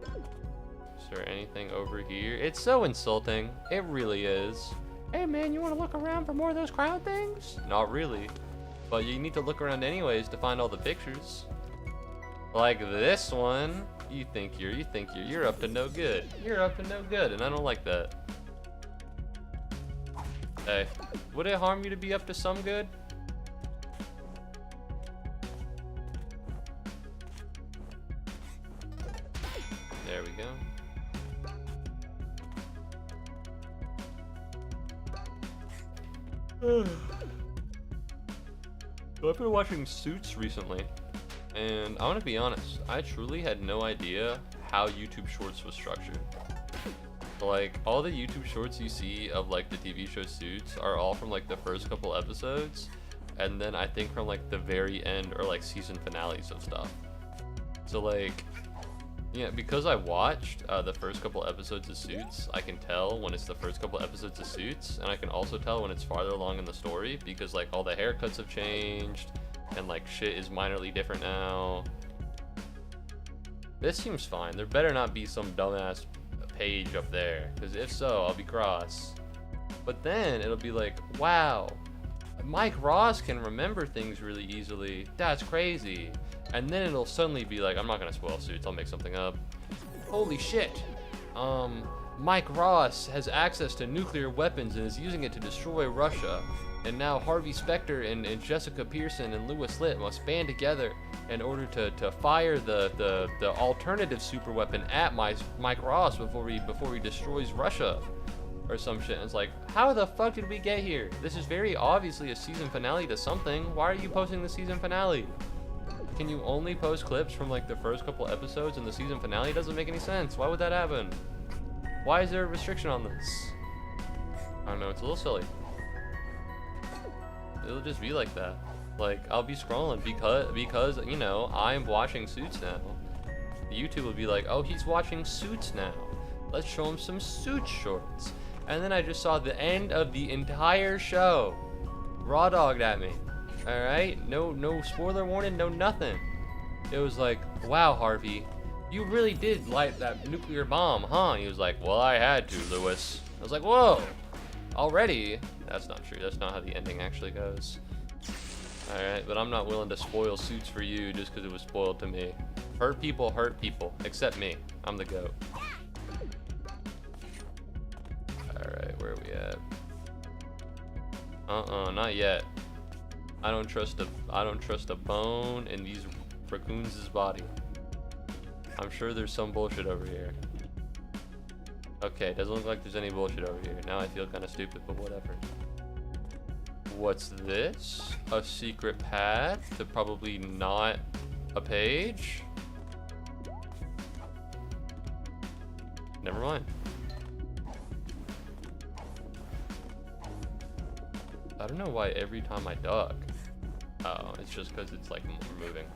Is there anything over here? It's so insulting. It really is. Hey man, you want to look around for more of those crown things? Not really. But you need to look around anyways to find all the pictures. Like this one. You think you're up to no good. You're up to no good, and I don't like that. Hey, would it harm you to be up to some good? There we go. So I've been watching Suits recently, and I want to be honest, I truly had no idea how YouTube Shorts was structured. Like, all the YouTube Shorts you see of like the TV show Suits are all from like the first couple episodes, and then I think from like the very end or like season finales of stuff. So like, yeah, because I watched the first couple episodes of Suits, I can tell when it's the first couple episodes of Suits, and I can also tell when it's farther along in the story, because like all the haircuts have changed, and like shit is minorly different now. This seems fine. There better not be some dumbass page up there, because if so, I'll be cross. But then it'll be like, wow, Mike Ross can remember things really easily. That's crazy. And then it'll suddenly be like, I'm not gonna spoil Suits, I'll make something up. Holy shit. Mike Ross has access to nuclear weapons and is using it to destroy Russia. And now Harvey Specter and Jessica Pearson and Louis Litt must band together in order to fire the alternative super weapon at Mike Ross before he destroys Russia. Or some shit. And it's like, how the fuck did we get here? This is very obviously a season finale to something. Why are you posting the season finale? Can you only post clips from like the first couple episodes and the season finale? Doesn't make any sense. Why would that happen? Why is there a restriction on this? I don't know, it's a little silly. It'll just be like that. Like, I'll be scrolling because you know, I'm watching Suits now. YouTube will be like, oh, he's watching Suits now. Let's show him some Suits shorts. And then I just saw the end of the entire show. Raw dogged at me. Alright? No spoiler warning, no nothing. It was like, wow, Harvey, you really did light that nuclear bomb, huh? And he was like, well, I had to, Lewis. I was like, whoa, already? That's not true. That's not how the ending actually goes. Alright, but I'm not willing to spoil Suits for you just because it was spoiled to me. Hurt people, except me. I'm the GOAT. Alright, where are we at? Not yet. I don't trust a bone in these raccoons' body. I'm sure there's some bullshit over here. Okay, doesn't look like there's any bullshit over here. Now I feel kind of stupid, but whatever. What's this? A secret path to probably not a page? Never mind. I don't know why every time I duck. Oh, it's just because it's like moving.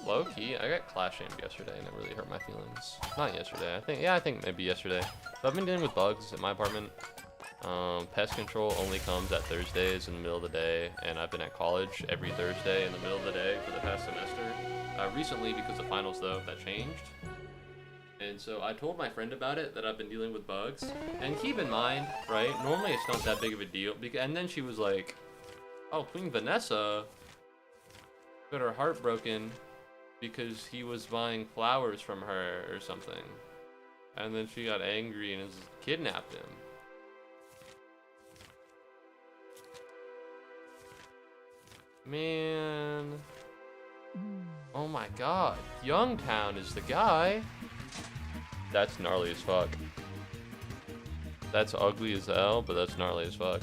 Low key, I got clash shamed yesterday and it really hurt my feelings. Not yesterday, I think maybe yesterday. So I've been dealing with bugs at my apartment. Pest control only comes at Thursdays in the middle of the day, and I've been at college every Thursday in the middle of the day for the past semester. Recently, because of finals though, that changed. And so I told my friend about it, that I've been dealing with bugs. And keep in mind, right, normally it's not that big of a deal. And then she was like, oh, Queen Vanessa got her heart broken because he was buying flowers from her or something. And then she got angry and kidnapped him. Man. Oh my god. Youngtown is the guy. That's gnarly as fuck. That's ugly as hell, but that's gnarly as fuck.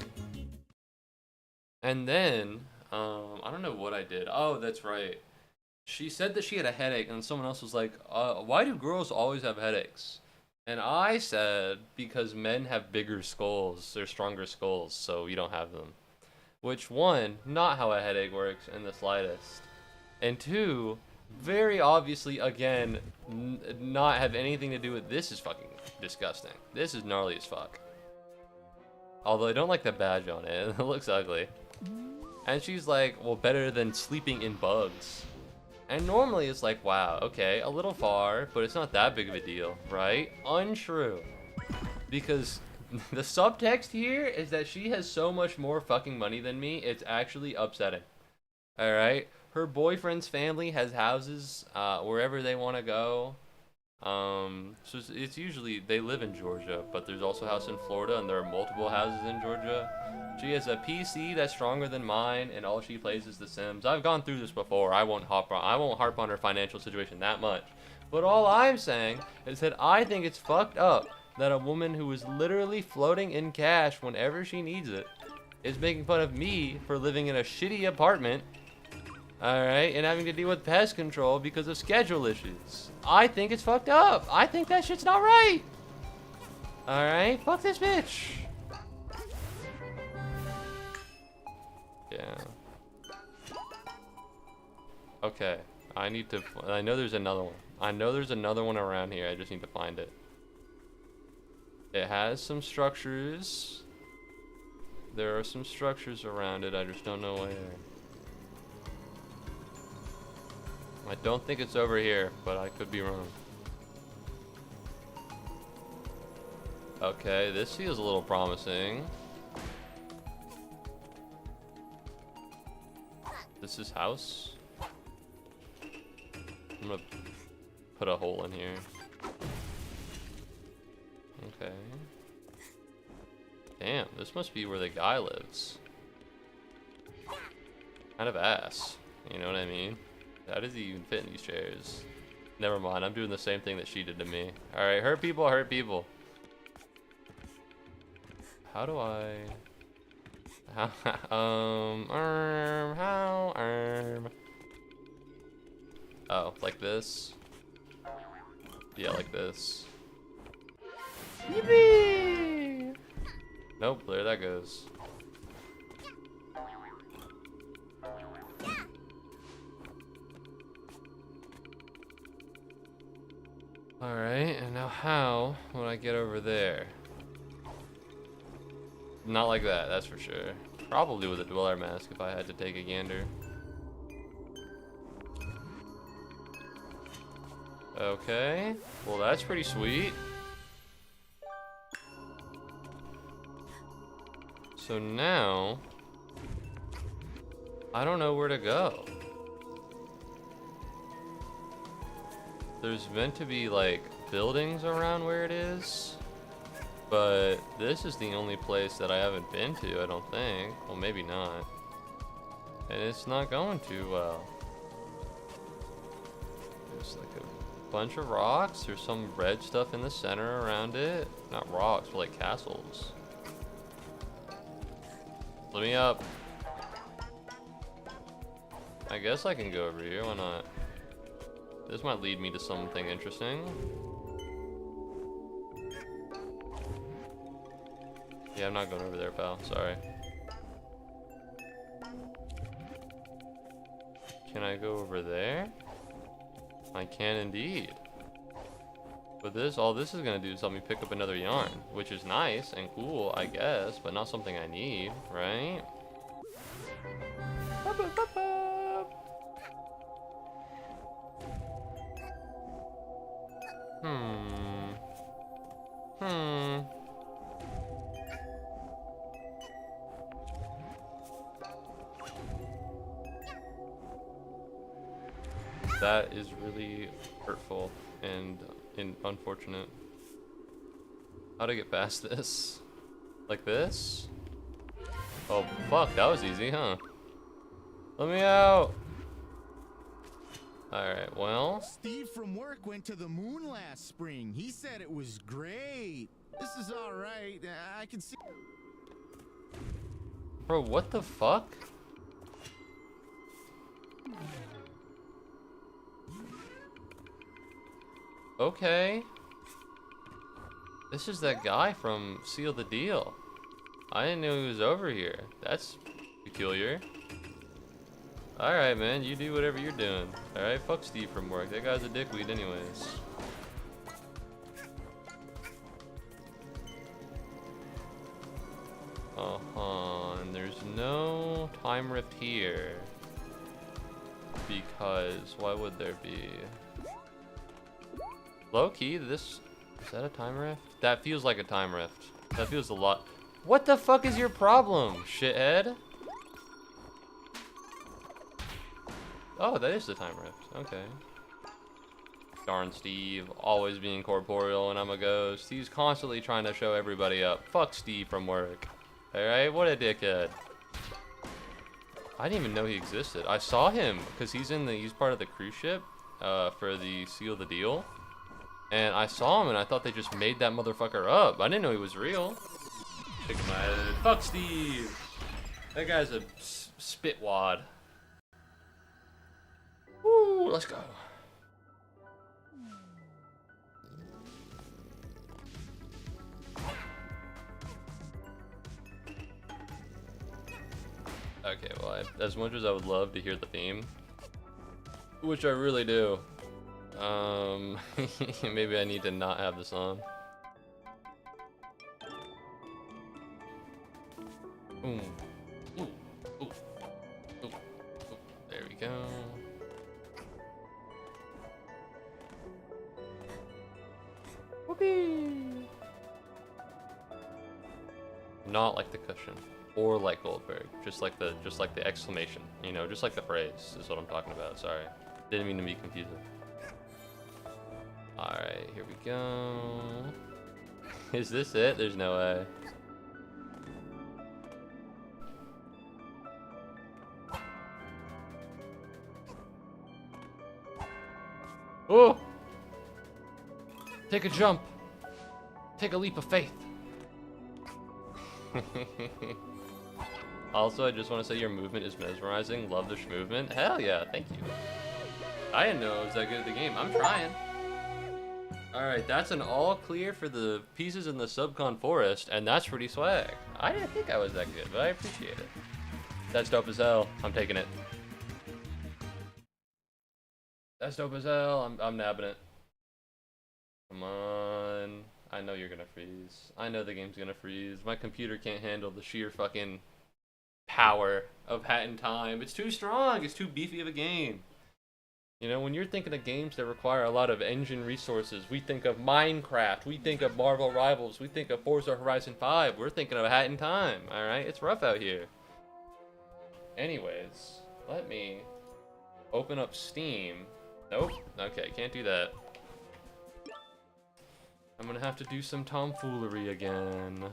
And then, I don't know what I did. Oh, that's right. She said that she had a headache, and someone else was like, why do girls always have headaches? And I said, because men have bigger skulls, they're stronger skulls, so you don't have them. Which, one, not how a headache works in the slightest. And two, very obviously, again, not have anything to do with this is fucking disgusting. This is gnarly as fuck. Although I don't like the badge on it, it looks ugly. And she's like, well, better than sleeping in bugs. And normally it's like, wow, okay, a little far, but it's not that big of a deal, right? Untrue. Because the subtext here is that she has so much more fucking money than me, it's actually upsetting. Alright? Her boyfriend's family has houses wherever they want to go. So it's usually, they live in Georgia, but there's also a house in Florida, and there are multiple houses in Georgia. She has a PC that's stronger than mine, and all she plays is The Sims. I've gone through this before. I won't harp on her financial situation that much. But all I'm saying is that I think it's fucked up that a woman who is literally floating in cash whenever she needs it is making fun of me for living in a shitty apartment, alright, and having to deal with pest control because of schedule issues. I think it's fucked up. I think that shit's not right. Alright, fuck this bitch. Yeah. Okay, I know there's another one. I know there's another one around here, I just need to find it. It has some structures. There are some structures around it, I just don't know where. I don't think it's over here, but I could be wrong. Okay, this feels a little promising. This is house. I'm gonna put a hole in here. Okay. Damn, this must be where the guy lives. Kind of ass, you know what I mean? How does he even fit in these chairs? Never mind, I'm doing the same thing that she did to me. Alright, hurt people, hurt people. How do I... Oh, like this? Yeah, like this. Yippee! Nope, there that goes. Alright, and now how would I get over there? Not like that, that's for sure. Probably with a Dweller Mask if I had to take a gander. Okay, well that's pretty sweet. So now, I don't know where to go. There's meant to be like buildings around where it is, but this is the only place that I haven't been to, I don't think. Well, maybe not. And it's not going too well. There's like a bunch of rocks. There's some red stuff in the center around it. Not rocks, but like castles. Let me up. I guess I can go over here, why not? This might lead me to something interesting. Yeah, I'm not going over there, pal. Sorry. Can I go over there? I can indeed. But this, all this is gonna do is help me pick up another yarn, which is nice and cool, I guess, but not something I need, right? That is really hurtful and unfortunate. How to get past this? Like this? Oh fuck, that was easy, huh? Let me out! Alright, well. Steve from work went to the moon last spring. He said it was great. This is alright. I can see. Bro, what the fuck? Okay. This is that guy from Seal the Deal. I didn't know he was over here. That's peculiar. Alright, man, you do whatever you're doing. Alright, fuck Steve from work. That guy's a dickweed anyways. And there's no time rift here. Because, why would there be? Low key, this, is that a time rift? That feels like a time rift. That feels a lot. What the fuck is your problem, shithead? Oh, that is the time rift. Okay. Darn Steve, always being corporeal and I'm a ghost. He's constantly trying to show everybody up. Fuck Steve from work. Alright, what a dickhead. I didn't even know he existed. I saw him because he's part of the cruise ship for the Seal the Deal. And I saw him and I thought they just made that motherfucker up. I didn't know he was real. Shaking my head. Fuck Steve. That guy's a spitwad. Woo, let's go. Okay, well, as much as I would love to hear the theme, which I really do, maybe I need to not have this on. Ooh. Ooh. Ooh. Ooh. Ooh. There we go. Whoopee! Not like the cushion, or like Goldberg, just like the exclamation, you know, just like the phrase is what I'm talking about. Sorry, didn't mean to be confusing. All right, here we go. Is this it? There's no way. Oh! Take a jump. Take a leap of faith. Also, I just want to say your movement is mesmerizing. Love the movement. Hell yeah, thank you. I didn't know I was that good at the game. I'm trying. Alright, that's an all clear for the pieces in the Subcon Forest, and that's pretty swag. I didn't think I was that good, but I appreciate it. That's dope as hell. I'm taking it. That's dope as hell. I'm nabbing it. Come on. I know you're gonna freeze. I know the game's gonna freeze. My computer can't handle the sheer fucking power of Hat in Time. It's too strong. It's too beefy of a game. You know, when you're thinking of games that require a lot of engine resources, we think of Minecraft, we think of Marvel Rivals, we think of Forza Horizon 5. We're thinking of Hat in Time, alright? It's rough out here. Anyways, let me open up Steam. Nope. Okay, can't do that. I'm gonna have to do some tomfoolery again.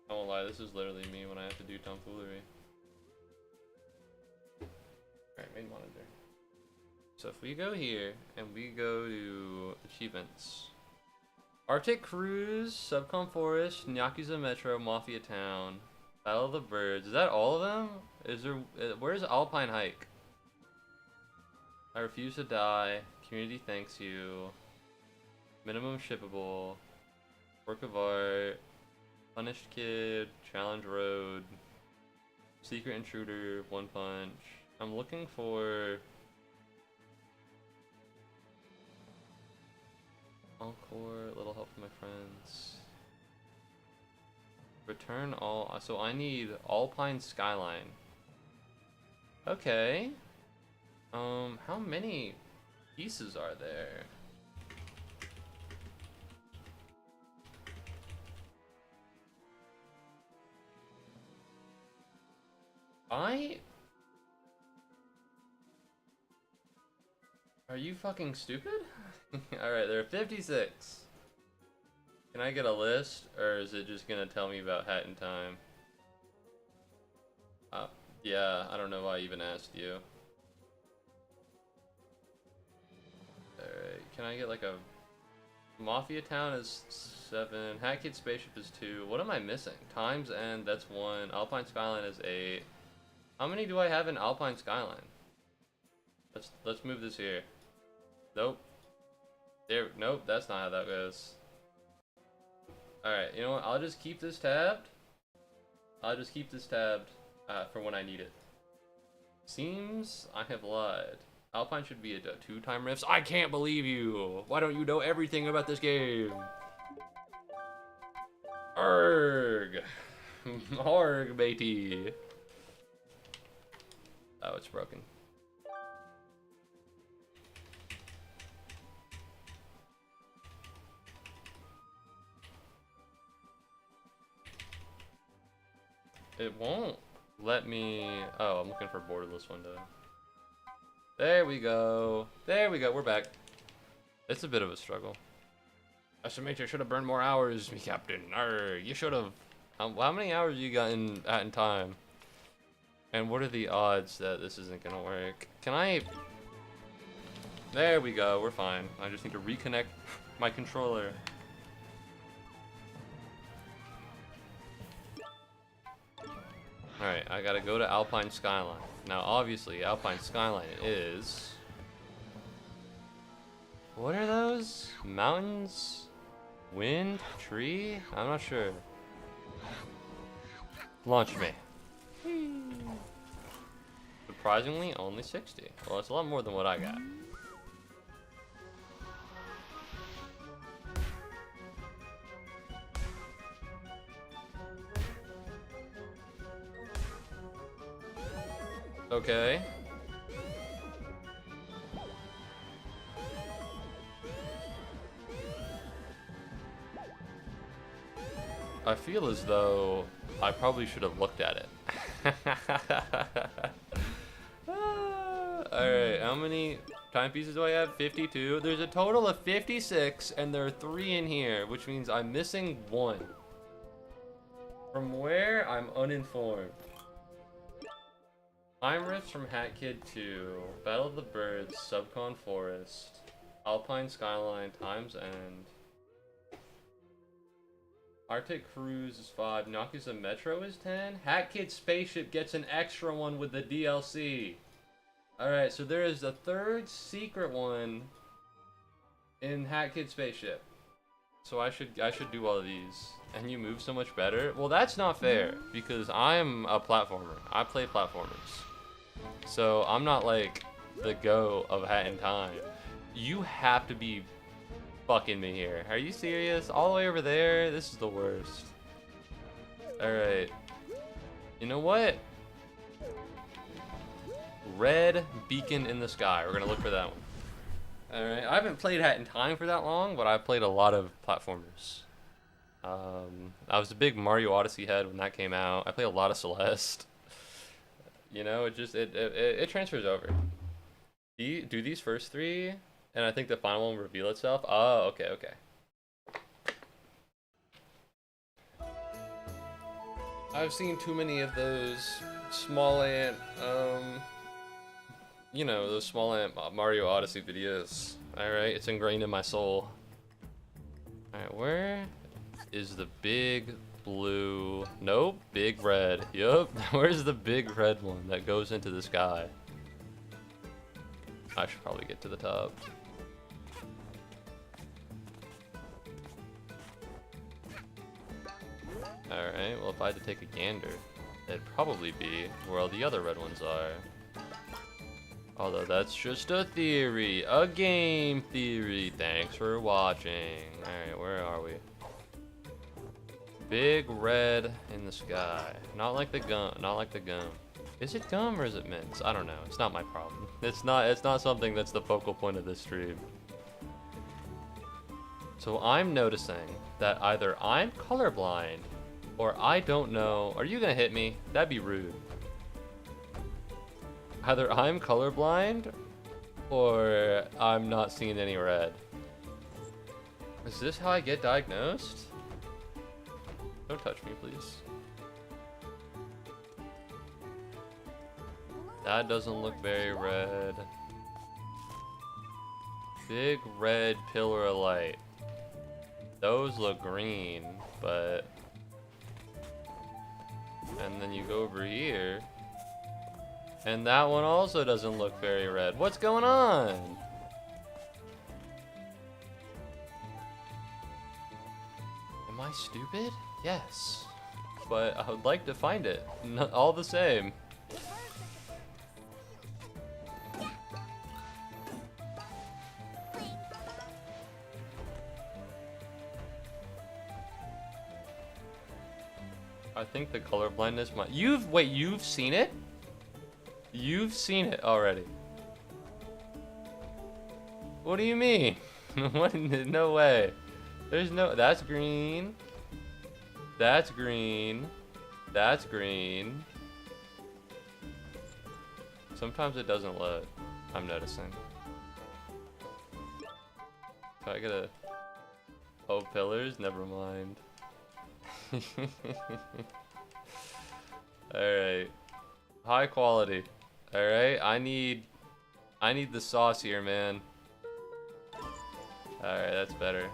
I won't lie, this is literally me when I have to do tomfoolery. Alright, main monitor. So if we go here and we go to achievements. Arctic Cruise, Subcon Forest, Yakuza Metro, Mafia Town, Battle of the Birds. Is that all of them? Is there? Where's Alpine Hike? I refuse to die. Community thanks you. Minimum shippable. Work of art. Punished Kid. Challenge Road. Secret Intruder. One Punch. I'm looking for Encore. Little help from my friends. Return all. So I need Alpine Skyline. Okay. How many pieces are there? Are you fucking stupid? Alright, there are 56. Can I get a list, or is it just gonna tell me about Hat in Time? Yeah, I don't know why I even asked you. Alright, can I get like a... Mafia Town is 7, Hat Kid Spaceship is 2. What am I missing? Times End, that's 1. Alpine Skyline is 8. How many do I have in Alpine Skyline? Let's move this here. Nope. There, nope, that's not how that goes. Alright, you know what? I'll just keep this tabbed. For when I need it. Seems I have lied. Alpine should be a 2-time rifts. I can't believe you! Why don't you know everything about this game? Arrgh! Arrgh, matey! Oh, it's broken. It won't let me... Oh, I'm looking for borderless window. There we go. There we go. We're back. It's a bit of a struggle. Estimator should have burned more hours, me captain. Arr, you should have. How many hours you got in time? And what are the odds that this isn't gonna work? Can I... There we go. We're fine. I just need to reconnect my controller. Alright, I gotta go to Alpine Skyline. Now, obviously, Alpine Skyline is... What are those? Mountains? Wind? Tree? I'm not sure. Launch me. Surprisingly, only 60. Well, it's a lot more than what I got. Okay. I feel as though I probably should have looked at it. Alright, how many timepieces do I have? 52. There's a total of 56, and there are 3 in here, which means I'm missing 1. From where? I'm uninformed. Time Rifts from Hat Kid 2, Battle of the Birds, Subcon Forest, Alpine Skyline, Times End. Arctic Cruise is 5. Yakuza Metro is 10. Hat Kid Spaceship gets an extra one with the DLC. Alright, so there is a third secret one in Hat Kid Spaceship. So I should do all of these. And you move so much better? Well, that's not fair, because I'm a platformer. I play platformers. So I'm not like the go of Hat in Time. You have to be fucking me here. Are you serious? All the way over there? This is the worst. Alright. You know what? Red beacon in the sky. We're gonna look for that one. Alright. I haven't played Hat in Time for that long, but I've played a lot of platformers. I was a big Mario Odyssey head when that came out. I played a lot of Celeste. You know, it transfers over. Do these first 3, and I think the final one will reveal itself. Oh, okay, okay. I've seen too many of those small ant, you know, those small ant Mario Odyssey videos. Alright, it's ingrained in my soul. Alright, where is the big blue? Nope, big red. Yup, where's the big red one that goes into the sky? I should probably get to the top. Alright, well if I had to take a gander, it'd probably be where all the other red ones are. Although that's just a theory, a game theory. Thanks for watching. Alright, where are we? Big red in the sky. Not like the gum, not like the gum. Is it gum or is it mints? I don't know. It's not my problem. It's not something that's the focal point of this stream. So I'm noticing that either I'm colorblind or I don't know. Are you gonna hit me? That'd be rude. Either I'm colorblind or I'm not seeing any red. Is this how I get diagnosed? Don't touch me, please. That doesn't look very red. Big red pillar of light. Those look green, but... And then you go over here. And that one also doesn't look very red. What's going on? Am I stupid? Yes. But I would like to find it. All the same. I think the color blindness might... You've seen it? You've seen it already. What do you mean? What? No way. There's no... That's green. That's green. That's green. Sometimes it doesn't load. I'm noticing. So I gotta... Oh, pillars? Never mind. Alright. High quality. Alright, I need the sauce here, man. Alright, that's better.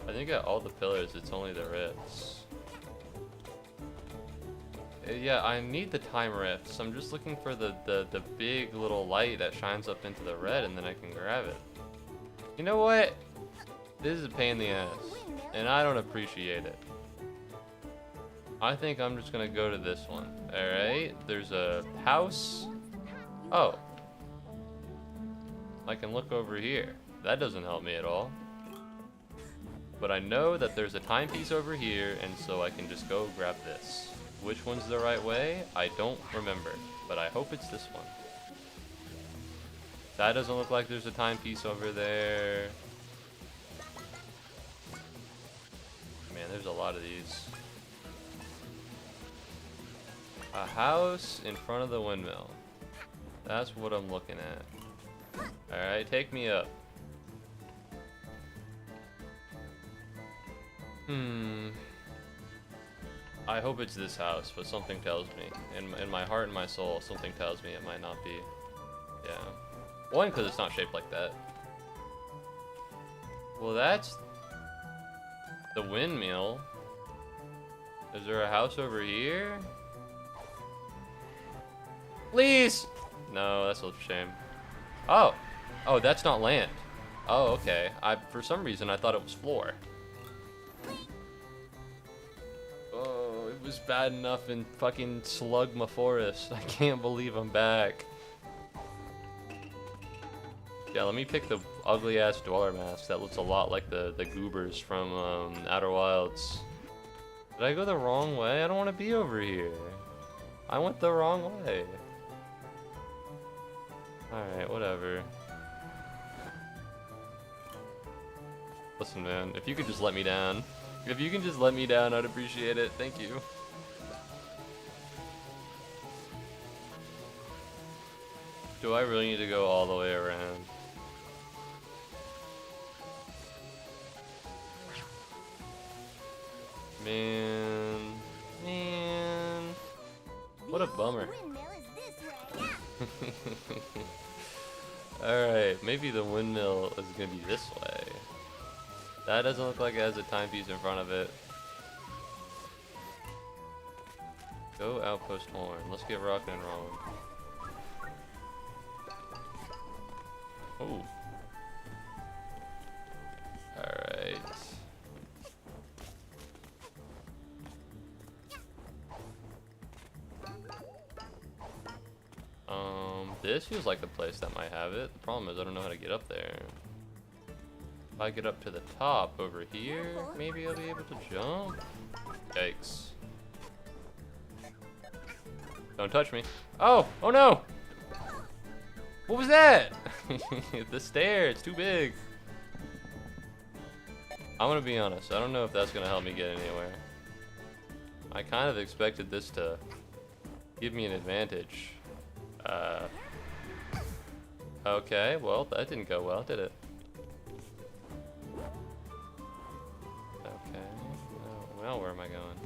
I think at all the pillars, it's only the rifts. Yeah, I need the time rifts. I'm just looking for the big little light that shines up into the red, and then I can grab it. You know what? This is a pain in the ass, and I don't appreciate it. I think I'm just gonna go to this one. Alright, there's a house. Oh. I can look over here. That doesn't help me at all. But I know that there's a timepiece over here, and so I can just go grab this. Which one's the right way? I don't remember, but I hope it's this one. That doesn't look like there's a timepiece over there. Man, there's a lot of these. A house in front of the windmill. That's what I'm looking at. Alright, take me up. I hope it's this house, but something tells me. In my heart and my soul, something tells me it might not be. Yeah. One, because it's not shaped like that. Well, that's The windmill? Is there a house over here? Please! No, that's a shame. Oh! Oh, that's not land. Oh, okay. For some reason, I thought it was floor. Oh, it was bad enough in fucking Slugma Forest. I can't believe I'm back. Yeah, let me pick the ugly-ass dweller mask. That looks a lot like the goobers from Outer Wilds. Did I go the wrong way? I don't want to be over here. I went the wrong way. Alright, whatever. Listen, man, if you could just let me down. If you can just let me down, I'd appreciate it. Thank you. Do I really need to go all the way around? Man. What a bummer. Alright, maybe the windmill is gonna be this way. That doesn't look like it has a timepiece in front of it. Go outpost horn. Let's get rocking and rolling. Oh. Alright. This feels like the place that might have it. The problem is I don't know how to get up there. If I get up to the top over here, maybe I'll be able to jump. Yikes. Don't touch me. Oh! Oh no! What was that? The stair, it's too big. I'm gonna be honest, I don't know if that's gonna help me get anywhere. I kind of expected this to give me an advantage. Okay, well, that didn't go well, did it? Okay, well, where am I going?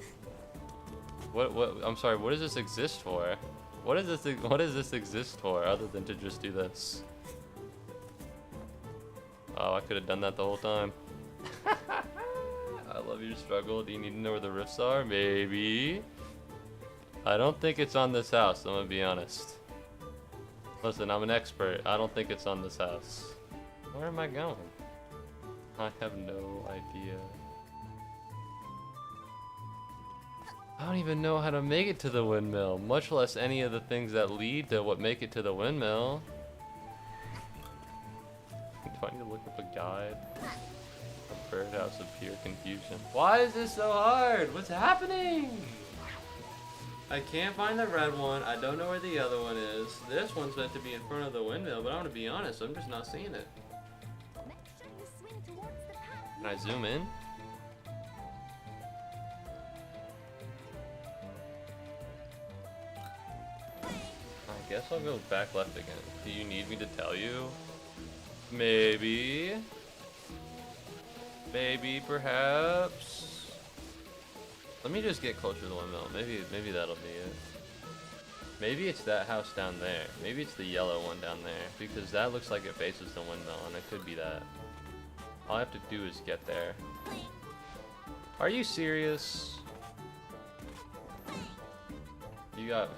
What, I'm sorry, what does this exist for? What does this exist for, other than to just do this? Oh, I could have done that the whole time. I love your struggle. Do you need to know where the rifts are? Maybe. I don't think it's on this house, I'm gonna be honest. Listen, I'm an expert. I don't think it's on this house. Where am I going? I have no idea. I don't even know how to make it to the windmill, much less any of the things that lead to what make it to the windmill. Do I need to look up a guide? A birdhouse of pure confusion. Why is this so hard? What's happening? I can't find the red one. I don't know where the other one is. This one's meant to be in front of the windmill, but I'm gonna be honest, I'm just not seeing it. Can I zoom in? I guess I'll go back left again. Do you need me to tell you? Maybe. Maybe, perhaps. Let me just get closer to the windmill. Maybe that'll be it. Maybe it's that house down there. Maybe it's the yellow one down there, because that looks like it faces the windmill, and it could be that. All I have to do is get there. Are you serious? You got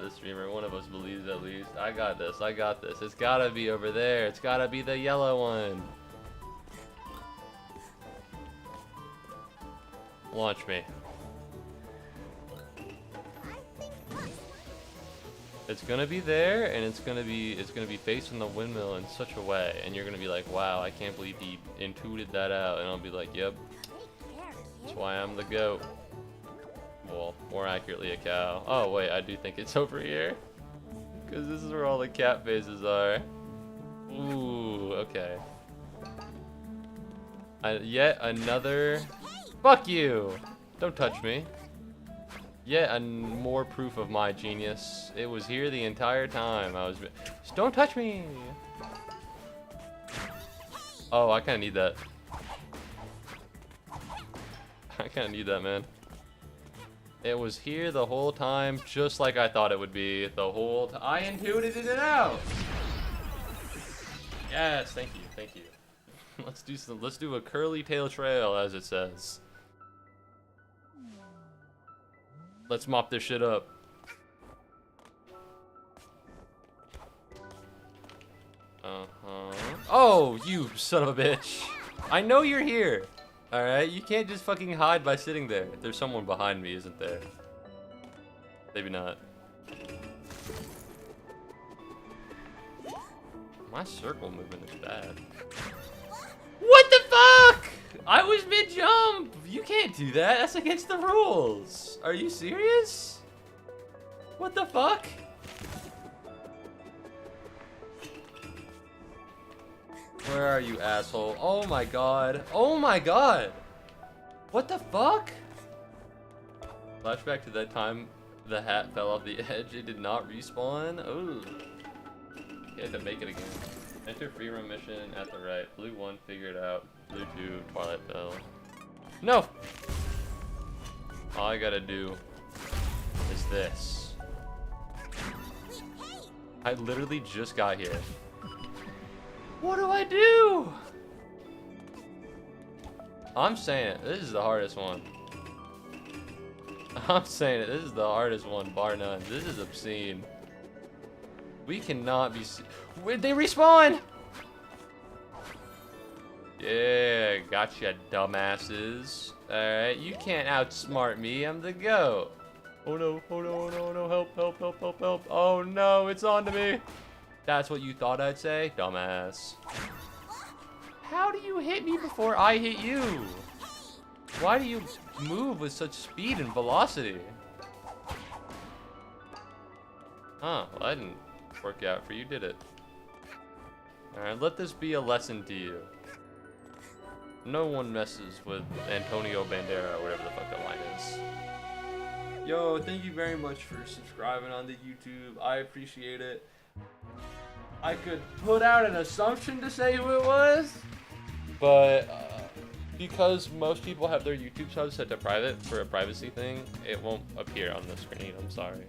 this, streamer. One of us believes at least. I got this. I got this. It's gotta be over there. It's gotta be the yellow one. Launch me. It's gonna be there, and it's gonna be facing the windmill in such a way, and you're gonna be like, wow, I can't believe he intuited that out, and I'll be like, yep, that's why I'm the goat. Well, more accurately, a cow. Oh wait, I do think it's over here, because this is where all the cat faces are. Ooh, okay. Yet another. Fuck you! Don't touch me. Yet more proof of my genius. It was here the entire time. Just don't touch me! Oh, I kinda need that. I kinda need that, man. It was here the whole time, just like I thought it would be the whole time. I intuited it out! Yes, thank you, thank you. Let's do a curly tail trail, as it says. Let's mop this shit up. Oh, you son of a bitch. I know you're here. Alright, you can't just fucking hide by sitting there. There's someone behind me, isn't there? Maybe not. My circle movement is bad. What the fuck? I was mid-jump. You can't do that. That's against the rules. Are you serious? What the fuck? Where are you, asshole? Oh my god. Oh my god. What the fuck? Flashback to that time the hat fell off the edge. It did not respawn. Oh. You have to make it again. Enter free roam mission at the right. Blue 1 figured out. Blue 2 Twilight Bell. No! All I gotta do is this. I literally just got here. What do I do? I'm saying it. This is the hardest one. I'm saying it. This is the hardest one, bar none. This is obscene. We cannot be. Where'd they respawn? Yeah, gotcha, dumbasses. Alright, you can't outsmart me. I'm the GOAT. Oh no, oh no, oh no, oh no, help, help, help, help, help. Oh no, it's on to me. That's what you thought I'd say? Dumbass. How do you hit me before I hit you? Why do you move with such speed and velocity? Huh, well that didn't work out for you, did it? Alright, let this be a lesson to you. No one messes with Antonio Bandera or whatever the fuck that line is. Yo, thank you very much for subscribing on the YouTube. I appreciate it. I could put out an assumption to say who it was, but because most people have their YouTube subs set to private for a privacy thing, it won't appear on the screen. I'm sorry.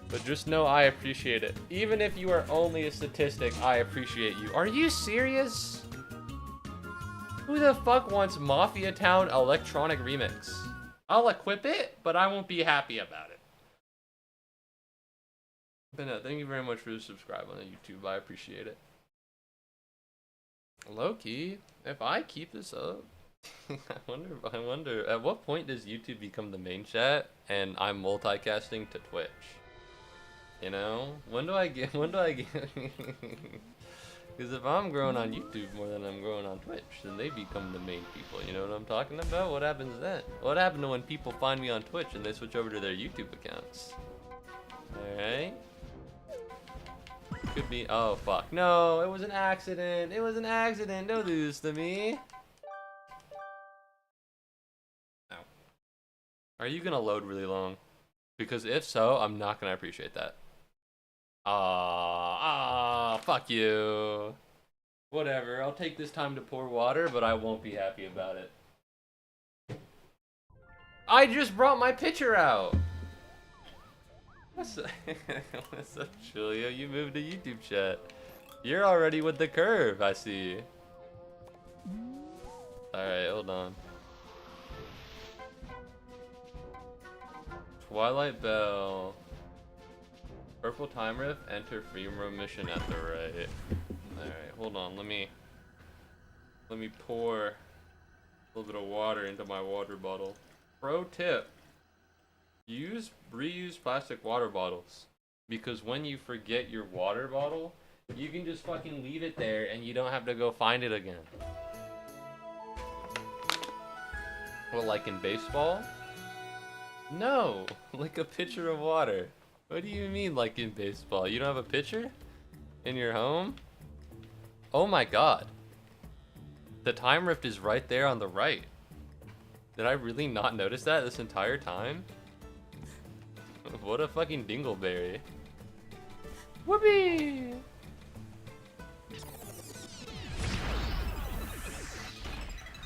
But just know I appreciate it. Even if you are only a statistic, I appreciate you. Are you serious? Who the fuck wants Mafia Town electronic remix? I'll equip it, but I won't be happy about it. But no, thank you very much for subscribing on the YouTube. I appreciate it. Low-key, if I keep this up, I wonder, at what point does YouTube become the main chat and I'm multicasting to Twitch? You know? When do I get, because if I'm growing on YouTube more than I'm growing on Twitch, then they become the main people. You know what I'm talking about? What happens then? What happened to when people find me on Twitch and they switch over to their YouTube accounts? Alright. Could be. Oh, fuck. No, it was an accident. It was an accident. Don't do this to me. Ow. Are you gonna load really long? Because if so, I'm not gonna appreciate that. Fuck you. Whatever, I'll take this time to pour water, but I won't be happy about it. I just brought my pitcher out. What's up, Julia? You moved to YouTube chat. You're already with the curve, I see. Alright, hold on. Twilight Bell. Purple time rift, enter free roam mission at the right. Alright, hold on, let me pour a little bit of water into my water bottle. Pro tip. Reuse plastic water bottles. Because when you forget your water bottle, you can just fucking leave it there and you don't have to go find it again. Well, like in baseball? No, like a pitcher of water. What do you mean like in baseball? You don't have a pitcher? In your home? Oh my god. The time rift is right there on the right. Did I really not notice that this entire time? What a fucking dingleberry. Whoopee!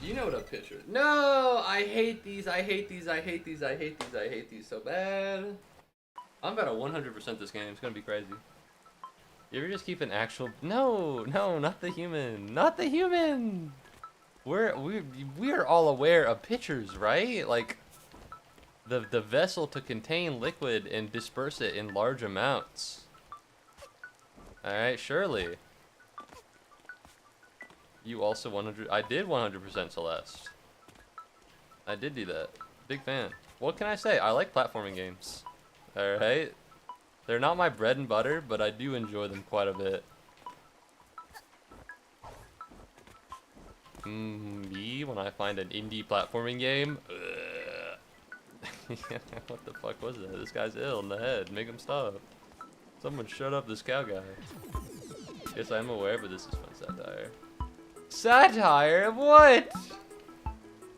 You know what a pitcher. No! I hate these, I hate these, I hate these, I hate these, I hate these so bad. I'm about to 100% this game. It's gonna be crazy. You ever just keep an actual... No, no, not the human. Not the human! we are all aware of pitchers, right? Like the vessel to contain liquid and disperse it in large amounts. All right, surely. You also 100. I did 100% Celeste. I did do that. Big fan. What can I say? I like platforming games. All right. They're not my bread and butter, but I do enjoy them quite a bit. Me, when I find an indie platforming game. What the fuck was that? This guy's ill in the head. Make him stop. Someone shut up this cow guy. Yes, I'm aware, but this is fun satire. Satire? What?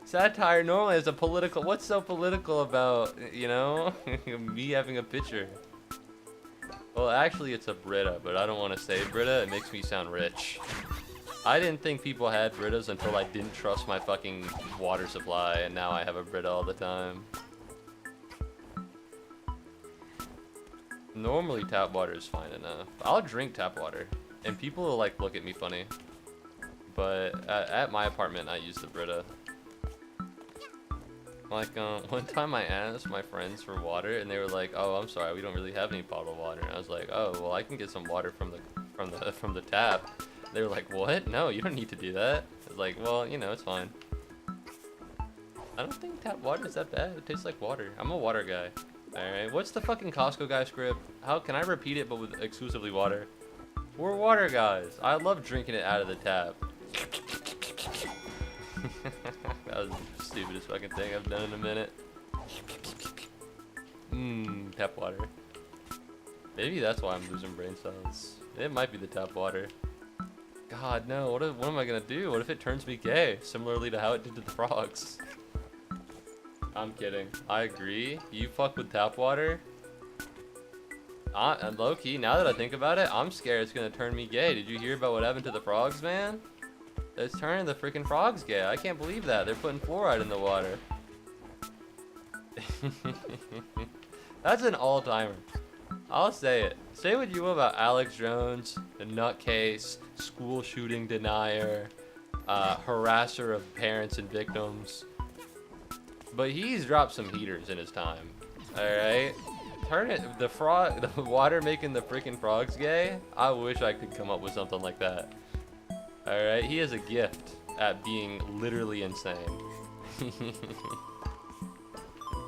Satire normally is a political. What's so political about, you know, me having a picture? Well, actually, it's a Brita, but I don't want to say Brita. It makes me sound rich. I didn't think people had Britas until I didn't trust my fucking water supply, and now I have a Brita all the time. Normally, tap water is fine enough. I'll drink tap water, and people will, like, look at me funny. But at my apartment, I use the Brita. Like, one time I asked my friends for water, and they were like, "Oh, I'm sorry, we don't really have any bottled water." And I was like, "Oh, well, I can get some water from the tap." They were like, "What? No, you don't need to do that." I was like, "Well, you know, it's fine." I don't think tap water is that bad. It tastes like water. I'm a water guy. Alright, what's the fucking Costco guy script? How can I repeat it but with exclusively water? We're water guys. I love drinking it out of the tap. That was the stupidest fucking thing I've done in a minute. Tap water. Maybe that's why I'm losing brain cells. It might be the tap water. God, no. What am I gonna do? What if it turns me gay? Similarly to how it did to the frogs. I'm kidding. I agree. You fuck with tap water? And low-key, now that I think about it, I'm scared it's gonna turn me gay. Did you hear about what happened to the frogs, man? It's turning the freaking frogs gay. I can't believe that. They're putting fluoride in the water. That's an all-timer. I'll say it. Say what you will about Alex Jones, the nutcase, school shooting denier, harasser of parents and victims. But he's dropped some heaters in his time. Alright? Turn it, the water making the freaking frogs gay? I wish I could come up with something like that. Alright? He has a gift at being literally insane.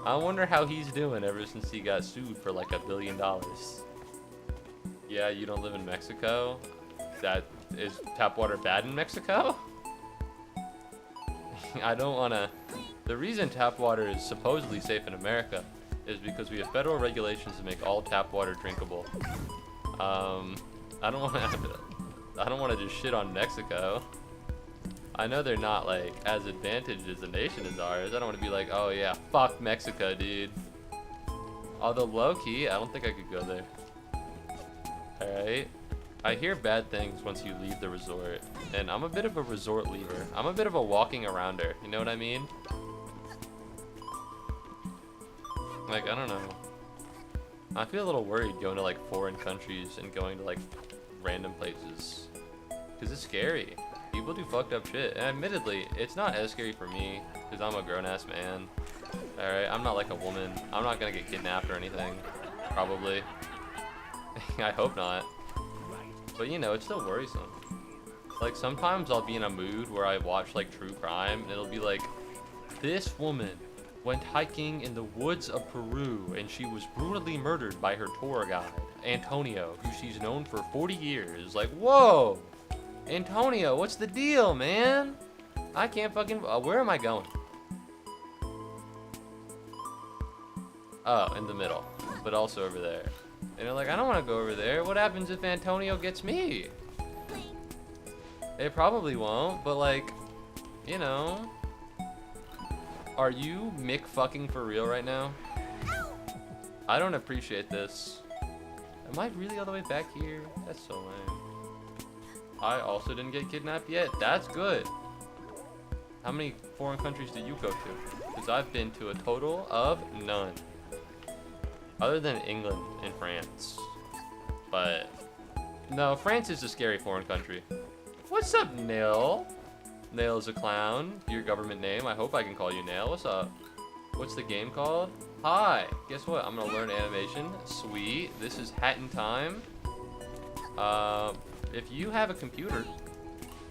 I wonder how he's doing ever since he got sued for like $1 billion. Yeah, you don't live in Mexico? Is tap water bad in Mexico? I don't wanna... The reason tap water is supposedly safe in America is because we have federal regulations to make all tap water drinkable. I don't want to just shit on Mexico. I know they're not like as advantaged as a nation as ours. I don't want to be like, oh yeah, fuck Mexico, dude. Although low key, I don't think I could go there. Alright. I hear bad things once you leave the resort, and I'm a bit of a resort leaver. I'm a bit of a walking arounder, you know what I mean? Like, I don't know. I feel a little worried going to like foreign countries and going to like random places. Cause it's scary. People do fucked up shit. And admittedly, it's not as scary for me because I'm a grown ass man. Alright, I'm not like a woman. I'm not gonna get kidnapped or anything. Probably. I hope not. But you know, it's still worrisome. Like sometimes I'll be in a mood where I watch like true crime and it'll be like, this woman went hiking in the woods of Peru and she was brutally murdered by her tour guide, Antonio, who she's known for 40 years. Like, whoa! Antonio, what's the deal, man? I can't fucking... where am I going? Oh, in the middle. But also over there. And they're like, I don't want to go over there. What happens if Antonio gets me? It probably won't, but like, you know... Are you Mick fucking for real right now? I don't appreciate this. Am I really all the way back here? That's so lame. I also didn't get kidnapped yet. That's good. How many foreign countries did you go to? Because I've been to a total of none. Other than England and France. But no, France is a scary foreign country. What's up, Nil? Nail is a clown. Your government name. I hope I can call you Nail. What's up? What's the game called? Hi. Guess what? I'm gonna learn animation. Sweet. This is Hat in Time. If you have a computer,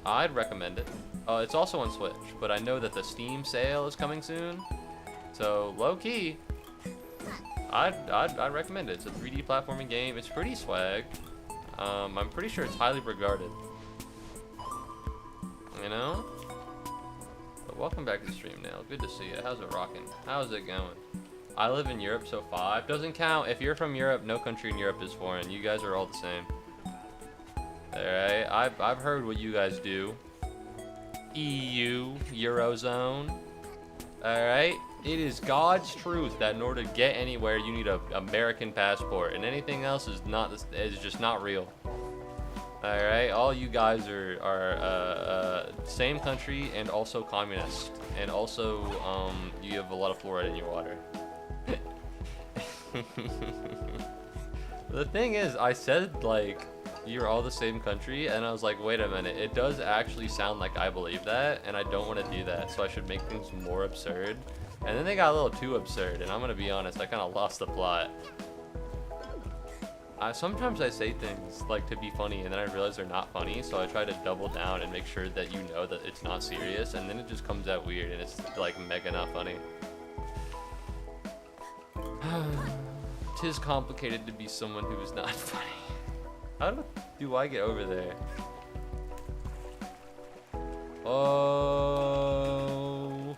I'd recommend it. It's also on Switch, but I know that the Steam sale is coming soon. So low key, I'd recommend it. It's a 3D platforming game. It's pretty swag. I'm pretty sure it's highly regarded. You know? But welcome back to the stream, Nail. Good to see you. How's it rocking? How's it going? I live in Europe, so 5 doesn't count. If you're from Europe, no country in Europe is foreign. You guys are all the same. Alright, I've heard what you guys do. EU, Eurozone. Alright? It is God's truth that in order to get anywhere, you need an American passport, and anything else is just not real. Alright, all you guys are same country and also communist, and also you have a lot of fluoride in your water. The thing is, I said like you're all the same country, and I was like, wait a minute, it does actually sound like I believe that, and I don't want to do that, so I should make things more absurd. And then they got a little too absurd, and I'm gonna be honest, I kind of lost the plot. Sometimes I say things like to be funny, and then I realize they're not funny, so I try to double down and make sure that you know that it's not serious, and then it just comes out weird, and it's like mega not funny. 'Tis complicated to be someone who is not funny. How do I get over there? Oh,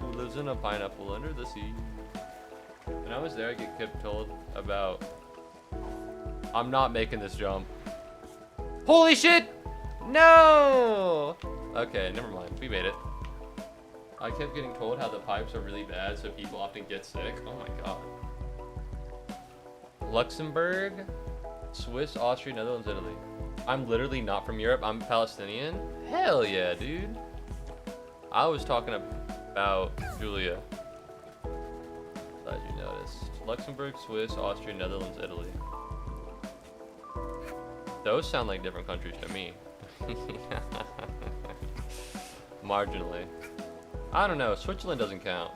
who lives in a pineapple under the sea? When I was there, I kept told about... I'm not making this jump. Holy shit! No! Okay, never mind. We made it. I kept getting told how the pipes are really bad, so people often get sick. Oh my god. Luxembourg, Swiss, Austria, Netherlands, Italy. I'm literally not from Europe. I'm Palestinian. Hell yeah, dude. I was talking about Julia. Glad you noticed. Luxembourg, Swiss, Austria, Netherlands, Italy. Those sound like different countries to me. Marginally. I don't know. Switzerland doesn't count.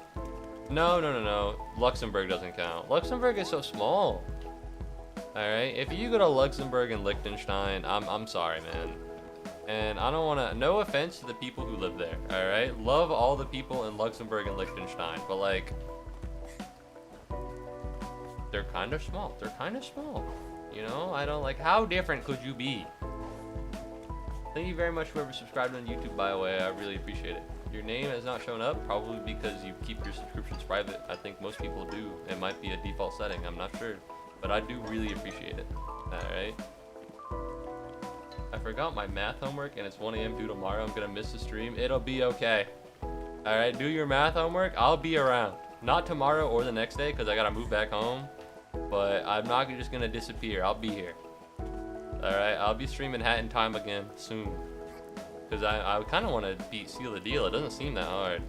No. Luxembourg doesn't count. Luxembourg is so small. Alright? If you go to Luxembourg and Liechtenstein, I'm sorry, man. And I don't want to... No offense to the people who live there. Alright? Love all the people in Luxembourg and Liechtenstein. But, like... They're kind of small. They're kind of small. You know, I don't like, how different could you be? Thank you very much whoever subscribed on YouTube, by the way. I really appreciate it. Your name has not shown up, probably because you keep your subscriptions private. I think most people do. It might be a default setting, I'm not sure. But I do really appreciate it. Alright. I forgot my math homework and it's 1 AM due tomorrow. I'm gonna miss the stream. It'll be okay. Alright, do your math homework. I'll be around. Not tomorrow or the next day because I gotta move back home. But I'm not just gonna disappear. I'll be here. Alright, I'll be streaming Hat in Time again soon. Because I kind of want to seal the deal. It doesn't seem that hard.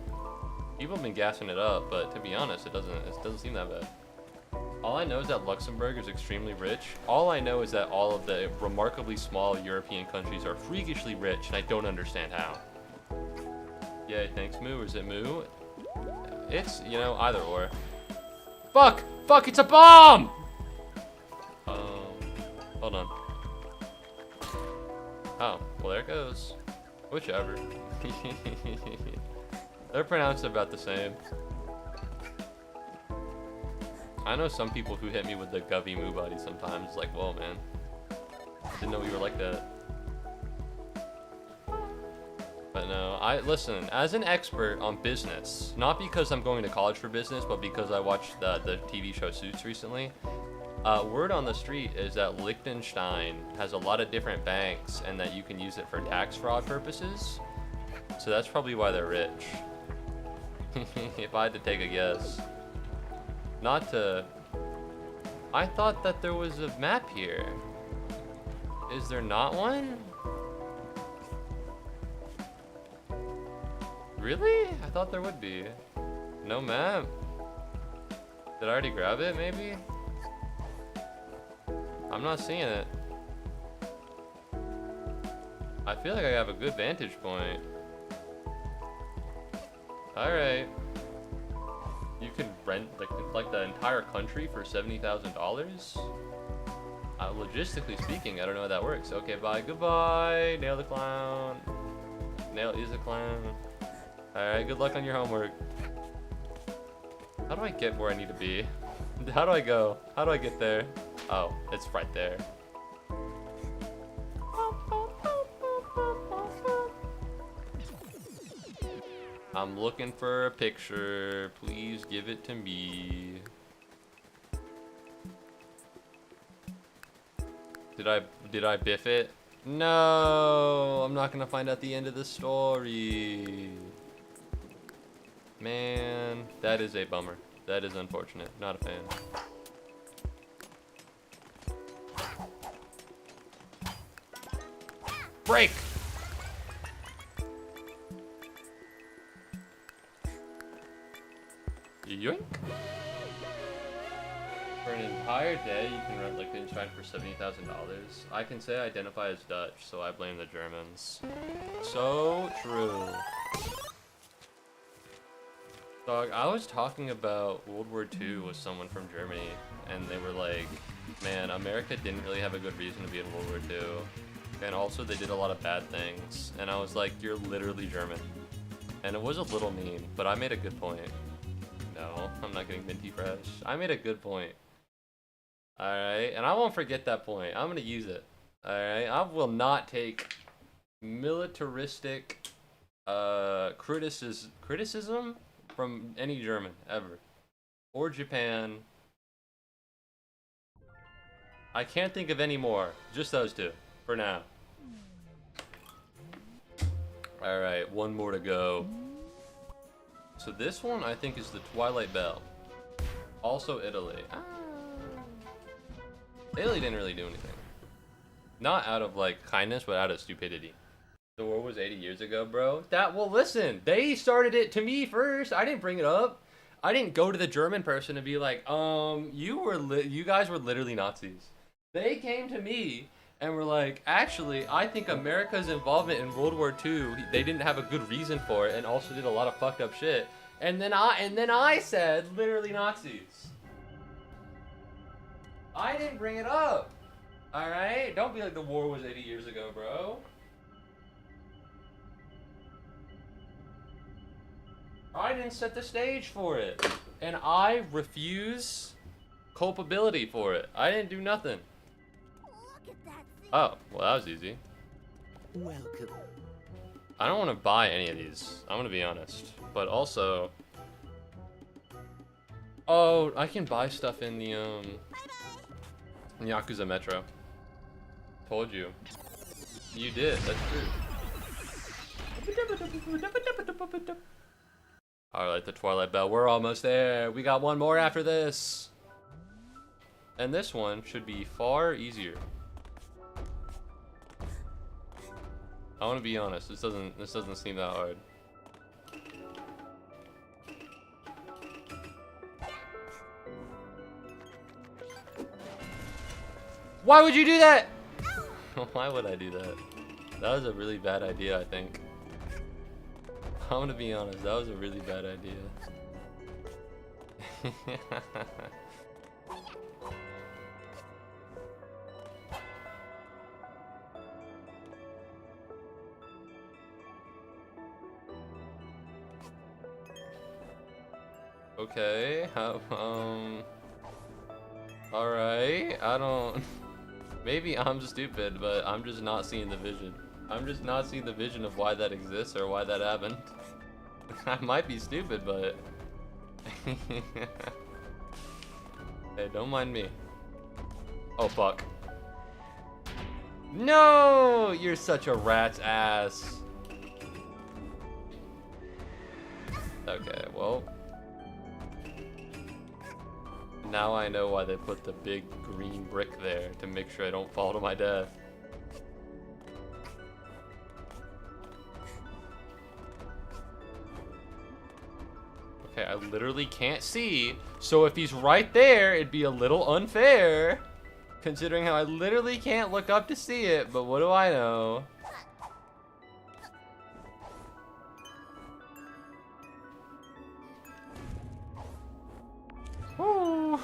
People have been gassing it up, but to be honest, it doesn't seem that bad. All I know is that Luxembourg is extremely rich. All I know is that all of the remarkably small European countries are freakishly rich, and I don't understand how. Yay, thanks, Moo. Or is it Moo? It's, you know, either or. Fuck! Fuck, it's a bomb! Hold on. Oh, well there it goes. Whichever. They're pronounced about the same. I know some people who hit me with the Govy Muubody sometimes. Like, whoa, man. Didn't know you were like that. But no, listen, as an expert on business, not because I'm going to college for business, but because I watched the TV show Suits recently, word on the street is that Liechtenstein has a lot of different banks and that you can use it for tax fraud purposes. So that's probably why they're rich. If I had to take a guess. I thought that there was a map here. Is there not one? Really? I thought there would be. No map. Did I already grab it, maybe? I'm not seeing it. I feel like I have a good vantage point. Alright. You can rent like the entire country for $70,000? Logistically speaking, I don't know how that works. Okay, bye. Goodbye. Nail the clown. Nail is a clown. Alright, good luck on your homework. How do I get where I need to be? How do I go? How do I get there? Oh, it's right there. I'm looking for a picture. Please give it to me. Did I biff it? No, I'm not gonna find out the end of the story. Man, that is a bummer. That is unfortunate. Not a fan. Break! Yoink! For an entire day, you can rent Liechtenstein for $70,000. I can say I identify as Dutch, so I blame the Germans. So true. Dog, I was talking about World War II with someone from Germany, and they were like, man, America didn't really have a good reason to be in World War II. And also, they did a lot of bad things. And I was like, you're literally German. And it was a little mean, but I made a good point. No, I'm not getting minty fresh. I made a good point. Alright, and I won't forget that point. I'm gonna use it. Alright, I will not take militaristic criticism from any German, ever. Or Japan. I can't think of any more. Just those two, for now. Alright, one more to go. So this one, I think, is the Twilight Bell. Also Italy. Italy didn't really do anything. Not out of, like, kindness, but out of stupidity. The war was 80 years ago, bro. Well, listen, they started it to me first. I didn't bring it up. I didn't go to the German person and be like, you guys were literally Nazis. They came to me and were like, actually, I think America's involvement in World War II, they didn't have a good reason for it, and also did a lot of fucked up shit. And then I said, literally Nazis. I didn't bring it up. All right, don't be like the war was 80 years ago, bro. I didn't set the stage for it, and I refuse culpability for it. I didn't do nothing. Look at that thing. Oh, well, that was easy. Welcome. I don't want to buy any of these. I'm gonna be honest, but also, oh, I can buy stuff in the Yakuza Metro. Told you. You did. That's true. Alright, the Twilight Bell. We're almost there. We got one more after this. And this one should be far easier. I want to be honest. This doesn't seem that hard. Why would you do that? Why would I do that? That was a really bad idea, I think. I'm gonna be honest, that was a really bad idea. Okay, alright, I don't... Maybe I'm stupid, but I'm just not seeing the vision. I'm just not seeing the vision of why that exists or why that happened. I might be stupid, but... Hey, don't mind me. Oh, fuck. No! You're such a rat's ass. Okay, well... Now I know why they put the big green brick there, to make sure I don't fall to my death. Okay, I literally can't see, so if he's right there, it'd be a little unfair, considering how I literally can't look up to see it, but what do I know?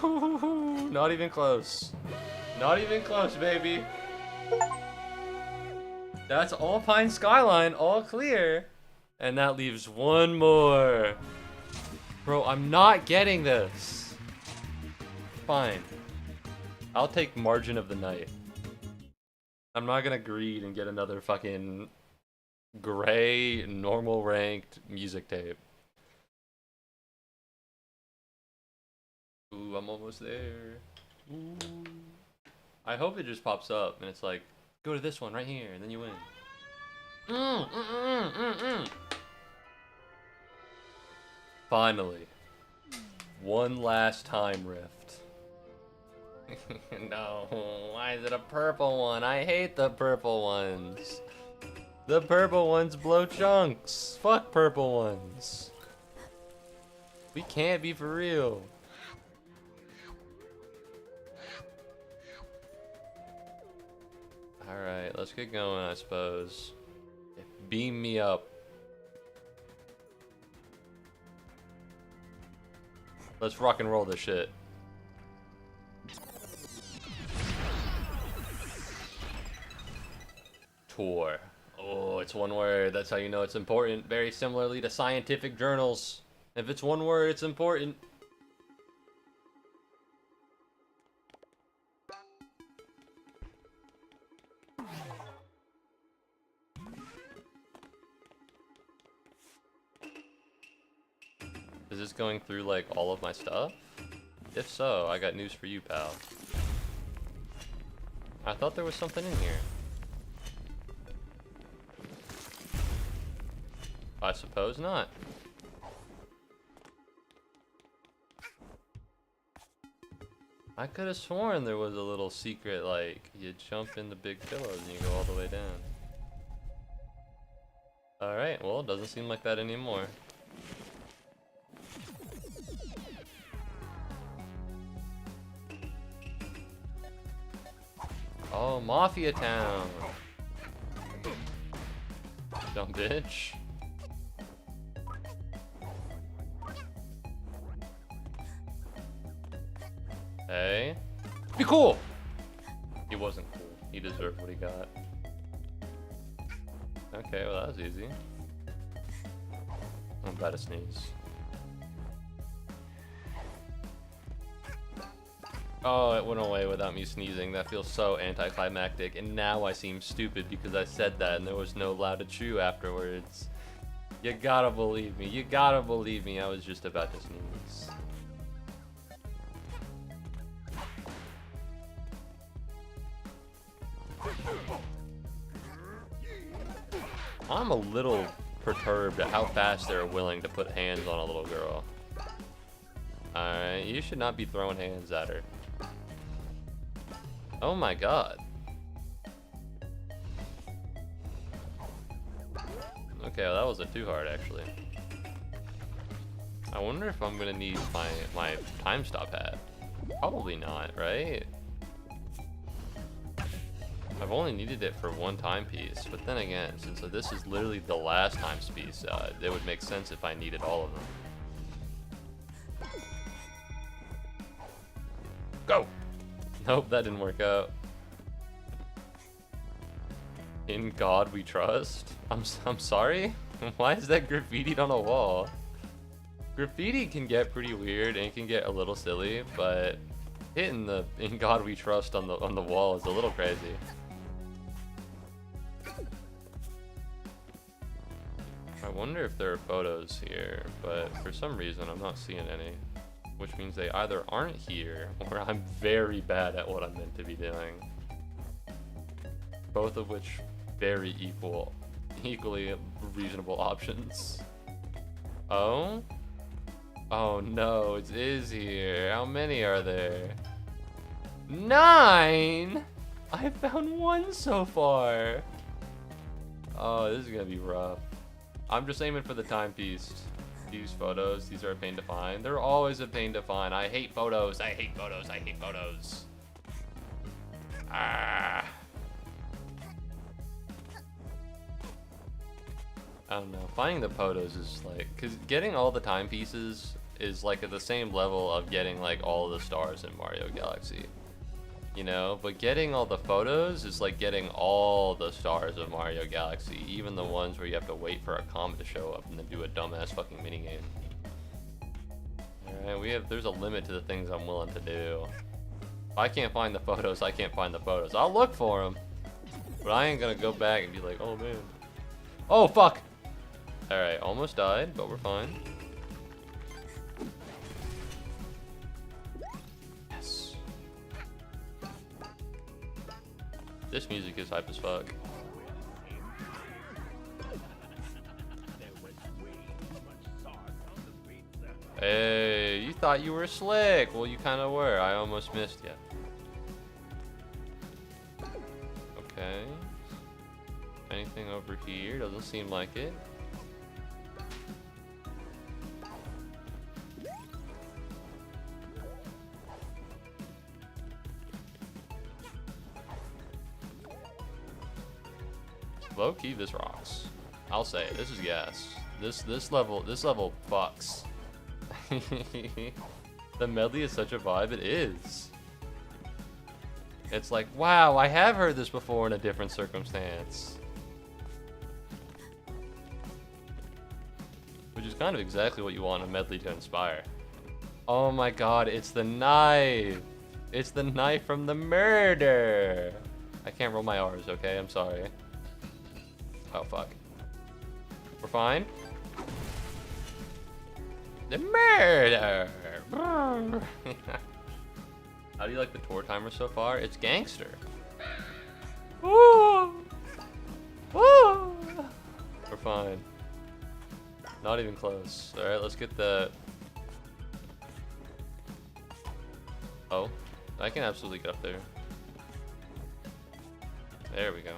Ooh, not even close. Not even close, baby. That's Alpine Skyline, all clear. And that leaves one more. Bro, I'm not getting this. Fine. I'll take margin of the night. I'm not gonna greed and get another fucking gray, normal ranked music tape. Ooh, I'm almost there. Ooh. I hope it just pops up and it's like, go to this one right here, and then you win. Finally. One last time rift. No, why is it a purple one? I hate the purple ones. The purple ones blow chunks. Fuck purple ones. We can't be for real. Alright, let's get going, I suppose. Beam me up. Let's rock and roll this shit. Tour. Oh, it's one word. That's how you know it's important. Very similarly to scientific journals. If it's one word, it's important. Is this going through, like, all of my stuff? If so, I got news for you, pal. I thought there was something in here. I suppose not. I could have sworn there was a little secret, like, you jump in the big pillows and you go all the way down. Alright, well, it doesn't seem like that anymore. Oh, Mafia Town! Dumb bitch. Hey. Be cool! He wasn't cool. He deserved what he got. Okay, well that was easy. I'm about to sneeze. Oh, it went away without me sneezing. That feels so anticlimactic. And now I seem stupid because I said that and there was no loud achoo afterwards. You gotta believe me. You gotta believe me. I was just about to sneeze. I'm a little perturbed at how fast they're willing to put hands on a little girl. Alright, you should not be throwing hands at her. Oh my god. Okay, well that wasn't too hard actually. I wonder if I'm gonna need my time stop hat. Probably not, right? I've only needed it for one timepiece, but then again, since this is literally the last timepiece, it would make sense if I needed all of them. Go! Nope, that didn't work out. In God we trust? I'm sorry? Why is that graffitied on a wall? Graffiti can get pretty weird and it can get a little silly, but hitting the "In God we trust" on the wall is a little crazy. I wonder if there are photos here, but for some reason I'm not seeing any. Which means they either aren't here, or I'm very bad at what I'm meant to be doing. Both of which very equally reasonable options. Oh? Oh no, it is here. How many are there? 9! I found 1 so far. Oh, this is gonna be rough. I'm just aiming for the timepiece. These photos, these are a pain to find. They're always a pain to find. I hate photos. I hate photos. I hate photos. Ah. I don't know. Finding the photos is like, because getting all the timepieces is like at the same level of getting like all the stars in Mario Galaxy. You know, but getting all the photos is like getting all the stars of Mario Galaxy, even the ones where you have to wait for a comet to show up and then do a dumbass fucking minigame. Alright, there's a limit to the things I'm willing to do. If I can't find the photos, I can't find the photos. I'll look for them, but I ain't gonna go back and be like, oh man. Oh fuck! Alright, almost died, but we're fine. This music is hype as fuck. Hey, you thought you were slick. Well, you kind of were. I almost missed you. Okay. Anything over here? Doesn't seem like it. Low key, this rocks. I'll say it. This is gas. This level fucks. The medley is such a vibe. It is. It's like, wow, I have heard this before in a different circumstance. Which is kind of exactly what you want a medley to inspire. Oh my god, it's the knife. It's the knife from the murder. I can't roll my R's, okay? I'm sorry. Oh, fuck. We're fine? The murder! How do you like the tour timer so far? It's gangster. Woo! Woo! We're fine. Not even close. Alright, let's get the... Oh, I can absolutely get up there. There we go.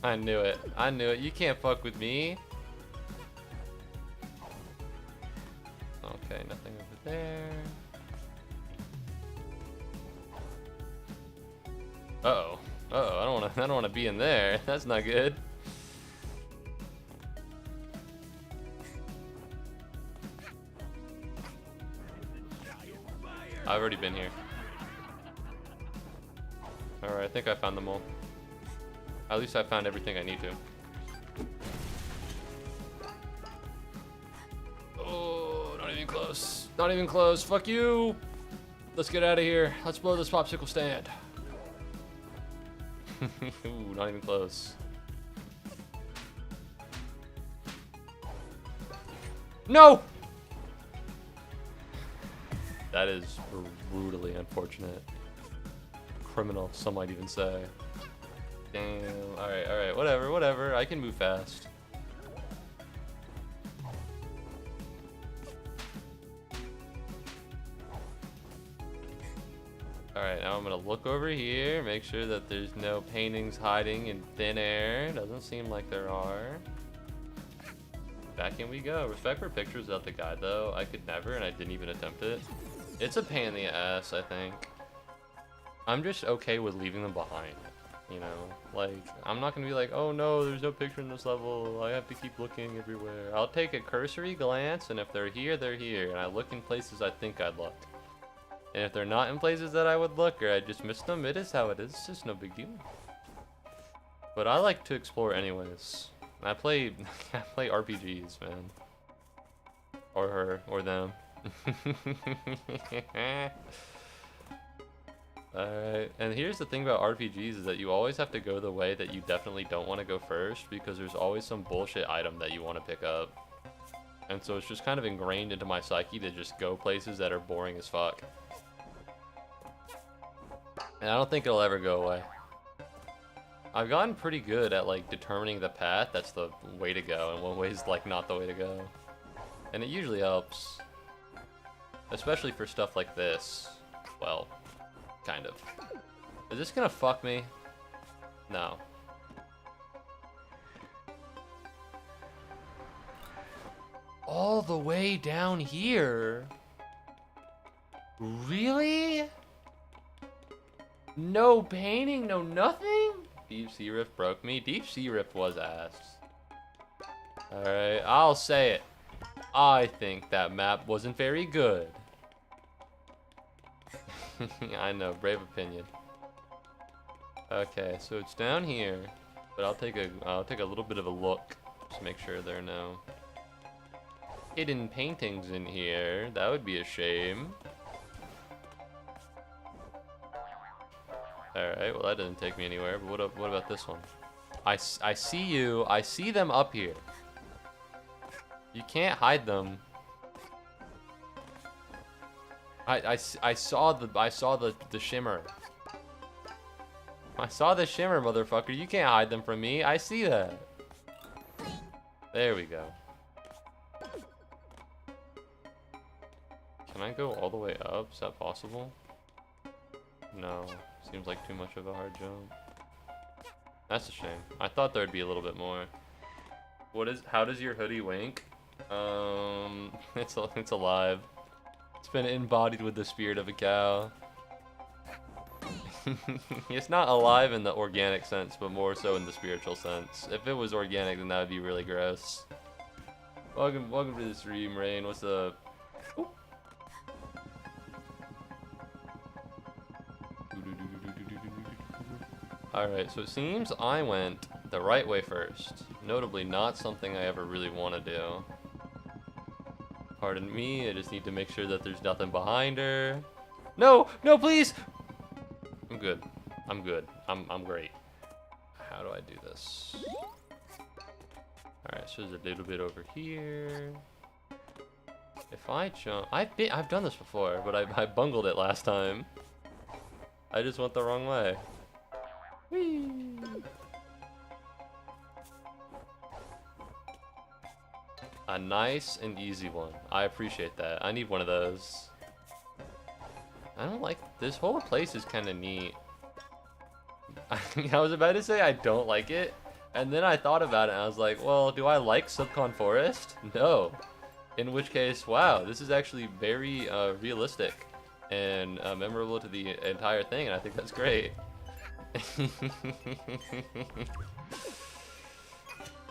I knew it. I knew it. You can't fuck with me. Okay, nothing over there. Uh-oh. Uh-oh. I don't wanna be in there. That's not good. I've already been here. Alright, I think I found them all. At least I found everything I need to. Oh, not even close. Not even close. Fuck you. Let's get out of here. Let's blow this popsicle stand. Ooh, not even close. No! That is brutally unfortunate. Criminal, some might even say. Damn. Alright, whatever. I can move fast. Alright, now I'm gonna look over here, make sure that there's no paintings hiding in thin air. Doesn't seem like there are. Back in we go. Respect for pictures without the guide though. I could never, and I didn't even attempt it. It's a pain in the ass, I think. I'm just okay with leaving them behind. You know, like, I'm not gonna be like, oh no, there's no picture in this level, I have to keep looking everywhere. I'll take a cursory glance, and if they're here, they're here, and I look in places I think I'd look. And if they're not in places that I would look, or I just missed them, it is how it is, it's just no big deal. But I like to explore anyways. I play RPGs, man. Or her, or them. Alright, and here's the thing about RPGs is that you always have to go the way that you definitely don't want to go first, because there's always some bullshit item that you want to pick up. And so it's just kind of ingrained into my psyche to just go places that are boring as fuck. And I don't think it'll ever go away. I've gotten pretty good at like determining the path that's the way to go and what way is like not the way to go. And it usually helps. Especially for stuff like this. Well, kind of. Is this gonna fuck me? No. All the way down here? Really? No painting, no nothing? Deep Sea Rift broke me. Deep Sea Rift was ass. Alright, I'll say it. I think that map wasn't very good. I know, brave opinion. Okay, so it's down here, but I'll take a little bit of a look, just make sure there are no hidden paintings in here. That would be a shame. Alright, well that didn't take me anywhere, but what about this one? I see you. I see them up here. You can't hide them. I saw the shimmer. I saw the shimmer, motherfucker. You can't hide them from me. I see that. There we go. Can I go all the way up? Is that possible? No. Seems like too much of a hard jump. That's a shame. I thought there'd be a little bit more. How does your hoodie wink? It's alive. It's been embodied with the spirit of a cow. It's not alive in the organic sense, but more so in the spiritual sense. If it was organic, then that would be really gross. Welcome to the stream, Rain. What's up? Ooh. Alright, so it seems I went the right way first. Notably not something I ever really want to do. Pardon me, I just need to make sure that there's nothing behind her. No! No, please! I'm good. I'm good. I'm great. How do I do this? Alright, so there's a little bit over here. If I jump... I've done this before, but I bungled it last time. I just went the wrong way. Whee! A nice and easy one. I appreciate that. I need one of those. I don't like... This whole place is kind of neat. I was about to say I don't like it, and then I thought about it and I was like, well, do I like Subcon Forest? No. In which case, wow, this is actually very realistic and memorable to the entire thing, and I think that's great.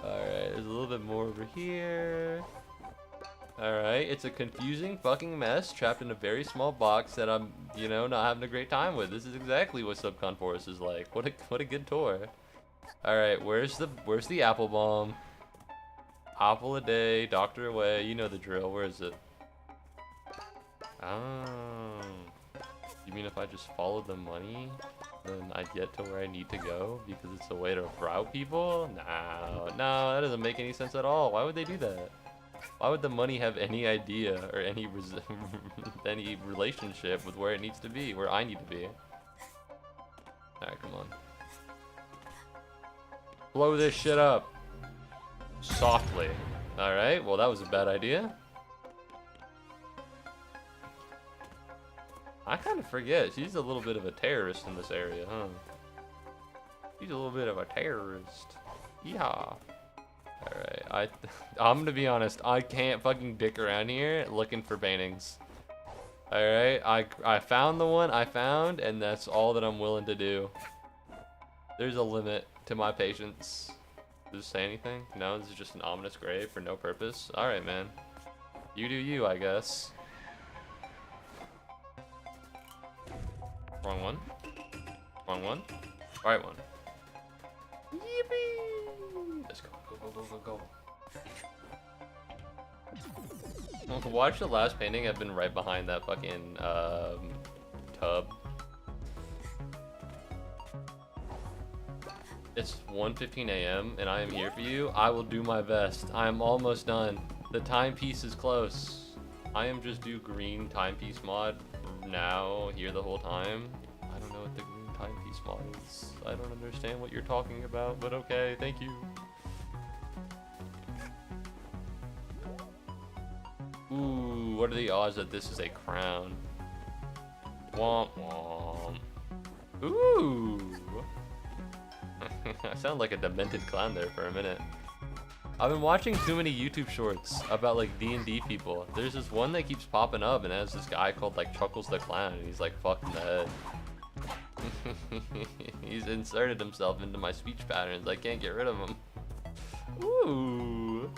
Alright, there's a little bit more over here. Alright, it's a confusing fucking mess trapped in a very small box that I'm, you know, not having a great time with. This is exactly what Subcon Forest is like. What a good tour. Alright, where's the apple bomb? Apple a day, doctor away, you know the drill. Where is it? Oh. You mean if I just follow the money, then I get to where I need to go because it's a way to route people? No, that doesn't make any sense at all. Why would they do that? Why would the money have any idea or any any relationship with where it needs to be, where I need to be? Alright, come on. Blow this shit up. Softly. Alright, well that was a bad idea. I kind of forget. She's a little bit of a terrorist in this area, huh? She's a little bit of a terrorist. Yeah. Alright, I'm gonna be honest. I can't fucking dick around here looking for paintings. Alright, I found the one I found, and that's all that I'm willing to do. There's a limit to my patience. Does it say anything? No, this is just an ominous grave for no purpose. Alright, man. You do you, I guess. Wrong one. Wrong one. Right one. Yippee! Let's go, go. Watch the last painting. I've been right behind that fucking tub. It's 1:15 a.m. and I am here for you. I will do my best. I am almost done. The timepiece is close. I am just do green timepiece mod now, here the whole time. I don't know what the green timepiece mod is. I don't understand what you're talking about, but okay, thank you. Ooh, what are the odds that this is a crown? Womp womp. Ooh. I sound like a demented clown there for a minute. I've been watching too many YouTube shorts about like D&D people. There's this one that keeps popping up and it has this guy called like Chuckles the Clown and he's like fucked in the head. He's inserted himself into my speech patterns. I can't get rid of him. Ooh.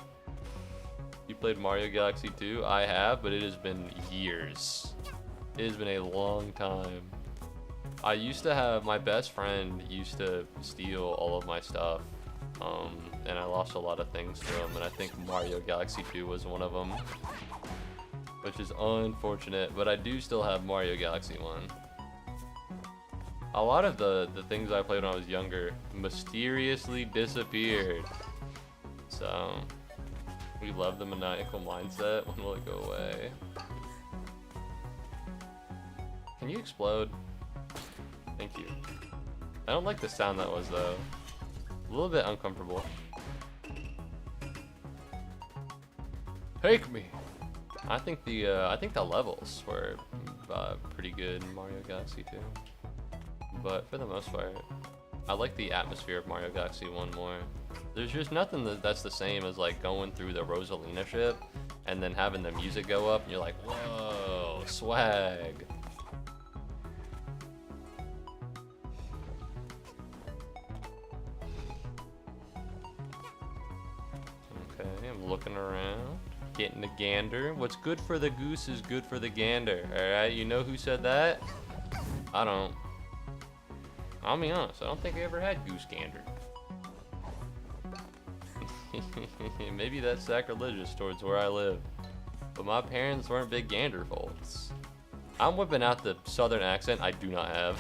You played Mario Galaxy 2? I have, but it has been years. It has been a long time. I used to have, my best friend used to steal all of my stuff. And I lost a lot of things to him, and I think Mario Galaxy 2 was one of them. Which is unfortunate, but I do still have Mario Galaxy 1. A lot of the things I played when I was younger mysteriously disappeared. So, we love the maniacal mindset. When will it go away? Can you explode? Thank you. I don't like the sound that was, though. A little bit uncomfortable. Take me! I think the levels were pretty good in Mario Galaxy 2. But for the most part, I like the atmosphere of Mario Galaxy 1 more. There's just nothing that's the same as like going through the Rosalina ship and then having the music go up and you're like, whoa, swag. Okay, I'm looking around, getting a gander. What's good for the goose is good for the gander, alright? You know who said that? I don't. I'll be honest, I don't think I ever had goose gander. Maybe that's sacrilegious towards where I live. But my parents weren't big gander folks. I'm whipping out the southern accent I do not have.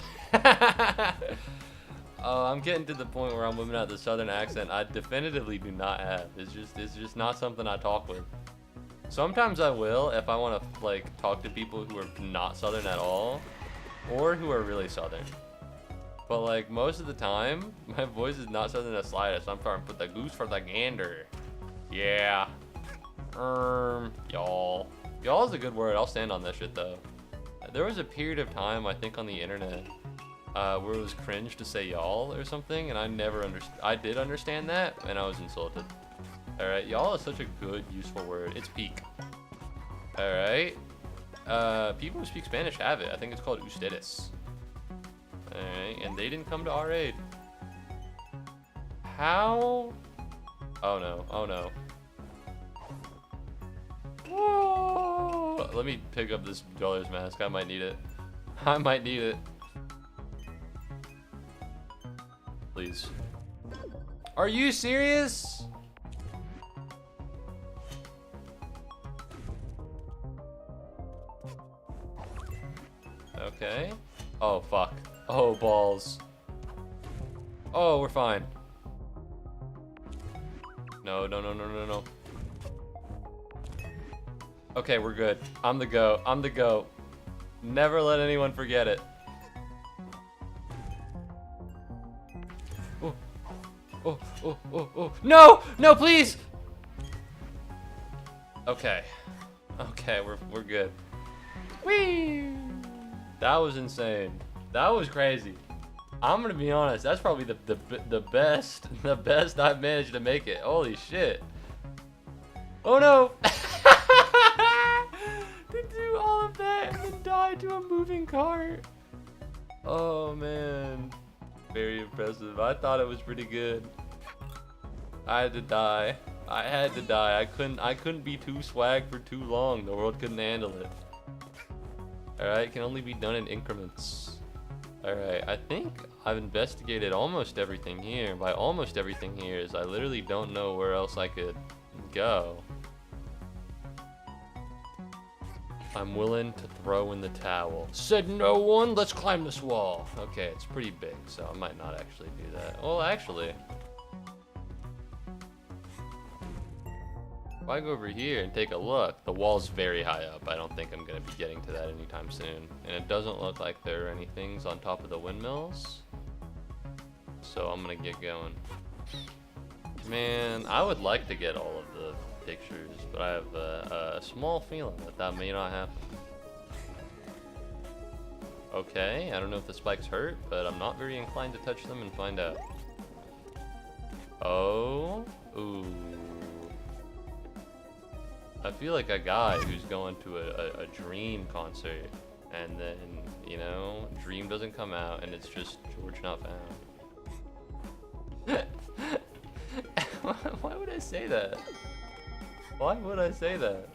I'm getting to the point where I'm whipping out the southern accent I definitively do not have. It's just not something I talk with. Sometimes I will if I want to like talk to people who are not southern at all, or who are really southern. But like most of the time, my voice is not southern the slightest. I'm trying to put the goose for the gander. Yeah. Y'all. Y'all is a good word. I'll stand on that shit though. There was a period of time, I think, on the internet where it was cringe to say y'all or something, and I never understood. I did understand that, and I was insulted. All right, y'all is such a good, useful word. It's peak. All right. People who speak Spanish have it. I think it's called ustedes. Alright, and they didn't come to our aid. How? Oh no, oh no. Whoa! Let me pick up this Dweller's Mask. I might need it. I might need it. Please. Are you serious? Okay. Oh, fuck. Oh, balls. Oh, we're fine. No, no, no, no, no, no. Okay, we're good. I'm the GOAT. I'm the GOAT. Never let anyone forget it. Oh, oh, oh, oh, oh. No! No, please! Okay. Okay, we're good. Whee! That was insane. That was crazy. I'm gonna be honest. That's probably the best I've managed to make it. Holy shit! Oh no! To do all of that and then die to a moving cart. Oh man, very impressive. I thought it was pretty good. I had to die. I had to die. I couldn't be too swag for too long. The world couldn't handle it. Alright, can only be done in increments. Alright, I think I've investigated almost everything here. By almost everything here is I literally don't know where else I could go. I'm willing to throw in the towel. Said no one, let's climb this wall. Okay, it's pretty big, so I might not actually do that. Well, actually, if I go over here and take a look, the wall's very high up. I don't think I'm going to be getting to that anytime soon. And it doesn't look like there are any things on top of the windmills. So I'm going to get going. Man, I would like to get all of the pictures, but I have a small feeling that may not happen. Okay, I don't know if the spikes hurt, but I'm not very inclined to touch them and find out. Oh, ooh. I feel like a guy who's going to a Dream concert, and then, you know, Dream doesn't come out, and it's just George Not Found. Why would I say that? Why would I say that?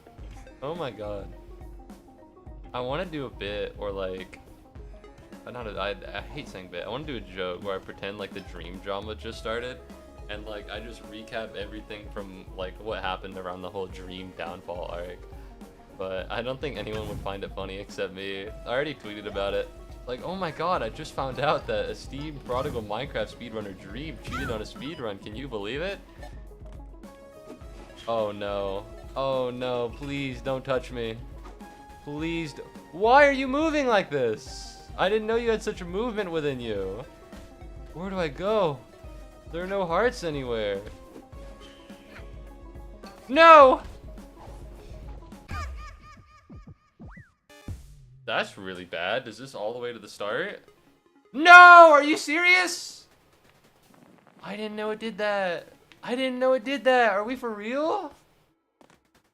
Oh my god. I want to do a bit or like, I hate saying bit. I want to do a joke where I pretend like the dream drama just started, and like I just recap everything from like what happened around the whole dream downfall arc. But I don't think anyone would find it funny except me. I already tweeted about it. Like, oh my god, I just found out that a esteemed prodigal Minecraft speedrunner Dream cheated on a speedrun. Can you believe it? Oh no. Oh no, please don't touch me. Please. Why are you moving like this? I didn't know you had such a movement within you. Where do I go? There are no hearts anywhere. No! That's really bad. Is this all the way to the start? No! Are you serious? I didn't know it did that. I didn't know it did that. Are we for real?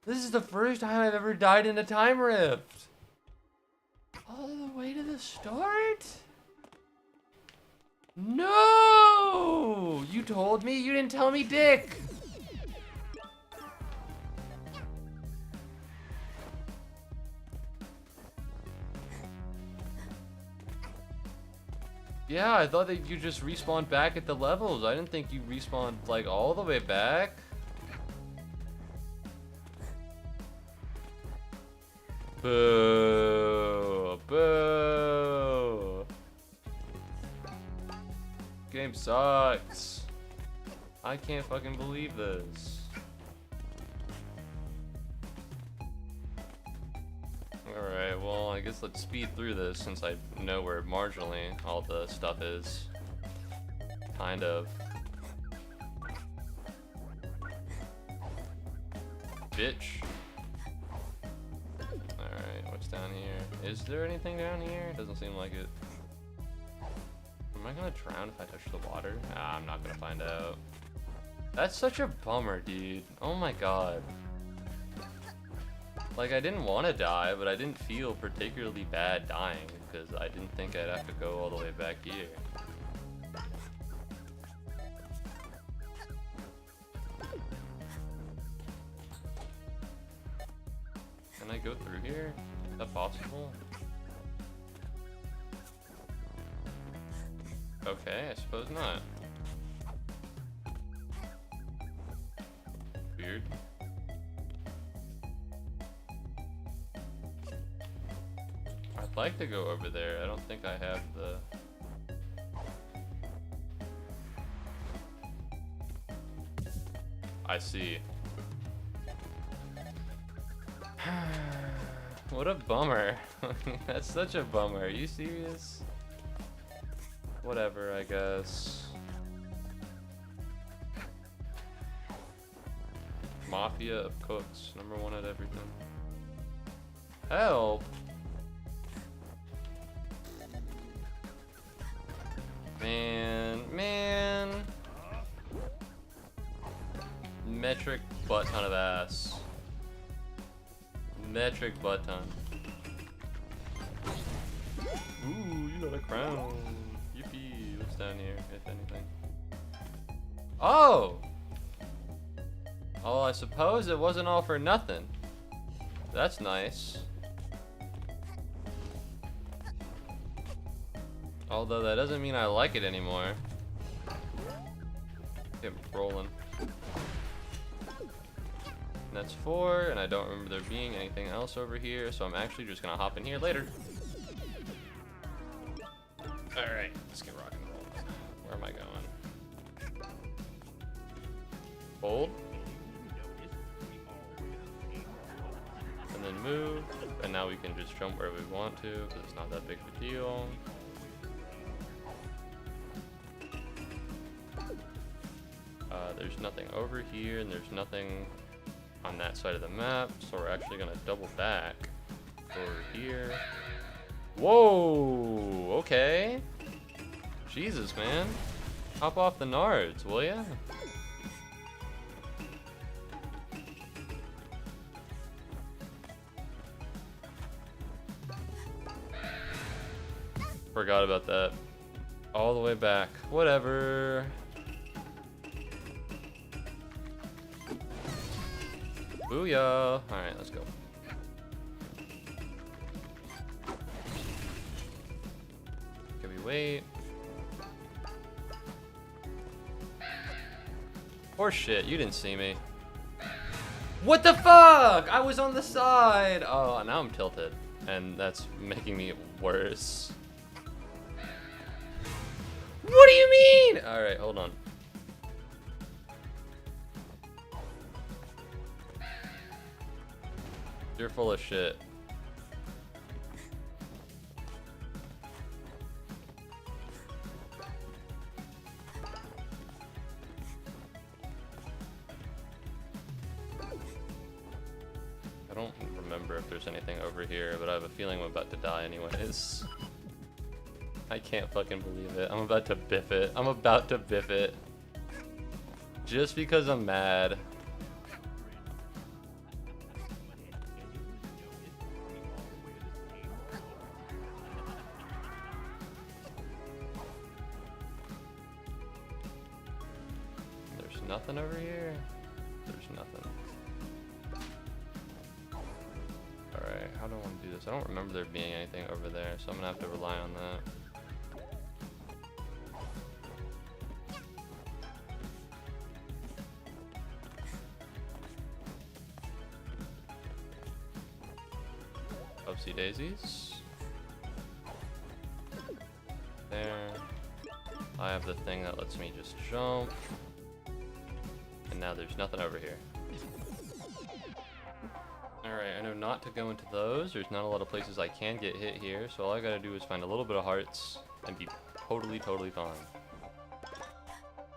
This is the first time I've ever died in a time rift. All the way to the start? No! You told me? You didn't tell me, dick! Yeah, I thought that you just respawned back at the levels. I didn't think you respawned like all the way back. Boo! Boo! Game sucks. I can't fucking believe this. Alright, well, I guess let's speed through this since I know where marginally all the stuff is. Kind of. Bitch. Alright, what's down here? Is there anything down here? Doesn't seem like it. Am I gonna drown if I touch the water? Ah, I'm not gonna find out. That's such a bummer, dude. Oh my god. Like, I didn't want to die, but I didn't feel particularly bad dying because I didn't think I'd have to go all the way back here. Can I go through here? Is that possible? Okay, I suppose not. Weird. I'd like to go over there. I don't think I have the... I see. What a bummer. That's such a bummer. Are you serious? Whatever, I guess. Mafia of cooks. #1 at everything. Help! Man. Metric butt ton of ass. Metric butt ton. Ooh, you got a crown. Yippee. What's down here, if anything? Oh! Oh, I suppose it wasn't all for nothing. That's nice. Although that doesn't mean I like it anymore. Get rolling. And that's 4, and I don't remember there being anything else over here, so I'm actually just gonna hop in here later. Alright, let's get rock and roll. Where am I going? Hold. And then move. And now we can just jump where we want to, because it's not that big of a deal. There's nothing over here, and there's nothing on that side of the map, so we're actually gonna double back over here. Whoa! Okay. Jesus, man. Hop off the nards, will ya? Forgot about that. All the way back. Whatever. Booyah! Alright, let's go. Can we wait? Horse shit, you didn't see me. What the fuck? I was on the side! Oh, now I'm tilted. And that's making me worse. What do you mean? Alright, hold on. You're full of shit. I don't remember if there's anything over here, but I have a feeling I'm about to die anyways. I can't fucking believe it. I'm about to biff it. I'm about to biff it. Just because I'm mad. There's nothing over here. There's nothing. Alright, how do I want to do this? I don't remember there being anything over there, so I'm gonna have to rely on that. Oopsie daisies. There. I have the thing that lets me just jump. And now there's nothing over here. Alright, I know not to go into those. There's not a lot of places I can get hit here, so all I gotta do is find a little bit of hearts and be totally fine.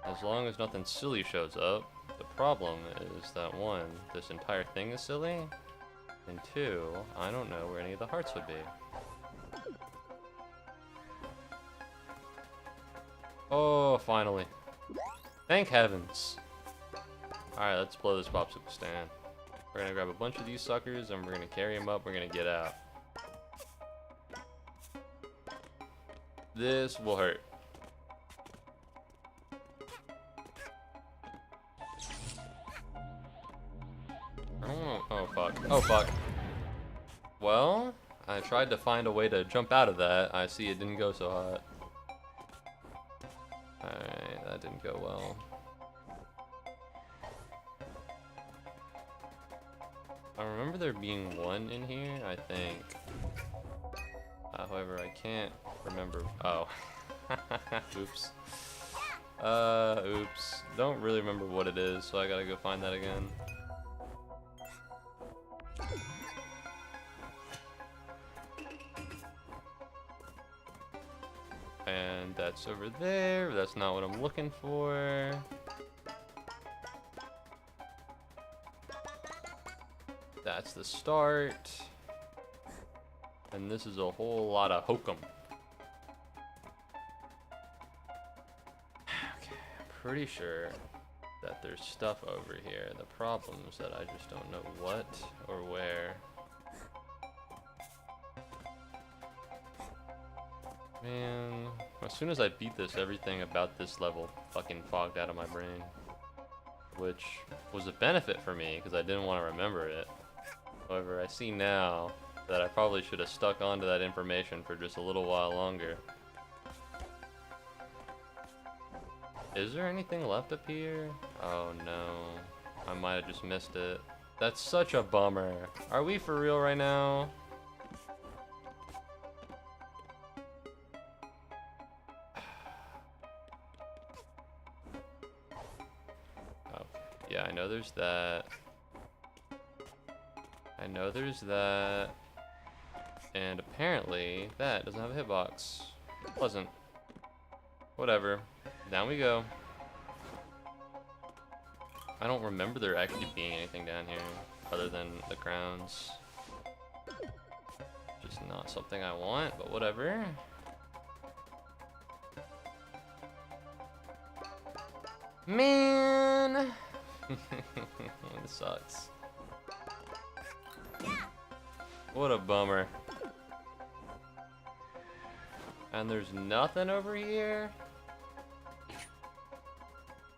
As long as nothing silly shows up. The problem is that one, this entire thing is silly, and two, I don't know where any of the hearts would be. Oh, finally. Thank heavens. Alright, let's blow this popsicle stand. We're gonna grab a bunch of these suckers and we're gonna carry them up, we're gonna get out. This will hurt. I don't wanna, oh fuck, oh fuck. Well, I tried to find a way to jump out of that. I see it didn't go so hot. Alright, that didn't go well. I remember there being one in here, I think. However, I can't remember. Oh. Oops. Oops. Don't really remember what it is, so I gotta go find that again. And that's over there. That's not what I'm looking for. That's the start. And this is a whole lot of hokum. Okay, I'm pretty sure that there's stuff over here. The problem is that I just don't know what or where. Man, as soon as I beat this, everything about this level fucking fogged out of my brain. Which was a benefit for me, because I didn't want to remember it. However, I see now that I probably should have stuck onto that information for just a little while longer. Is there anything left up here? Oh no, I might have just missed it. That's such a bummer. Are we for real right now? Okay, yeah, I know there's that. I know there's that, and apparently that doesn't have a hitbox. Pleasant. Whatever. Down we go. I don't remember there actually being anything down here other than the crowns. Just not something I want, but whatever. Man! This sucks. What a bummer. And there's nothing over here?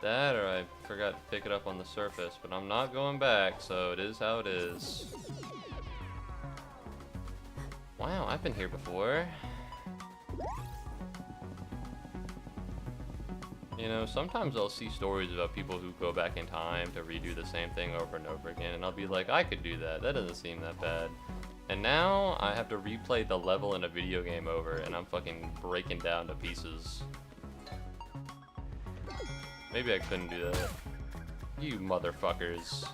That or I forgot to pick it up on the surface, but I'm not going back, so it is how it is. Wow, I've been here before. You know, sometimes I'll see stories about people who go back in time to redo the same thing over and over again, and I'll be like, I could do that. That doesn't seem that bad. And now I have to replay the level in a video game over, and I'm fucking breaking down to pieces. Maybe I couldn't do that. You motherfuckers.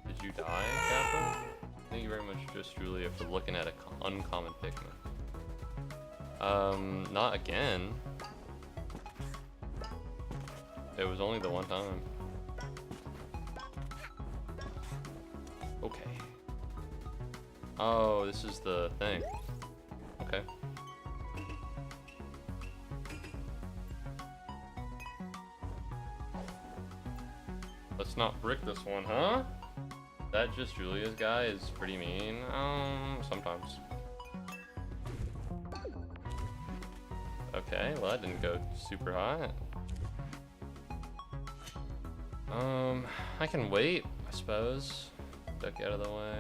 Did you die, Kappa? Thank you very much, just Julia, for looking at an uncommon Pikmin. Not again. It was only the one time. Okay. Oh, this is the thing. Okay. Let's not brick this one, huh? That just Julia's guy is pretty mean. Sometimes. Okay, well that didn't go super hot. I can wait, I suppose. Duck out of the way.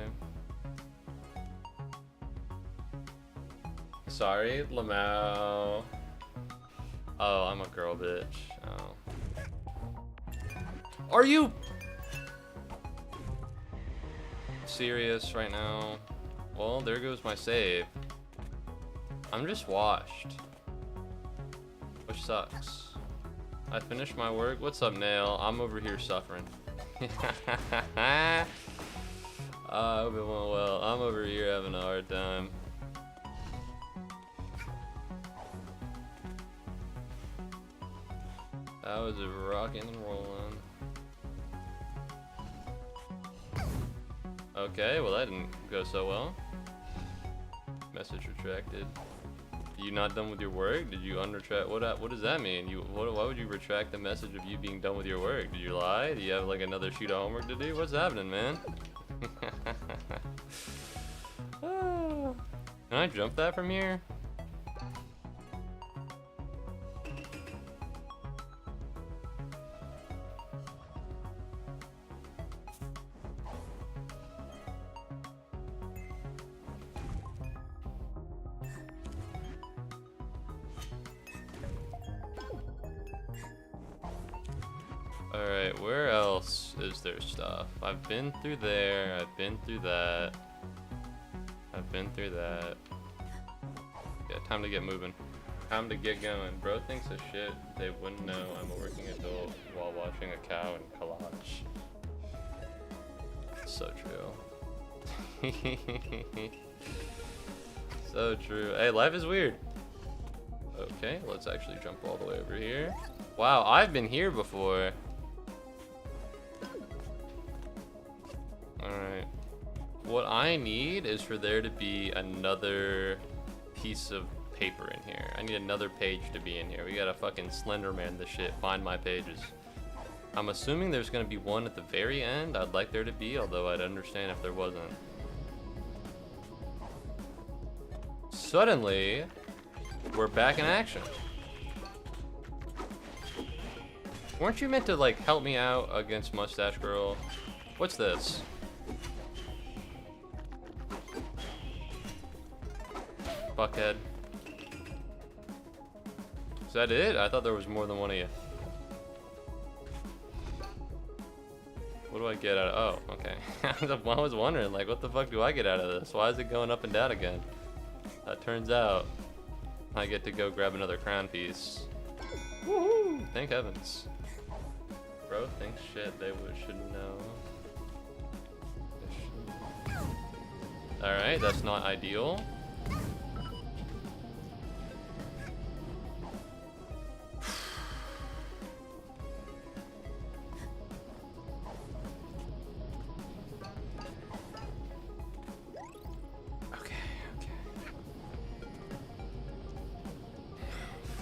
Sorry, Lamau. Oh, I'm a girl bitch. Oh. Are you serious right now? Well, there goes my save. I'm just washed. Which sucks. I finished my work. What's up, Nail? I'm over here suffering. I hope it went well. I'm over here having a hard time. I was rocking and rolling. Okay, well that didn't go so well. Message retracted. You not done with your work? Did you unretract? What does that mean? Why would you retract the message of you being done with your work? Did you lie? Do you have like another sheet of homework to do? What's happening, man? Can I jump that from here? Alright, where else is there stuff? I've been through there, I've been through that. I've been through that. Yeah, time to get moving. Time to get going. Bro thinks of shit they wouldn't know I'm a working adult while watching a cow in collage. So true. So true. Hey, life is weird. Okay, let's actually jump all the way over here. Wow, I've been here before. Alright. What I need is for there to be another piece of paper in here. I need another page to be in here. We gotta fucking Slenderman this shit. Find my pages. I'm assuming there's gonna be one at the very end. I'd like there to be, although I'd understand if there wasn't. Suddenly, we're back in action. Weren't you meant to like help me out against Mustache Girl? What's this? Fuckhead. Is that it? I thought there was more than one of you. What do I get out of? Oh, okay. I was wondering, like, what the fuck do I get out of this? Why is it going up and down again? Turns out I get to go grab another crown piece. Woohoo! Thank heavens. Bro thinks shit they should know. Alright, that's not ideal.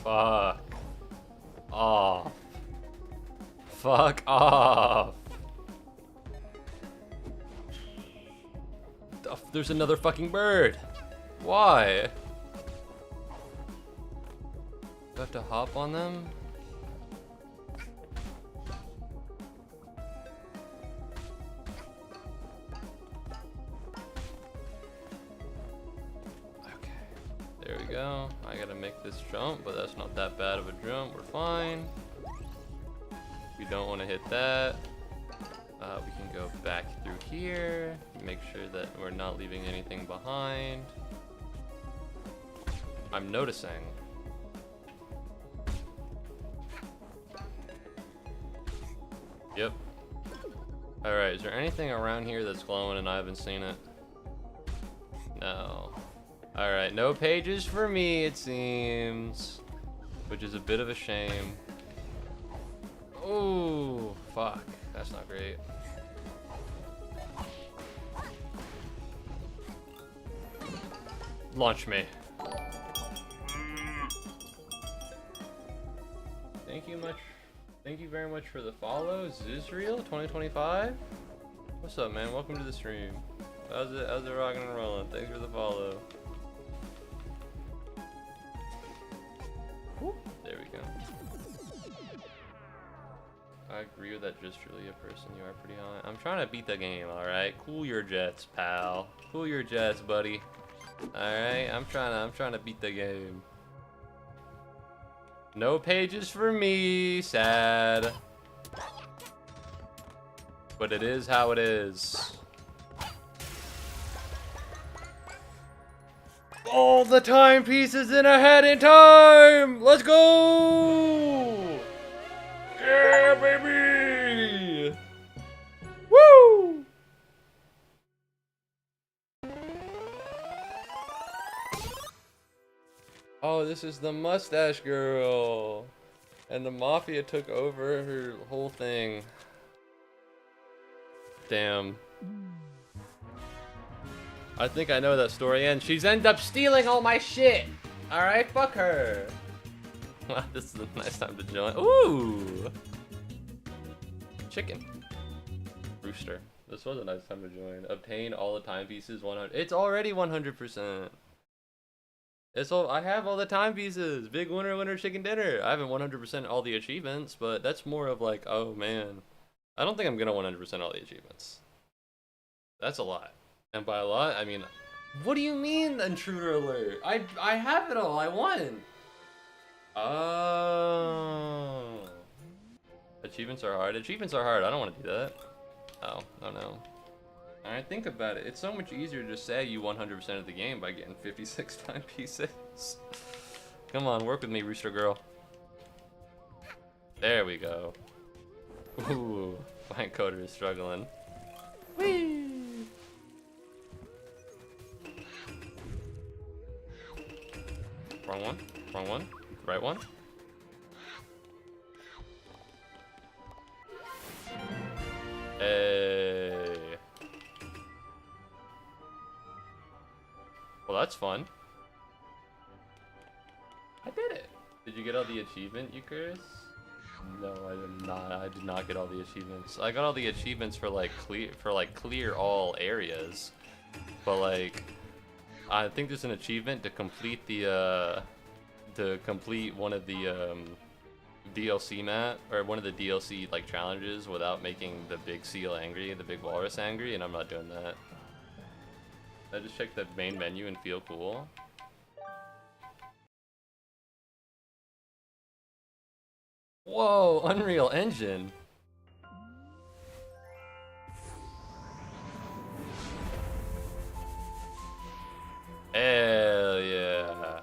Fuck off. Fuck off. There's another fucking bird. Why? Do I have to hop on them? Okay, there we go. I gotta make this jump, but that's not that bad of a jump. We're fine. We don't want to hit that. We can go back through here, make sure that we're not leaving anything behind. I'm noticing. Yep. Alright, is there anything around here that's glowing and I haven't seen it? No. Alright, no pages for me, it seems. Which is a bit of a shame. Oh, fuck. That's not great. Launch me. Thank you very much for the follow, Zizreal 2025. What's up, man? Welcome to the stream. How's it rocking and rolling? Thanks for the follow. Whoop, there we go. I agree with that. Just really a person. You are pretty high. I'm trying to beat the game. All right, cool your jets, pal. Cool your jets, buddy. All right, I'm trying to beat the game. No pages for me. Sad. But it is how it is. All the timepieces in ahead in time. Let's go. Yeah, baby. Woo. Oh, this is the mustache girl. And the mafia took over her whole thing. Damn. I think I know that story ends. She's ended up stealing all my shit. Alright, fuck her. This is a nice time to join. Ooh. Chicken. Rooster. This was a nice time to join. Obtain all the timepieces 100. It's already 100%. It's all, I have all the timepieces. Big winner, winner, chicken dinner. I haven't 100% all the achievements, but that's more of like, oh man. I don't think I'm gonna 100% all the achievements. That's a lot. And by a lot, I mean, what do you mean intruder alert? I have it all. I won. Oh. Achievements are hard. Achievements are hard. I don't want to do that. Oh, no. Alright, think about it. It's so much easier to say you 100% of the game by getting 56 timepieces. Come on, work with me, Rooster Girl. There we go. Ooh, my encoder is struggling. Whee! Wrong one. Wrong one. Right one. Hey. Well, that's fun. I did it. Did you get all the achievement, Eucharist? No, I did not. I did not get all the achievements. I got all the achievements for like clear all areas, but like I think there's an achievement to complete the one of the DLC map or one of the DLC like challenges without making the big seal angry, the big walrus angry, and I'm not doing that. I just check the main menu and feel cool. Whoa, Unreal Engine. Hell yeah.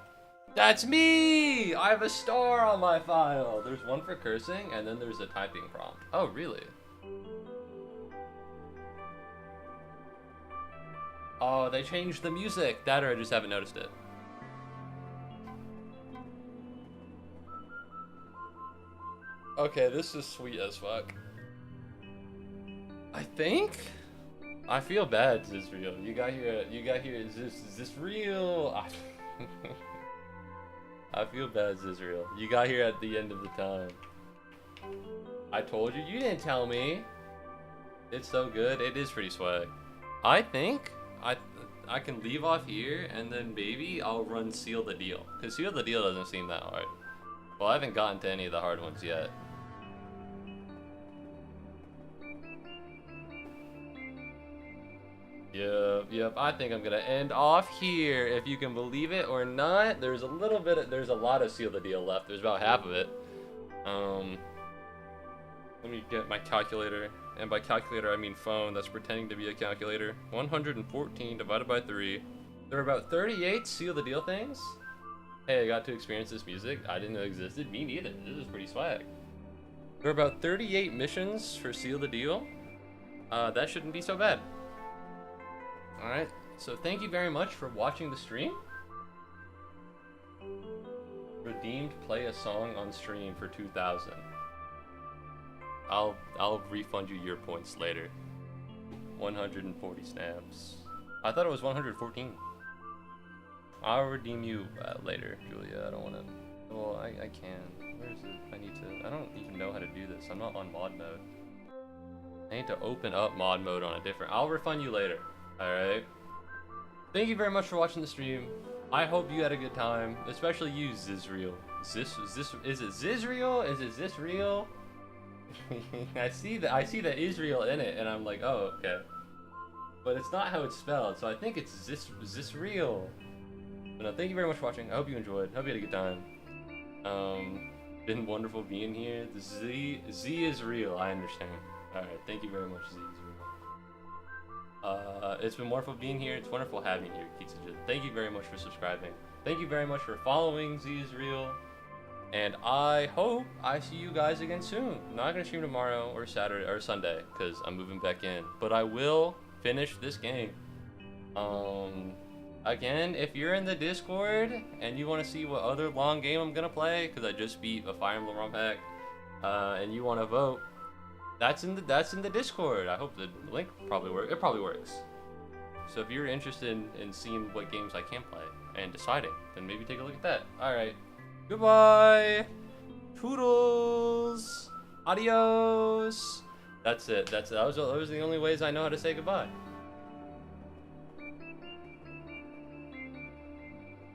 That's me! I have a star on my file. There's one for cursing and then there's a typing prompt. Oh, really? Oh, they changed the music. That or I just haven't noticed it. Okay, this is sweet as fuck. I think? I feel bad, Zizreal. You got here, is this real? I feel bad, Zizreal. You got here at the end of the time. I told you, you didn't tell me. It's so good, it is pretty swag. I think I can leave off here and then maybe I'll run Seal the Deal. Cause Seal the Deal doesn't seem that hard. Well, I haven't gotten to any of the hard ones yet. Yep, I think I'm gonna end off here, if you can believe it or not. There's a lot of Seal the Deal left. There's about half of it. Let me get my calculator, and by calculator I mean phone that's pretending to be a calculator. 114 divided by 3. There are about 38 Seal the Deal things. Hey, I got to experience this music. I didn't know it existed. Me neither. This is pretty swag. There are about 38 missions for Seal the Deal. That shouldn't be so bad. Alright, so thank you very much for watching the stream. Redeemed play a song on stream for 2,000. I'll refund you your points later. 140 snaps. I thought it was 114. I'll redeem you later, Julia. I don't want to. Well, I can. Where is it? I need to. I don't even know how to do this. I'm not on mod mode. I need to open up mod mode on a different. I'll refund you later. Alright. Thank you very much for watching the stream. I hope you had a good time, especially you, Zizreal. Is it Zizreal? Is it Zizreal? I see the Israel in it, and I'm like, oh, okay. But it's not how it's spelled, so I think it's Zizreal. But no, thank you very much for watching. I hope you enjoyed. Hope you had a good time. Been wonderful being here. The Z is real. I understand. All right, thank you very much, Z is real. It's been wonderful being here. It's wonderful having you here, Kitsuja. Thank you very much for subscribing. Thank you very much for following Z is real. And I hope I see you guys again soon. I'm not gonna stream tomorrow or Saturday or Sunday because I'm moving back in. But I will finish this game. Again, if you're in the Discord and you want to see what other long game I'm gonna play, because I just beat a Fire Emblem ROM pack, and you want to vote, that's in the Discord. I hope the link probably works. It probably works. So if you're interested in seeing what games I can play and deciding, then maybe take a look at that. All right. Goodbye. Toodles. Adios. That's it. Those are the only ways I know how to say goodbye.